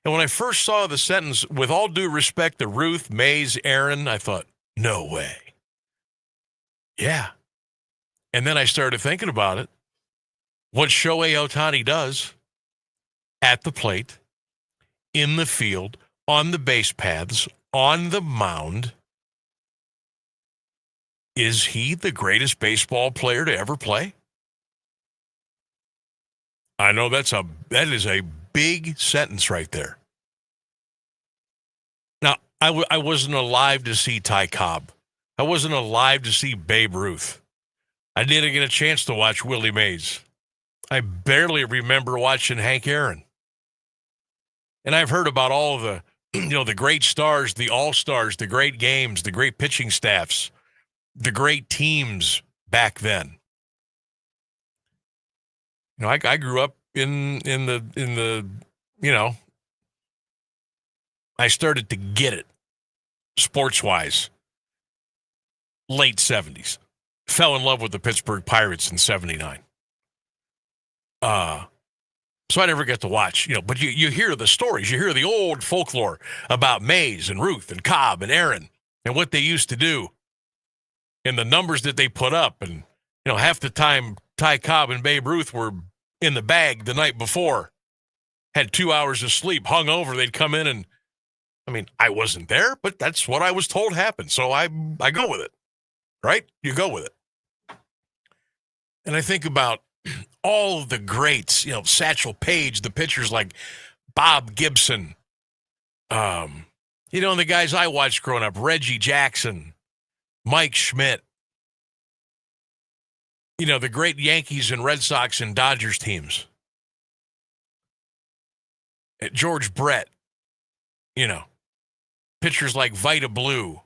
And when I first saw the sentence, with all due respect to Ruth, Mays, Aaron, I thought, no way. Yeah. And then I started thinking about it. What Shohei Ohtani does at the plate, in the field, on the base paths, on the mound. Is he the greatest baseball player to ever play? I know that is a big sentence right there. Now, I wasn't alive to see Ty Cobb. I wasn't alive to see Babe Ruth. I didn't get a chance to watch Willie Mays. I barely remember watching Hank Aaron. And I've heard about all of the, the great stars, the all-stars, the great games, the great pitching staffs, the great teams back then. I grew up in the I started to get it sports-wise late 70s. Fell in love with the Pittsburgh Pirates in 79. So I never get to watch, but you hear the stories. You hear the old folklore about Mays and Ruth and Cobb and Aaron and what they used to do and the numbers that they put up. And, half the time Ty Cobb and Babe Ruth were in the bag the night before, had 2 hours of sleep, hung over. They'd come in and, I wasn't there, but that's what I was told happened. So I go with it, right? You go with it. And I think about all of the greats, Satchel Paige, the pitchers like Bob Gibson, and the guys I watched growing up, Reggie Jackson, Mike Schmidt, the great Yankees and Red Sox and Dodgers teams, George Brett, pitchers like Vita Blue,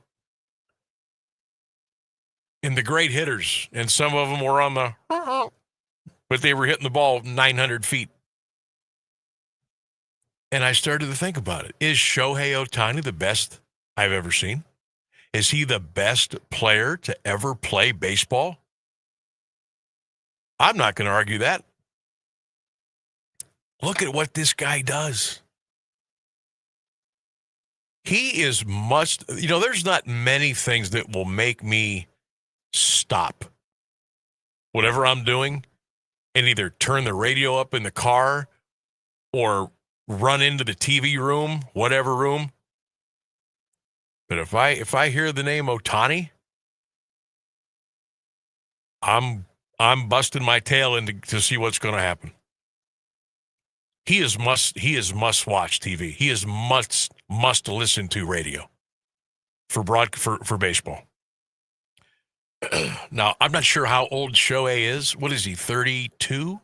and the great hitters, and some of them were on the but they were hitting the ball 900 feet. And I started to think about it. Is Shohei Ohtani the best I've ever seen? Is he the best player to ever play baseball? I'm not going to argue that. Look at what this guy does. He is there's not many things that will make me stop whatever I'm doing and either turn the radio up in the car or run into the TV room, whatever room. But if I hear the name Ohtani, I'm busting my tail to see what's going to happen. He is must watch TV. He is must listen to radio for baseball. Now, I'm not sure how old Shohei is. What is he, 32?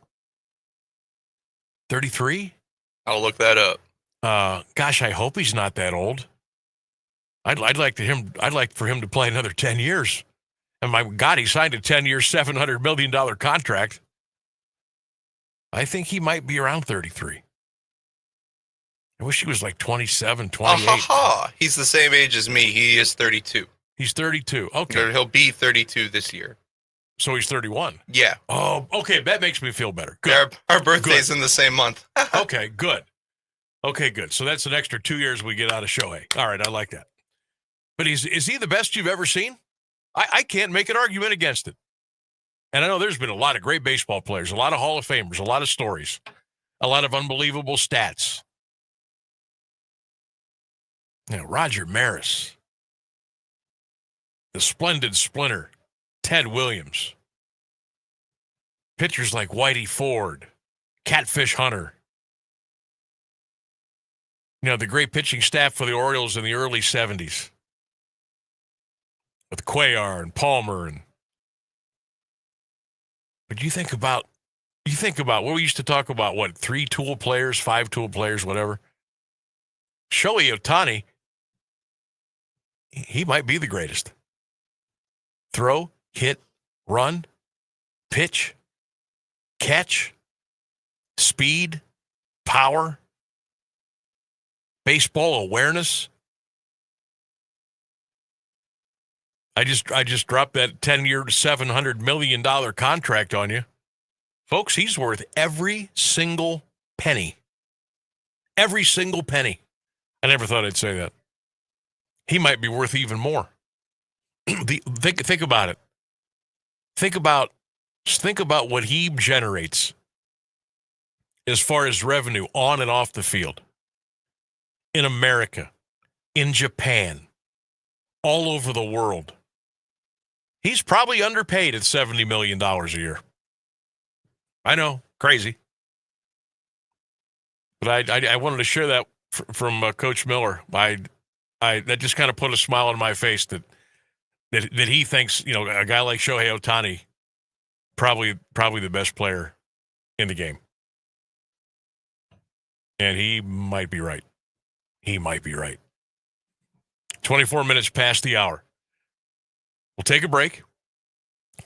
33? I'll look that up. Gosh, I hope he's not that old. I'd like for him to play another 10 years. And my God, he signed a 10-year, $700 million contract. I think he might be around 33. I wish he was like 27, 28. He's the same age as me. He is 32. He's 32. Okay. He'll be 32 this year. So he's 31. Yeah. Oh, okay. That makes me feel better. Good. Our birthday's in the same month. Okay, good. Okay, good. So that's an extra 2 years we get out of Shohei. All right, I like that. But is he the best you've ever seen? I can't make an argument against it. And I know there's been a lot of great baseball players, a lot of Hall of Famers, a lot of stories, a lot of unbelievable stats. Roger Maris, the splendid splinter, Ted Williams, pitchers like Whitey Ford, Catfish Hunter, the great pitching staff for the Orioles in the early 70s with Cuellar and Palmer. But you think about what we used to talk about, 3-tool players, 5-tool players, whatever. Shohei Ohtani, he might be the greatest. Throw, hit, run, pitch, catch, speed, power, baseball awareness. I just dropped that 10-year, $700 million contract on you. Folks, he's worth every single penny. Every single penny. I never thought I'd say that. He might be worth even more. Think about it. Think about what he generates as far as revenue on and off the field. In America, in Japan, all over the world. He's probably underpaid at $70 million a year. I know, crazy. But I wanted to share that from Coach Miller. That just kind of put a smile on my face that he thinks, a guy like Shohei Ohtani, probably the best player in the game. And he might be right. He might be right. 24 minutes past the hour. We'll take a break.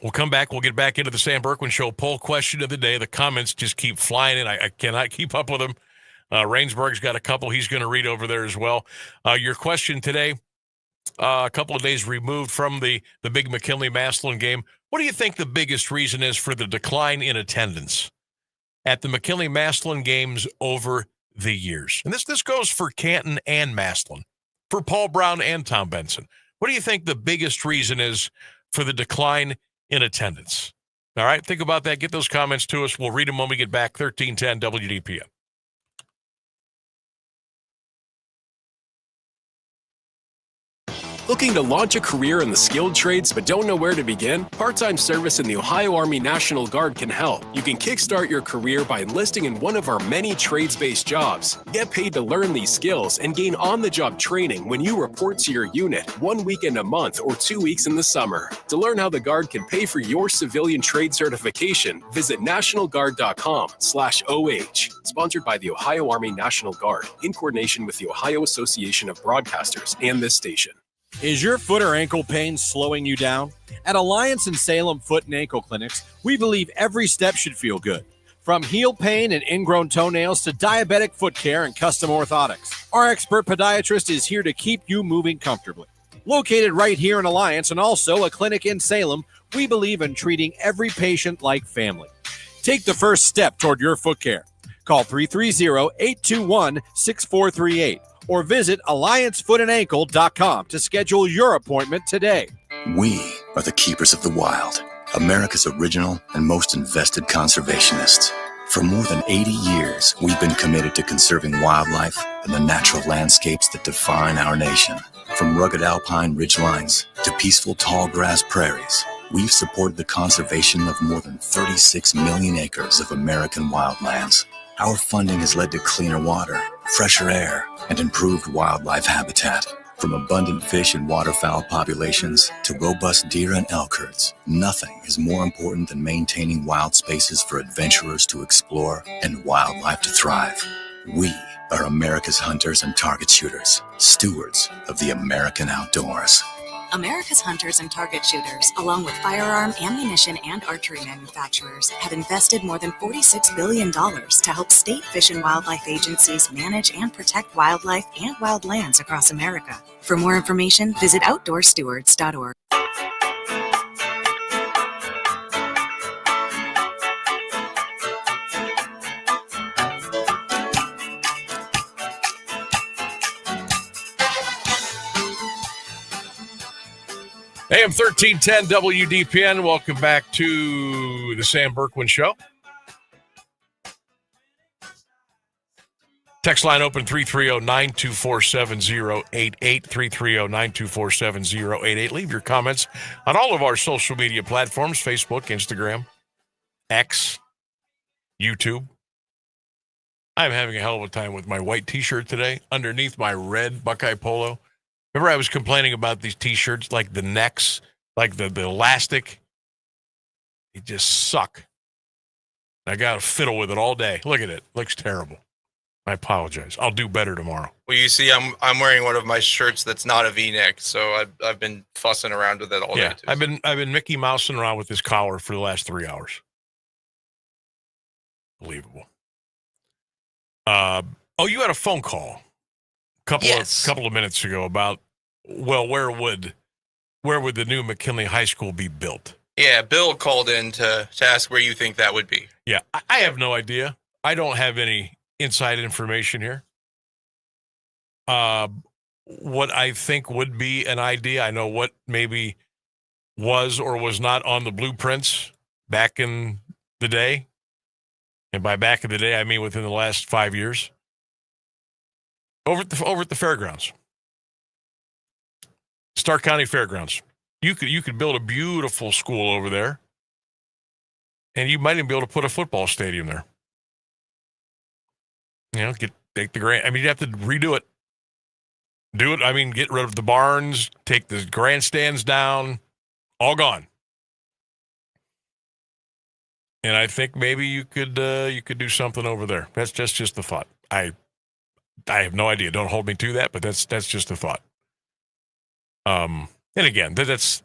We'll come back. We'll get back into the Sam Bourquin Show poll question of the day. The comments just keep flying in. I cannot keep up with them. Rainsburg's got a couple he's going to read over there as well. Your question today, a couple of days removed from the big McKinley-Massillon game. What do you think the biggest reason is for the decline in attendance at the McKinley-Massillon games over the years? And this goes for Canton and Massillon, for Paul Brown and Tom Benson. What do you think the biggest reason is for the decline in attendance? All right, think about that. Get those comments to us. We'll read them when we get back. 1310 WDPN. Looking to launch a career in the skilled trades but don't know where to begin? Part-time service in the Ohio Army National Guard can help. You can kickstart your career by enlisting in one of our many trades-based jobs. Get paid to learn these skills and gain on-the-job training when you report to your unit 1 weekend a month or 2 weeks in the summer. To learn how the Guard can pay for your civilian trade certification, visit nationalguard.com/OH. Sponsored by the Ohio Army National Guard in coordination with the Ohio Association of Broadcasters and this station. Is your foot or ankle pain slowing you down? At Alliance and Salem Foot and Ankle Clinics, we believe every step should feel good. From heel pain and ingrown toenails to diabetic foot care and custom orthotics, our expert podiatrist is here to keep you moving comfortably. Located right here in Alliance and also a clinic in Salem, we believe in treating every patient like family. Take the first step toward your foot care. Call 330-821-6438. or visit alliancefootанdankle.com to schedule your appointment today. We are the keepers of the wild, America's original and most invested conservationists. For more than 80 years, we've been committed to conserving wildlife and the natural landscapes that define our nation. From rugged alpine ridgelines to peaceful tall grass prairies, we've supported the conservation of more than 36 million acres of American wildlands. Our funding has led to cleaner water, fresher air, and improved wildlife habitat. From abundant fish and waterfowl populations to robust deer and elk herds, nothing is more important than maintaining wild spaces for adventurers to explore and wildlife to thrive. We are America's hunters and target shooters, stewards of the American outdoors. America's hunters and target shooters, along with firearm, ammunition, and archery manufacturers, have invested more than $46 billion to help state fish and wildlife agencies manage and protect wildlife and wildlands across America. For more information, visit outdoorstewards.org. AM 1310 WDPN. Welcome back to the Sam Bourquin Show. Text line open 330-924-7088, 330-924-7088. Leave your comments on all of our social media platforms, Facebook, Instagram, X, YouTube. I'm having a hell of a time with my white t-shirt today underneath my red Buckeye polo. Remember I was complaining about these t-shirts, like the necks, like the elastic. They just suck. I got to fiddle with it all day. Look at it. Looks terrible. I apologize. I'll do better tomorrow. Well, you see, I'm wearing one of my shirts that's not a V-neck, so I've been fussing around with it all day too. I've been Mickey Mousing around with this collar for the last 3 hours. Believable. You had a phone call. Couple of minutes ago about, well, where would where would the new McKinley High School be built? Yeah, Bill called in to ask where you think that would be. Yeah, I have no idea. I don't have any inside information here. What I think would be an idea, I know what maybe was or was not on the blueprints back in the day. And by back in the day, I mean within the last 5 years. Over at the fairgrounds. Stark County Fairgrounds. You could build a beautiful school over there. And you might even be able to put a football stadium there. You know, take the grant. I mean, you have to redo it. Do it. I mean, get rid of the barns, take the grandstands down, all gone. And I think maybe you could do something over there. That's just the thought. I have no idea. Don't hold me to that, but that's just a thought. And again, that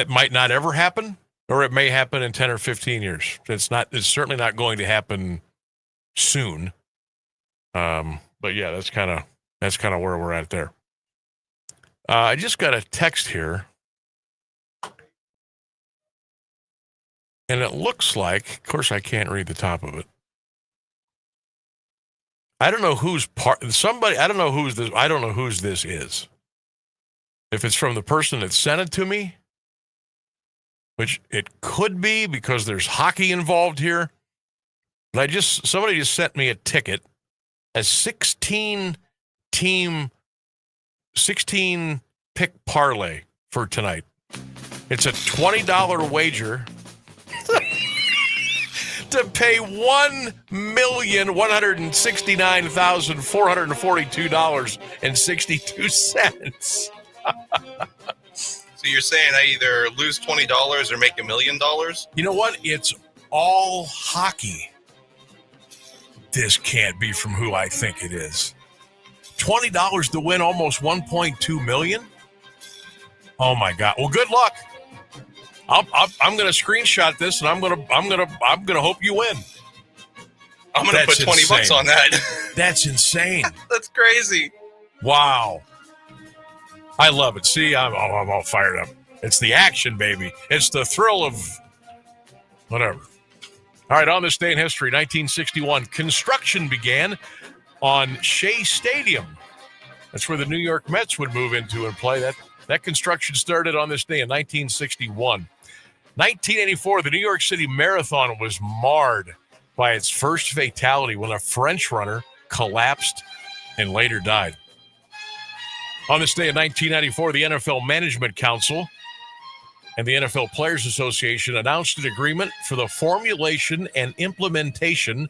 might not ever happen, or it may happen in 10 or 15 years. It's certainly not going to happen soon. But yeah, that's kind of where we're at there. I just got a text here, and it looks like, of course, I can't read the top of it. I don't know whose somebody. I don't know whose this. I don't know whose this is. If it's from the person that sent it to me, which it could be because there's hockey involved here. But somebody just sent me a ticket. A 16 pick parlay for tonight. It's a $20 wager to pay $1,169,442.62. So you're saying I either lose $20 or make $1 million? You know what? It's all hockey. This can't be from who I think it is. $20 to win almost $1.2 million? Oh my God! Well, good luck. I'm going to screenshot this, and I'm going to hope you win. I'm going to put $20 on that. That's insane. That's crazy. Wow. I love it. See, I'm all fired up. It's the action, baby. It's the thrill of whatever. All right, on this day in history, 1961, construction began on Shea Stadium. That's where the New York Mets would move into and play. That construction started on this day in 1961. 1984, the New York City Marathon was marred by its first fatality when a French runner collapsed and later died. On this day in 1994, the NFL Management Council and the NFL Players Association announced an agreement for the formulation and implementation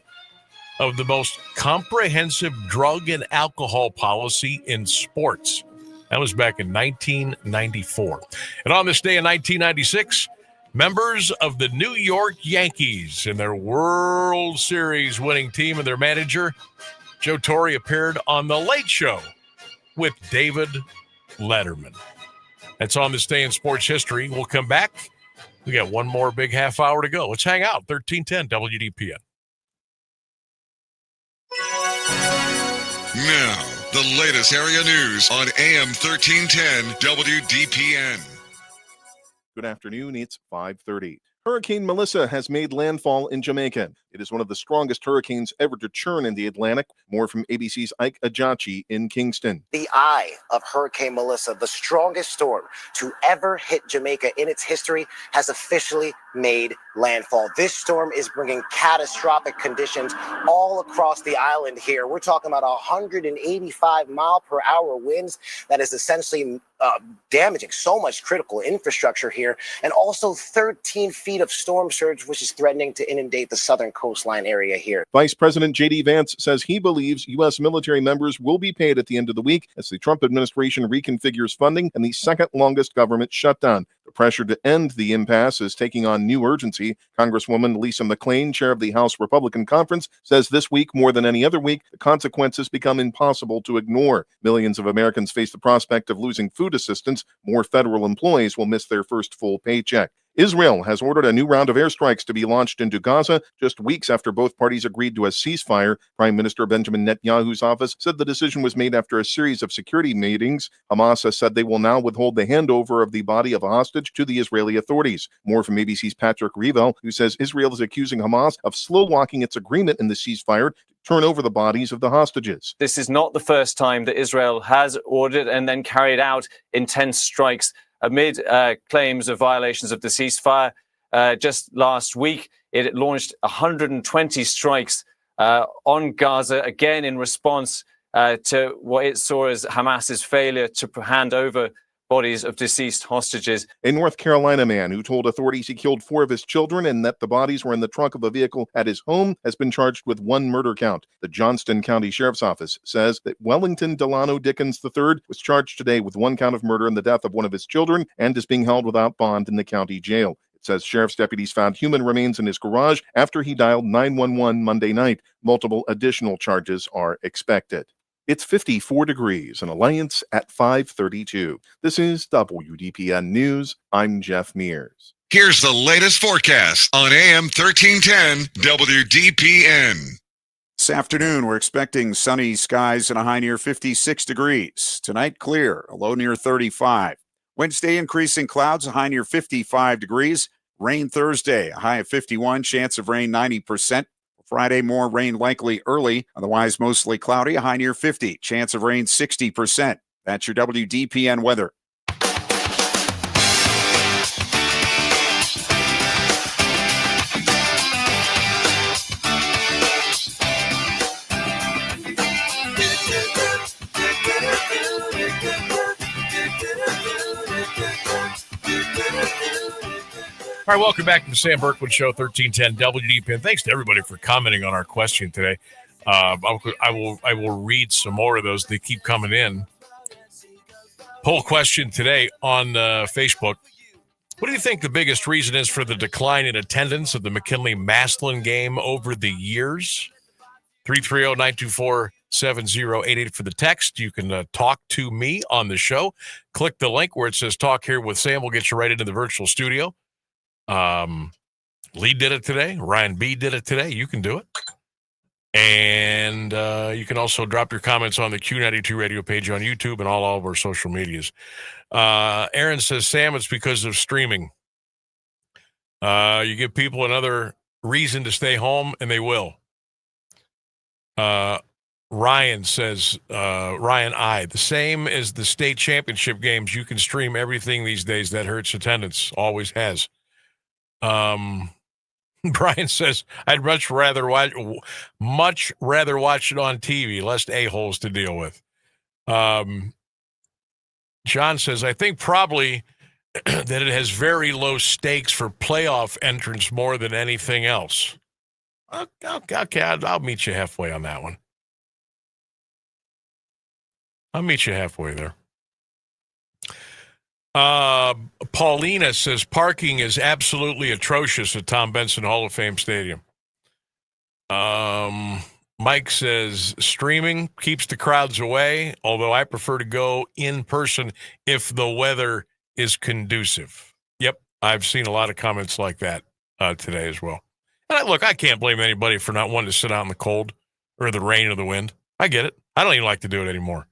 of the most comprehensive drug and alcohol policy in sports. That was back in 1994. And on this day in 1996, members of the New York Yankees and their World Series winning team and their manager, Joe Torre, appeared on The Late Show with David Letterman. That's on this day in sports history. We'll come back. We got one more big half hour to go. Let's hang out. 1310 WDPN. Now, the latest area news on AM 1310 WDPN. Good afternoon. It's 5:30. Hurricane Melissa has made landfall in Jamaica. It is one of the strongest hurricanes ever to churn in the Atlantic. More from ABC's Ike Ajachi in Kingston. The eye of Hurricane Melissa, the strongest storm to ever hit Jamaica in its history, has officially made landfall. This storm is bringing catastrophic conditions all across the island here. We're talking about 185 mile per hour winds that is essentially damaging so much critical infrastructure here, and also 13 feet of storm surge, which is threatening to inundate the southern coastline area here. Vice President J.D. Vance says he believes U.S. military members will be paid at the end of the week as the Trump administration reconfigures funding and the second longest government shutdown. The pressure to end the impasse is taking on new urgency. Congresswoman Lisa McClain, chair of the House Republican Conference, says this week, more than any other week, the consequences become impossible to ignore. Millions of Americans face the prospect of losing food assistance. More federal employees will miss their first full paycheck. Israel has ordered a new round of airstrikes to be launched into Gaza just weeks after both parties agreed to a ceasefire. Prime Minister Benjamin Netanyahu's office said the decision was made after a series of security meetings. Hamas has said they will now withhold the handover of the body of a hostage to the Israeli authorities. More from ABC's Patrick Revel, who says Israel is accusing Hamas of slow-walking its agreement in the ceasefire to turn over the bodies of the hostages. This is not the first time that Israel has ordered and then carried out intense strikes amid claims of violations of the ceasefire. Just last week, it launched 120 strikes on Gaza, again in response to what it saw as Hamas's failure to hand over bodies of deceased hostages. A North Carolina man who told authorities he killed 4 of his children and that the bodies were in the trunk of a vehicle at his home has been charged with 1 murder count. The Johnston County Sheriff's Office says that Wellington Delano Dickens III was charged today with 1 count of murder in the death of one of his children and is being held without bond in the county jail. It says sheriff's deputies found human remains in his garage after he dialed 911 Monday night. Multiple additional charges are expected. It's 54 degrees in Alliance at 5:32. This is WDPN News. I'm Jeff Mears. Here's the latest forecast on AM 1310 WDPN. This afternoon, we're expecting sunny skies and a high near 56 degrees. Tonight, clear, a low near 35. Wednesday, increasing clouds, a high near 55 degrees. Rain Thursday, a high of 51, chance of rain 90%. Friday, more rain likely early, otherwise mostly cloudy, a high near 50, chance of rain 60%. That's your WDPN weather. All right, welcome back to the Sam Bourquin Show, 1310 WDPN. Thanks to everybody for commenting on our question today. I will read some more of those. They keep coming in. Poll question today on Facebook. What do you think the biggest reason is for the decline in attendance of the McKinley-Massillon game over the years? 330-924-7088 for the text. You can talk to me on the show. Click the link where it says Talk Here with Sam. We'll get you right into the virtual studio. Lee did it today. Ryan B did it today. You can do it. And you can also drop your comments on the Q92 radio page on YouTube and all of our social medias. Aaron says, Sam, it's because of streaming. You give people another reason to stay home, and they will. Ryan says, the same as the state championship games. You can stream everything these days. That hurts attendance. Always has. Brian says, I'd much rather watch it on TV, less a-holes to deal with. John says, I think probably that it has very low stakes for playoff entrance more than anything else. Okay, I'll meet you halfway on that one. I'll meet you halfway there. Paulina says parking is absolutely atrocious at Tom Benson Hall of Fame Stadium. Mike says streaming keeps the crowds away, although I prefer to go in person if the weather is conducive. Yep, I've seen a lot of comments like that today as well. And I can't blame anybody for not wanting to sit out in the cold or the rain or the wind. I get it. I don't even like to do it anymore.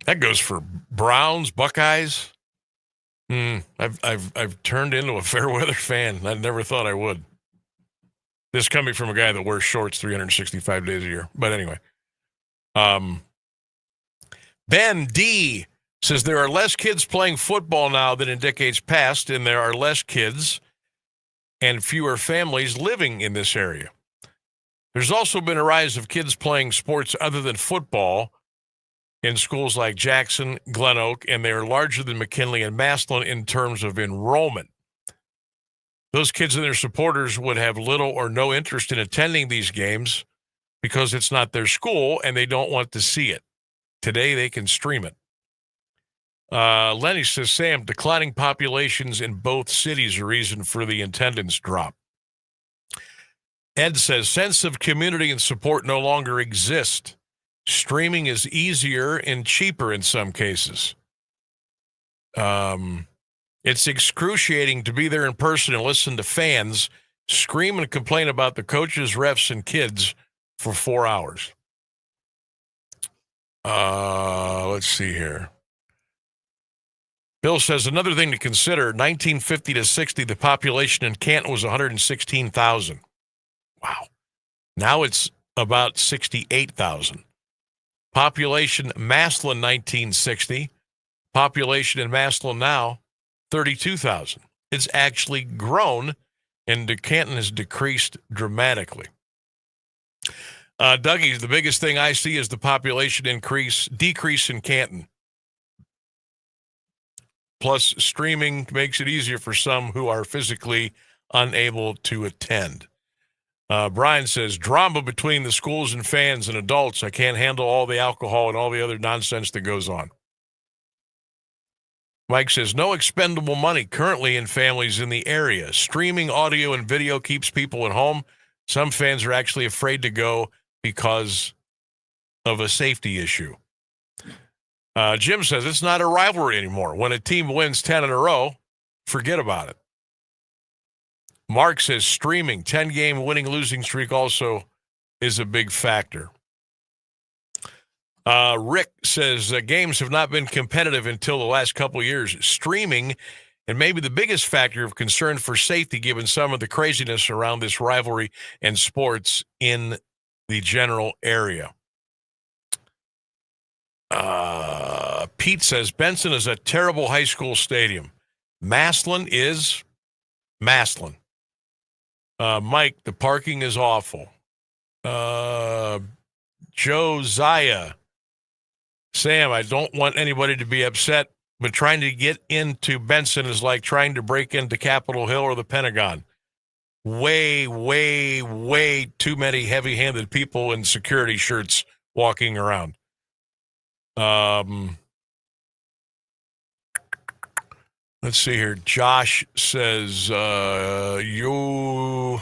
That goes for Browns, Buckeyes. I've turned into a fair weather fan. I never thought I would. This coming from a guy that wears shorts 365 days a year. But anyway, Ben D says there are less kids playing football now than in decades past, and there are less kids and fewer families living in this area. There's also been a rise of kids playing sports other than football in schools like Jackson, Glen Oak, and they are larger than McKinley and Massillon in terms of enrollment. Those kids and their supporters would have little or no interest in attending these games because it's not their school and they don't want to see it. Today, they can stream it. Lenny says, Sam, declining populations in both cities are a reason for the attendance drop. Ed says, sense of community and support no longer exist. Streaming is easier and cheaper in some cases. It's excruciating to be there in person and listen to fans scream and complain about the coaches, refs, and kids for 4 hours. Let's see here. Bill says another thing to consider, 1950 to 60, the population in Canton was 116,000. Wow. Now it's about 68,000. Population Massillon 1960. Population in Massillon now, 32,000. It's actually grown, and Canton has decreased dramatically. Dougie, the biggest thing I see is the population decrease in Canton. Plus, streaming makes it easier for some who are physically unable to attend. Brian says, drama between the schools and fans and adults. I can't handle all the alcohol and all the other nonsense that goes on. Mike says, no expendable money currently in families in the area. Streaming audio and video keeps people at home. Some fans are actually afraid to go because of a safety issue. Jim says, it's not a rivalry anymore. When a team wins 10 in a row, forget about it. Mark says, streaming, 10-game winning-losing streak also is a big factor. Rick says, games have not been competitive until the last couple of years. Streaming, and maybe the biggest factor of concern for safety, given some of the craziness around this rivalry and sports in the general area. Pete says, Benson is a terrible high school stadium. Massillon is Massillon. Mike, the parking is awful. Josiah, Sam, I don't want anybody to be upset, but trying to get into Benson is like trying to break into Capitol Hill or the Pentagon. Way, way, way too many heavy-handed people in security shirts walking around. Let's see here. Josh says, you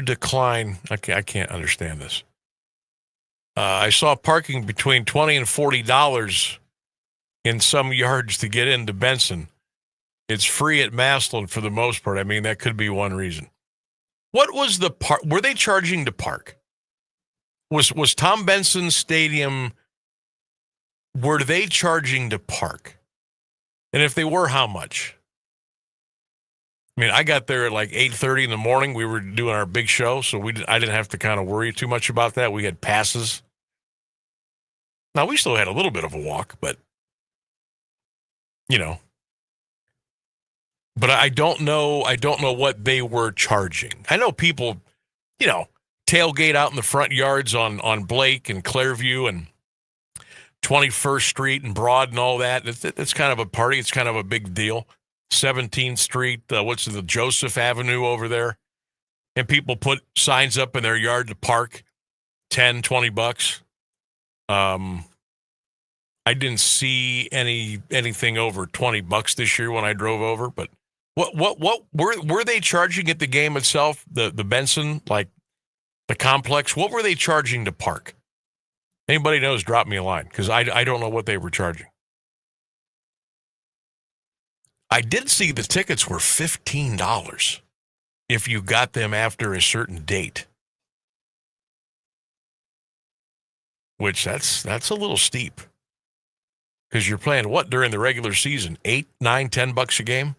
decline. I can't understand this. I saw parking between $20 and $40 in some yards to get into Benson. It's free at Massillon for the most part. I mean, that could be one reason. What was the park? Were they charging to park? Was Tom Benson Stadium, were they charging to park? And if they were, how much? I mean, I got there at like 8:30 in the morning. We were doing our big show, so I didn't have to kind of worry too much about that. We had passes. Now, we still had a little bit of a walk, but, you know. But I don't know what they were charging. I know people, you know, tailgate out in the front yards on Blake and Clairview and 21st Street and Broad and all that. It's kind of a party. It's kind of a big deal. 17th Street, the Joseph Avenue over there. And people put signs up in their yard to park, $10, $20. I didn't see anything over $20 this year when I drove over, but what were they charging at the game itself? The Benson, like the complex, what were they charging to park? Anybody knows, drop me a line, because I don't know what they were charging. I did see the tickets were $15 if you got them after a certain date, which that's a little steep, because you're playing what during the regular season? $8, $9, $10 a game,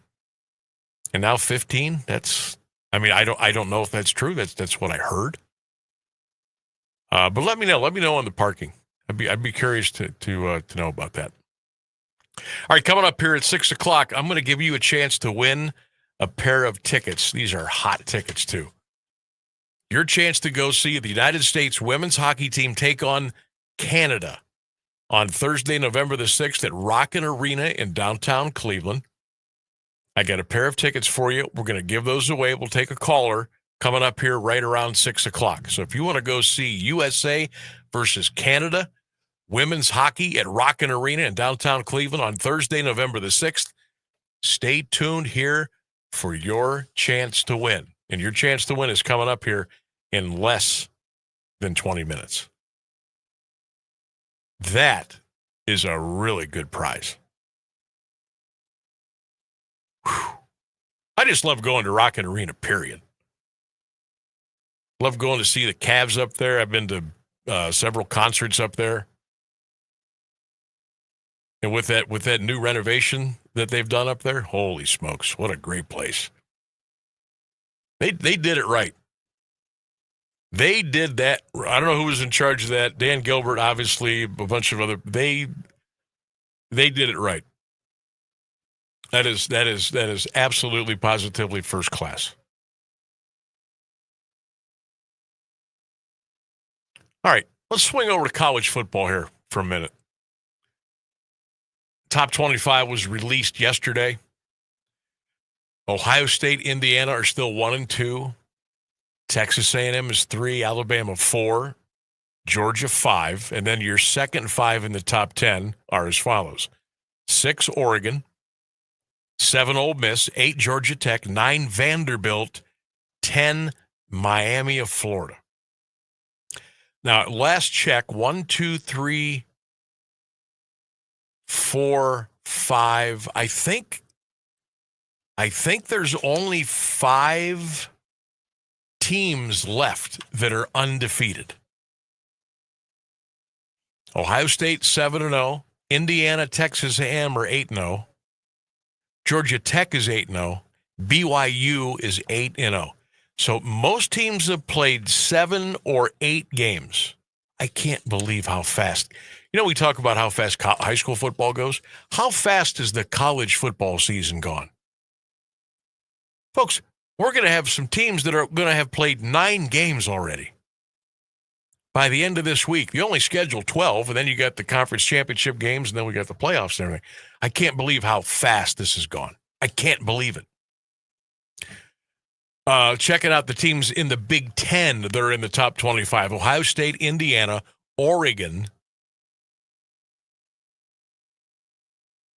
and now 15. That's, I mean, I don't know if that's true. That's what I heard. But let me know. Let me know on the parking. I'd be curious to know about that. All right, coming up here at 6 o'clock, I'm going to give you a chance to win a pair of tickets. These are hot tickets, too. Your chance to go see the United States women's hockey team take on Canada on Thursday, November the 6th at Rockin' Arena in downtown Cleveland. I got a pair of tickets for you. We're going to give those away. We'll take a caller coming up here right around 6 o'clock. So if you want to go see USA versus Canada women's hockey at Rockin' Arena in downtown Cleveland on Thursday, November the 6th, stay tuned here for your chance to win. And your chance to win is coming up here in less than 20 minutes. That is a really good prize. I just love going to Rocket Arena, period. Love going to see the Cavs up there. I've been to several concerts up there. And with that new renovation that they've done up there, holy smokes, what a great place. They did it right. They did that. I don't know who was in charge of that. Dan Gilbert, obviously, a bunch of other. They did it right. That is absolutely, positively first class. All right, let's swing over to college football here for a minute. Top 25 was released yesterday. Ohio State, Indiana are still 1 and 2. Texas A&M is 3, Alabama 4, Georgia 5, and then your second 5 in the top 10 are as follows: 6 Oregon, 7 Ole Miss, 8 Georgia Tech, 9 Vanderbilt, 10 Miami of Florida. Now, last check, 1, 2, 3, 4, 5. I think there's only 5 teams left that are undefeated. Ohio State 7-0, Indiana, Texas A&M are 8-0, Georgia Tech is 8-0, BYU is 8-0. So most teams have played 7 or 8 games. I can't believe how fast. You know, we talk about how fast high school football goes. How fast is the college football season gone? Folks, we're going to have some teams that are going to have played 9 games already by the end of this week. You only schedule 12, and then you got the conference championship games, and then we got the playoffs and everything. I can't believe how fast this has gone. I can't believe it. Checking out the teams in the Big Ten that are in the top 25. Ohio State, Indiana, Oregon,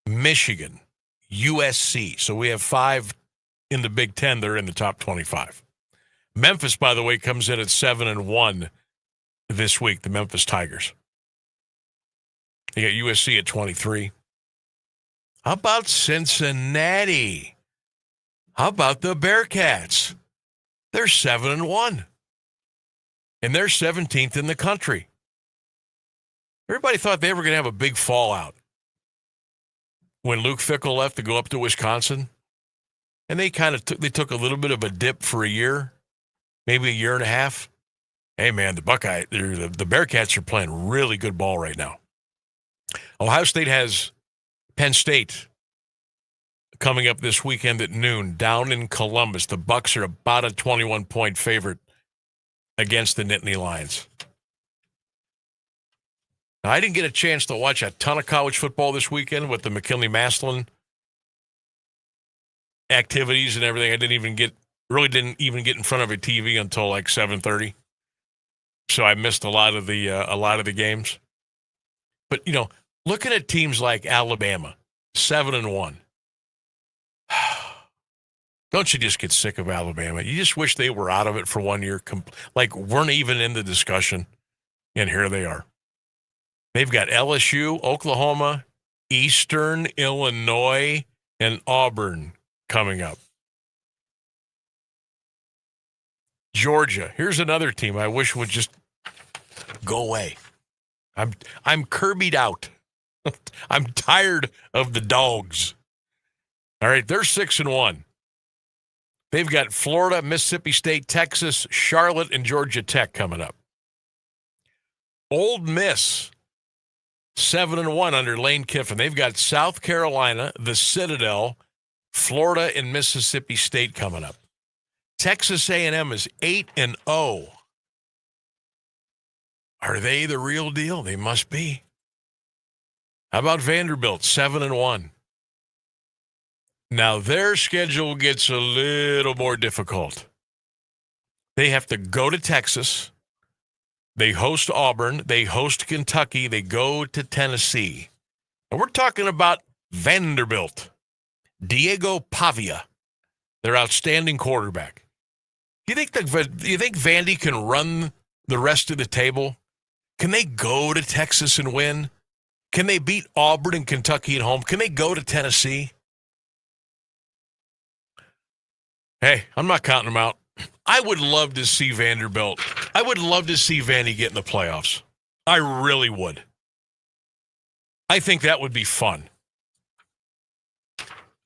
Michigan, USC. So we have 5 in the Big Ten that are in the top 25. Memphis, by the way, comes in at 7-1 this week, the Memphis Tigers. You got USC at 23. How about Cincinnati? How about the Bearcats? They're 7-1. And they're 17th in the country. Everybody thought they were going to have a big fallout when Luke Fickell left to go up to Wisconsin. And they kind of took a little bit of a dip for a year, maybe a year and a half. Hey, man, the Bearcats are playing really good ball right now. Ohio State has Penn State coming up this weekend at noon down in Columbus. The Bucks are about a 21-point favorite against the Nittany Lions. Now, I didn't get a chance to watch a ton of college football this weekend with the McKinley-Maslin activities and everything. I didn't even get in front of a TV until like 7:30. So I missed a lot of the games. But, you know, looking at teams like Alabama, 7-1. Don't you just get sick of Alabama? You just wish they were out of it for 1 year, like weren't even in the discussion, and here they are. They've got LSU, Oklahoma, Eastern Illinois, and Auburn coming up. Georgia. Here's another team I wish would just go away. I'm Kirby'd out. I'm tired of the dogs. All right, they're 6-1. They've got Florida, Mississippi State, Texas, Charlotte, and Georgia Tech coming up. Old Miss, 7-1 under Lane Kiffin. They've got South Carolina, the Citadel, Florida, and Mississippi State coming up. Texas A&M is 8-0. Are they the real deal? They must be. How about Vanderbilt, 7-1? Now their schedule gets a little more difficult. They have to go to Texas. They host Auburn. They host Kentucky. They go to Tennessee. And we're talking about Vanderbilt. Diego Pavia, their outstanding quarterback. Do you think Vandy can run the rest of the table? Can they go to Texas and win? Can they beat Auburn and Kentucky at home? Can they go to Tennessee? Hey, I'm not counting them out. I would love to see Vanderbilt. I would love to see Vandy get in the playoffs. I really would. I think that would be fun.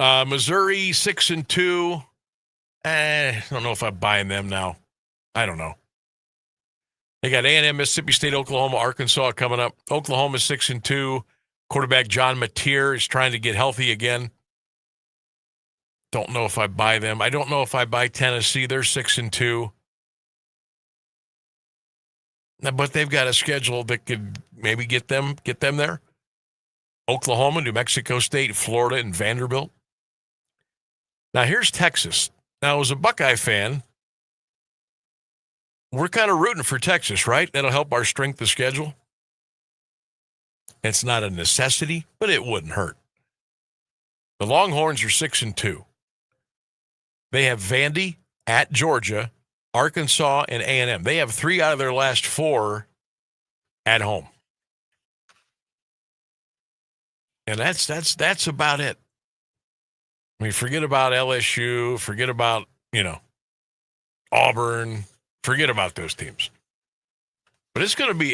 Missouri 6-2. I don't know if I'm buying them now. I don't know. They got A&M, Mississippi State, Oklahoma, Arkansas coming up. Oklahoma 6-2. Quarterback John Mateer is trying to get healthy again. Don't know if I buy them. I don't know if I buy Tennessee. They're 6-2. But they've got a schedule that could maybe get them there. Oklahoma, New Mexico State, Florida, and Vanderbilt. Now here's Texas. Now, as a Buckeye fan, we're kind of rooting for Texas, right? That'll help our strength of schedule. It's not a necessity, but it wouldn't hurt. The Longhorns are 6-2. They have Vandy at Georgia, Arkansas, and A&M. They have 3 out of their last 4 at home. And that's about it. I mean, forget about LSU, forget about, Auburn, forget about those teams. But it's going to be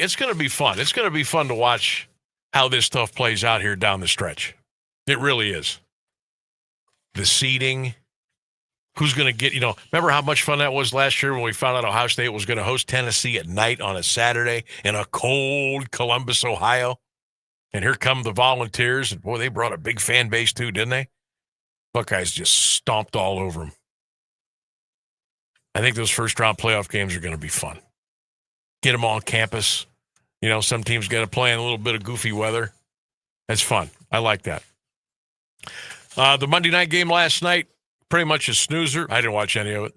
fun. It's going to be fun to watch how this stuff plays out here down the stretch. It really is. The seeding, who's going to get, remember how much fun that was last year when we found out Ohio State was going to host Tennessee at night on a Saturday in a cold Columbus, Ohio? And here come the Volunteers. And boy, they brought a big fan base too, didn't they? Buckeyes just stomped all over them. I think those first-round playoff games are going to be fun. Get them on campus. Some teams got to play in a little bit of goofy weather. That's fun. I like that. The Monday night game last night, pretty much a snoozer. I didn't watch any of it.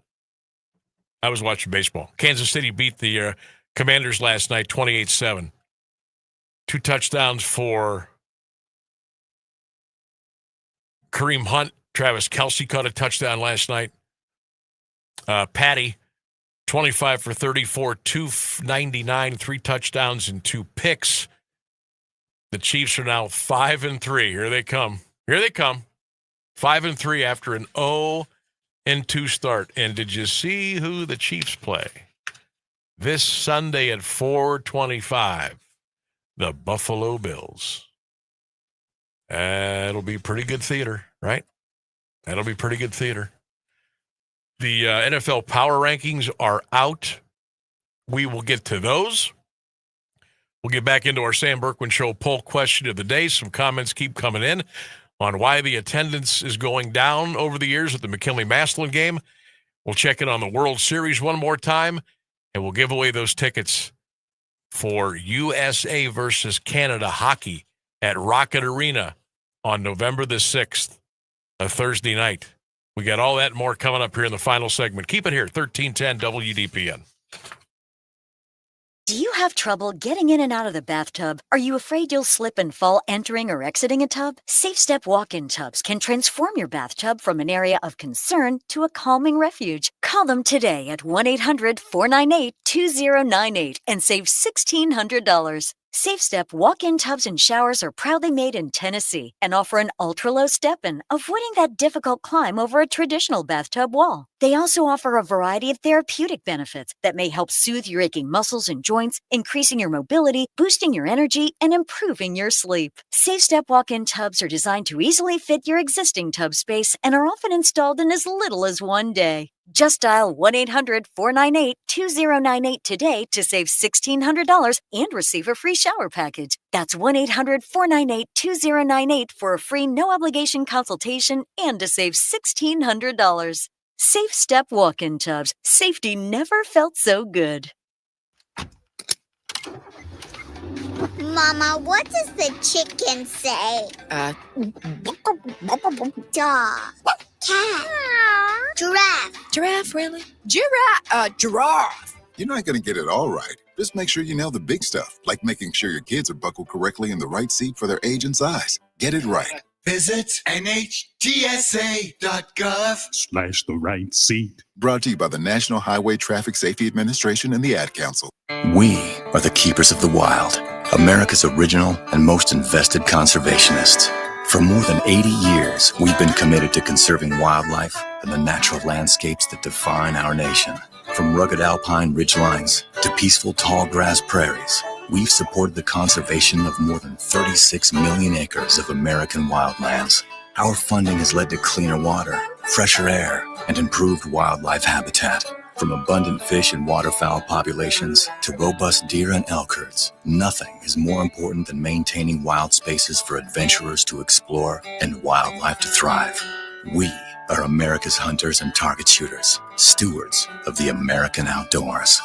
I was watching baseball. Kansas City beat the Commanders last night, 28-7. 2 touchdowns for Kareem Hunt. Travis Kelce caught a touchdown last night. Patty, 25 for 34, 299, 3 touchdowns and 2 picks. The Chiefs are now 5-3. Here they come. 5-3 after an 0-2 start. And did you see who the Chiefs play? This Sunday at 4:25, the Buffalo Bills. That'll be pretty good theater, right? That'll be pretty good theater. The NFL power rankings are out. We will get to those. We'll get back into our Sam Bourquin Show poll question of the day. Some comments keep coming in on why the attendance is going down over the years at the McKinley-Massillon game. We'll check in on the World Series one more time, and we'll give away those tickets for USA versus Canada hockey at Rocket Arena on November the 6th, a Thursday night. We got all that and more coming up here in the final segment. Keep it here, 1310 WDPN. Do you have trouble getting in and out of the bathtub? Are you afraid you'll slip and fall entering or exiting a tub? SafeStep walk-in tubs can transform your bathtub from an area of concern to a calming refuge. Call them today at 1-800-498-2098 and save $1,600. SafeStep walk-in tubs and showers are proudly made in Tennessee and offer an ultra-low step-in, avoiding that difficult climb over a traditional bathtub wall. They also offer a variety of therapeutic benefits that may help soothe your aching muscles and joints, increasing your mobility, boosting your energy, and improving your sleep. SafeStep walk-in tubs are designed to easily fit your existing tub space and are often installed in as little as 1 day. Just dial 1-800-498-2098 today to save $1,600 and receive a free shower package. That's 1-800-498-2098 for a free no-obligation consultation and to save $1,600. SafeStep walk-in tubs. Safety never felt so good. Mama, what does the chicken say? Dog. Cat. Giraffe. Giraffe, really? Giraffe. You're not going to get it all right. Just make sure you nail the big stuff, like making sure your kids are buckled correctly in the right seat for their age and size. Get it right. Visit NHTSA.gov/the right seat. Brought to you by the National Highway Traffic Safety Administration and the Ad Council. We are the keepers of the wild, America's original and most invested conservationists. For more than 80 years, we've been committed to conserving wildlife and the natural landscapes that define our nation. From rugged alpine ridgelines to peaceful tall grass prairies, we've supported the conservation of more than 36 million acres of American wildlands. Our funding has led to cleaner water, fresher air, and improved wildlife habitat. From abundant fish and waterfowl populations to robust deer and elk herds, nothing is more important than maintaining wild spaces for adventurers to explore and wildlife to thrive. We are America's hunters and target shooters, stewards of the American outdoors.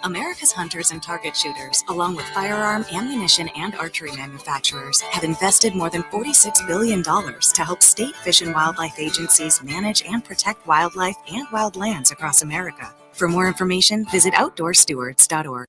America's hunters and target shooters, along with firearm, ammunition, and archery manufacturers, have invested more than $46 billion to help state fish and wildlife agencies manage and protect wildlife and wildlands across America. For more information, visit OutdoorStewards.org.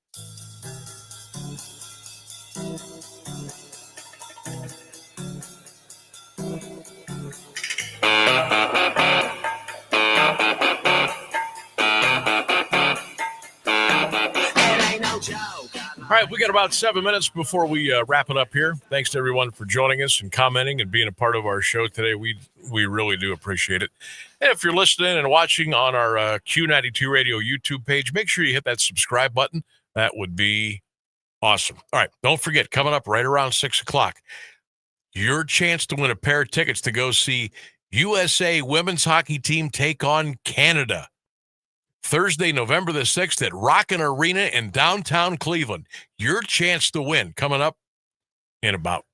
All right, we got about 7 minutes before we wrap it up here. Thanks to everyone for joining us and commenting and being a part of our show today. We really do appreciate it. And if you're listening and watching on our Q92 Radio YouTube page, make sure you hit that subscribe button. That would be awesome. All right, don't forget, coming up right around 6 o'clock, your chance to win a pair of tickets to go see USA women's hockey team take on Canada. Thursday, November the 6th at Rockin' Arena in downtown Cleveland. Your chance to win coming up in about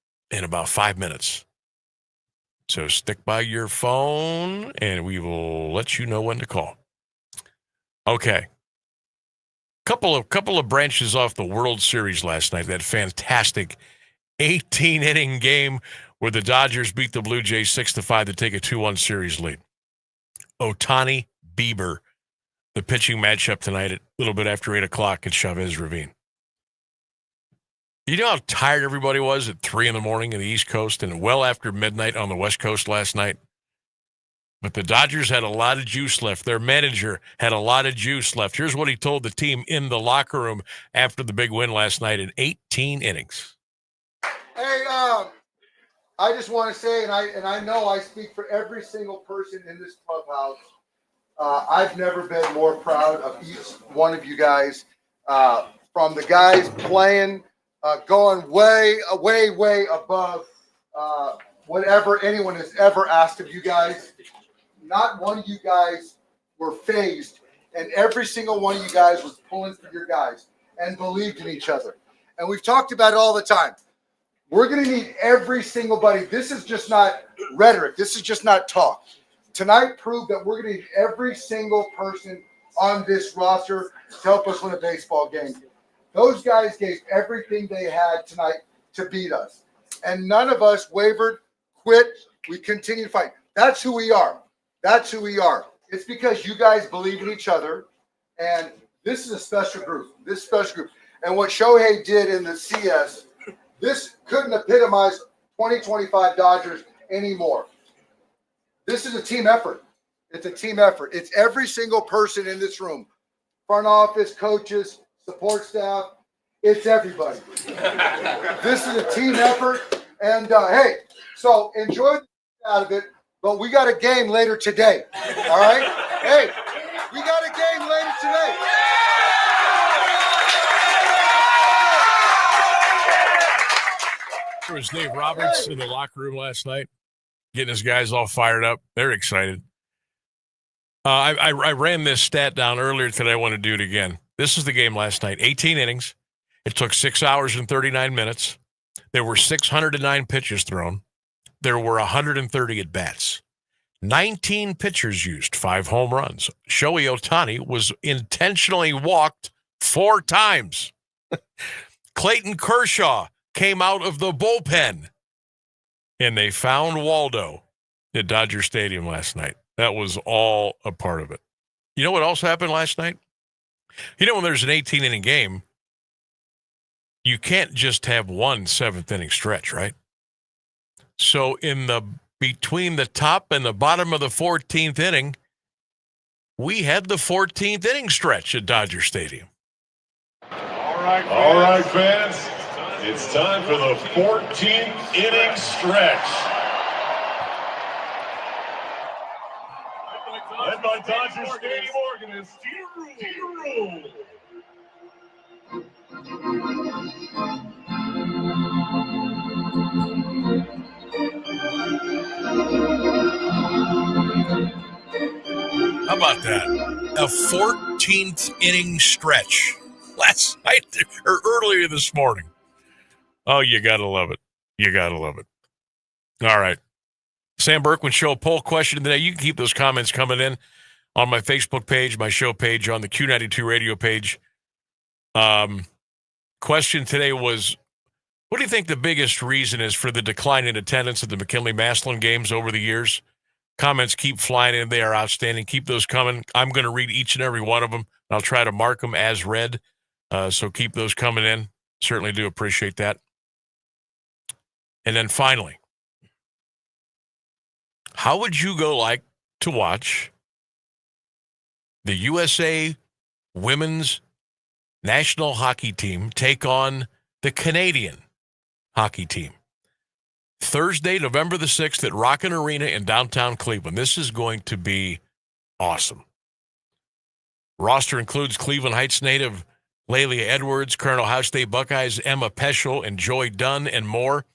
5 minutes. So stick by your phone and we will let you know when to call. Okay. Couple of branches off the World Series last night. That fantastic 18-inning game where the Dodgers beat the Blue Jays 6-5 to take a 2-1 series lead. Ohtani, Bieber. The pitching matchup tonight at a little bit after 8 o'clock at Chavez Ravine. You know how tired everybody was at 3 in the morning in the East Coast and well after midnight on the West Coast last night? But the Dodgers had a lot of juice left. Their manager had a lot of juice left. Here's what he told the team in the locker room after the big win last night in 18 innings. Hey, I just want to say, and I know I speak for every single person in this clubhouse, I've never been more proud of each one of you guys, from the guys playing, going way above whatever anyone has ever asked of you guys. Not one of you guys were phased, and every single one of you guys was pulling for your guys and believed in each other. And we've talked about it all the time. We're going to need every single buddy. This is just not rhetoric. This is just not talk. Tonight proved that we're going to need every single person on this roster to help us win a baseball game. Those guys gave everything they had tonight to beat us. And none of us wavered, quit. We continue to fight. That's who we are. That's who we are. It's because you guys believe in each other. And this is a special group. This special group. And what Shohei did in the CS, this couldn't epitomize 2025 Dodgers anymore. This is a team effort. It's a team effort. It's every single person in this room. Front office, coaches, support staff. It's everybody. This is a team effort. And, hey, so enjoy the out of it, but we got a game later today. All right? Hey, we got a game later today. There was Dave Roberts in the locker room last night, getting his guys all fired up. They're excited. I ran this stat down earlier today. I want to do it again. This is the game last night. 18 innings. It took 6 hours and 39 minutes. There were 609 pitches thrown. There were 130 at-bats. 19 pitchers used, 5 home runs. Shohei Ohtani was intentionally walked 4 times. Clayton Kershaw came out of the bullpen. And they found Waldo at Dodger Stadium last night. That was all a part of it. You know what else happened last night? You know, when there's an 18-inning game, you can't just have one 7th-inning stretch, right? So between the top and the bottom of the 14th inning, we had the 14th inning stretch at Dodger Stadium. All right, fans. It's time for the 14th inning stretch. Dodger Stadium organist, Jeter Rule. How about that? A 14th inning stretch last night or earlier this morning. Oh, you got to love it. You got to love it. All right. Sam Bourquin Show poll question today. You can keep those comments coming in on my Facebook page, my show page, on the Q92 radio page. Question today was, what do you think the biggest reason is for the decline in attendance at the McKinley-Massillon games over the years? Comments keep flying in. They are outstanding. Keep those coming. I'm going to read each and every one of them. I'll try to mark them as read. So keep those coming in. Certainly do appreciate that. And then finally, how would you like to watch the USA women's national hockey team take on the Canadian hockey team? Thursday, November the 6th at Rockin' Arena in downtown Cleveland. This is going to be awesome. Roster includes Cleveland Heights native Lelia Edwards, Colonel House State Buckeyes, Emma Peschel, and Joy Dunn, and more.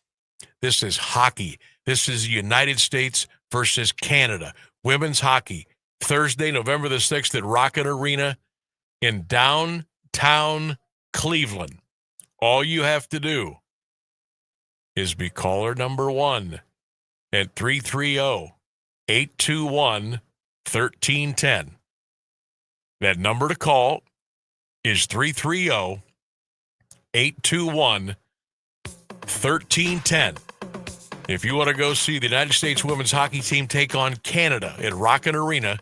This is hockey. This is the United States versus Canada. Women's hockey. Thursday, November the 6th at Rockin' Arena in downtown Cleveland. All you have to do is be caller number 1 at 330-821-1310. That number to call is 330-821-1310. If you want to go see the United States women's hockey team take on Canada at Rockin' Arena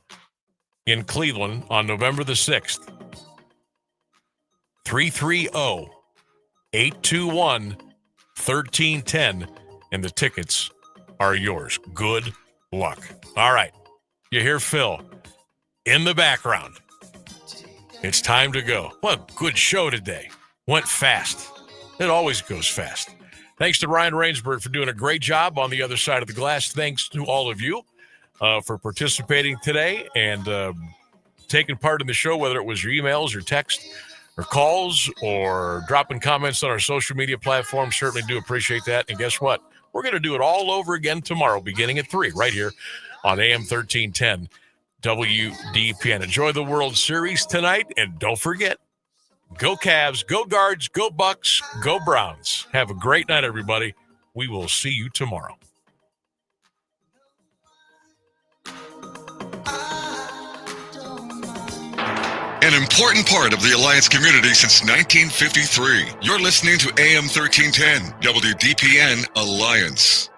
in Cleveland on November the 6th, 330-821-1310, and the tickets are yours. Good luck. All right. You hear Phil in the background. It's time to go. What a good show today. Went fast. It always goes fast. Thanks to Ryan Rainsberg for doing a great job on the other side of the glass. Thanks to all of you for participating today and taking part in the show, whether it was your emails or text or calls or dropping comments on our social media platforms. Certainly do appreciate that. And guess what? We're going to do it all over again tomorrow, beginning at 3, right here on AM1310 WDPN. Enjoy the World Series tonight, and don't forget, go Cavs, go Guards, go Bucks, go Browns. Have a great night, everybody. We will see you tomorrow. An important part of the Alliance community since 1953. You're listening to AM 1310 WDPN Alliance.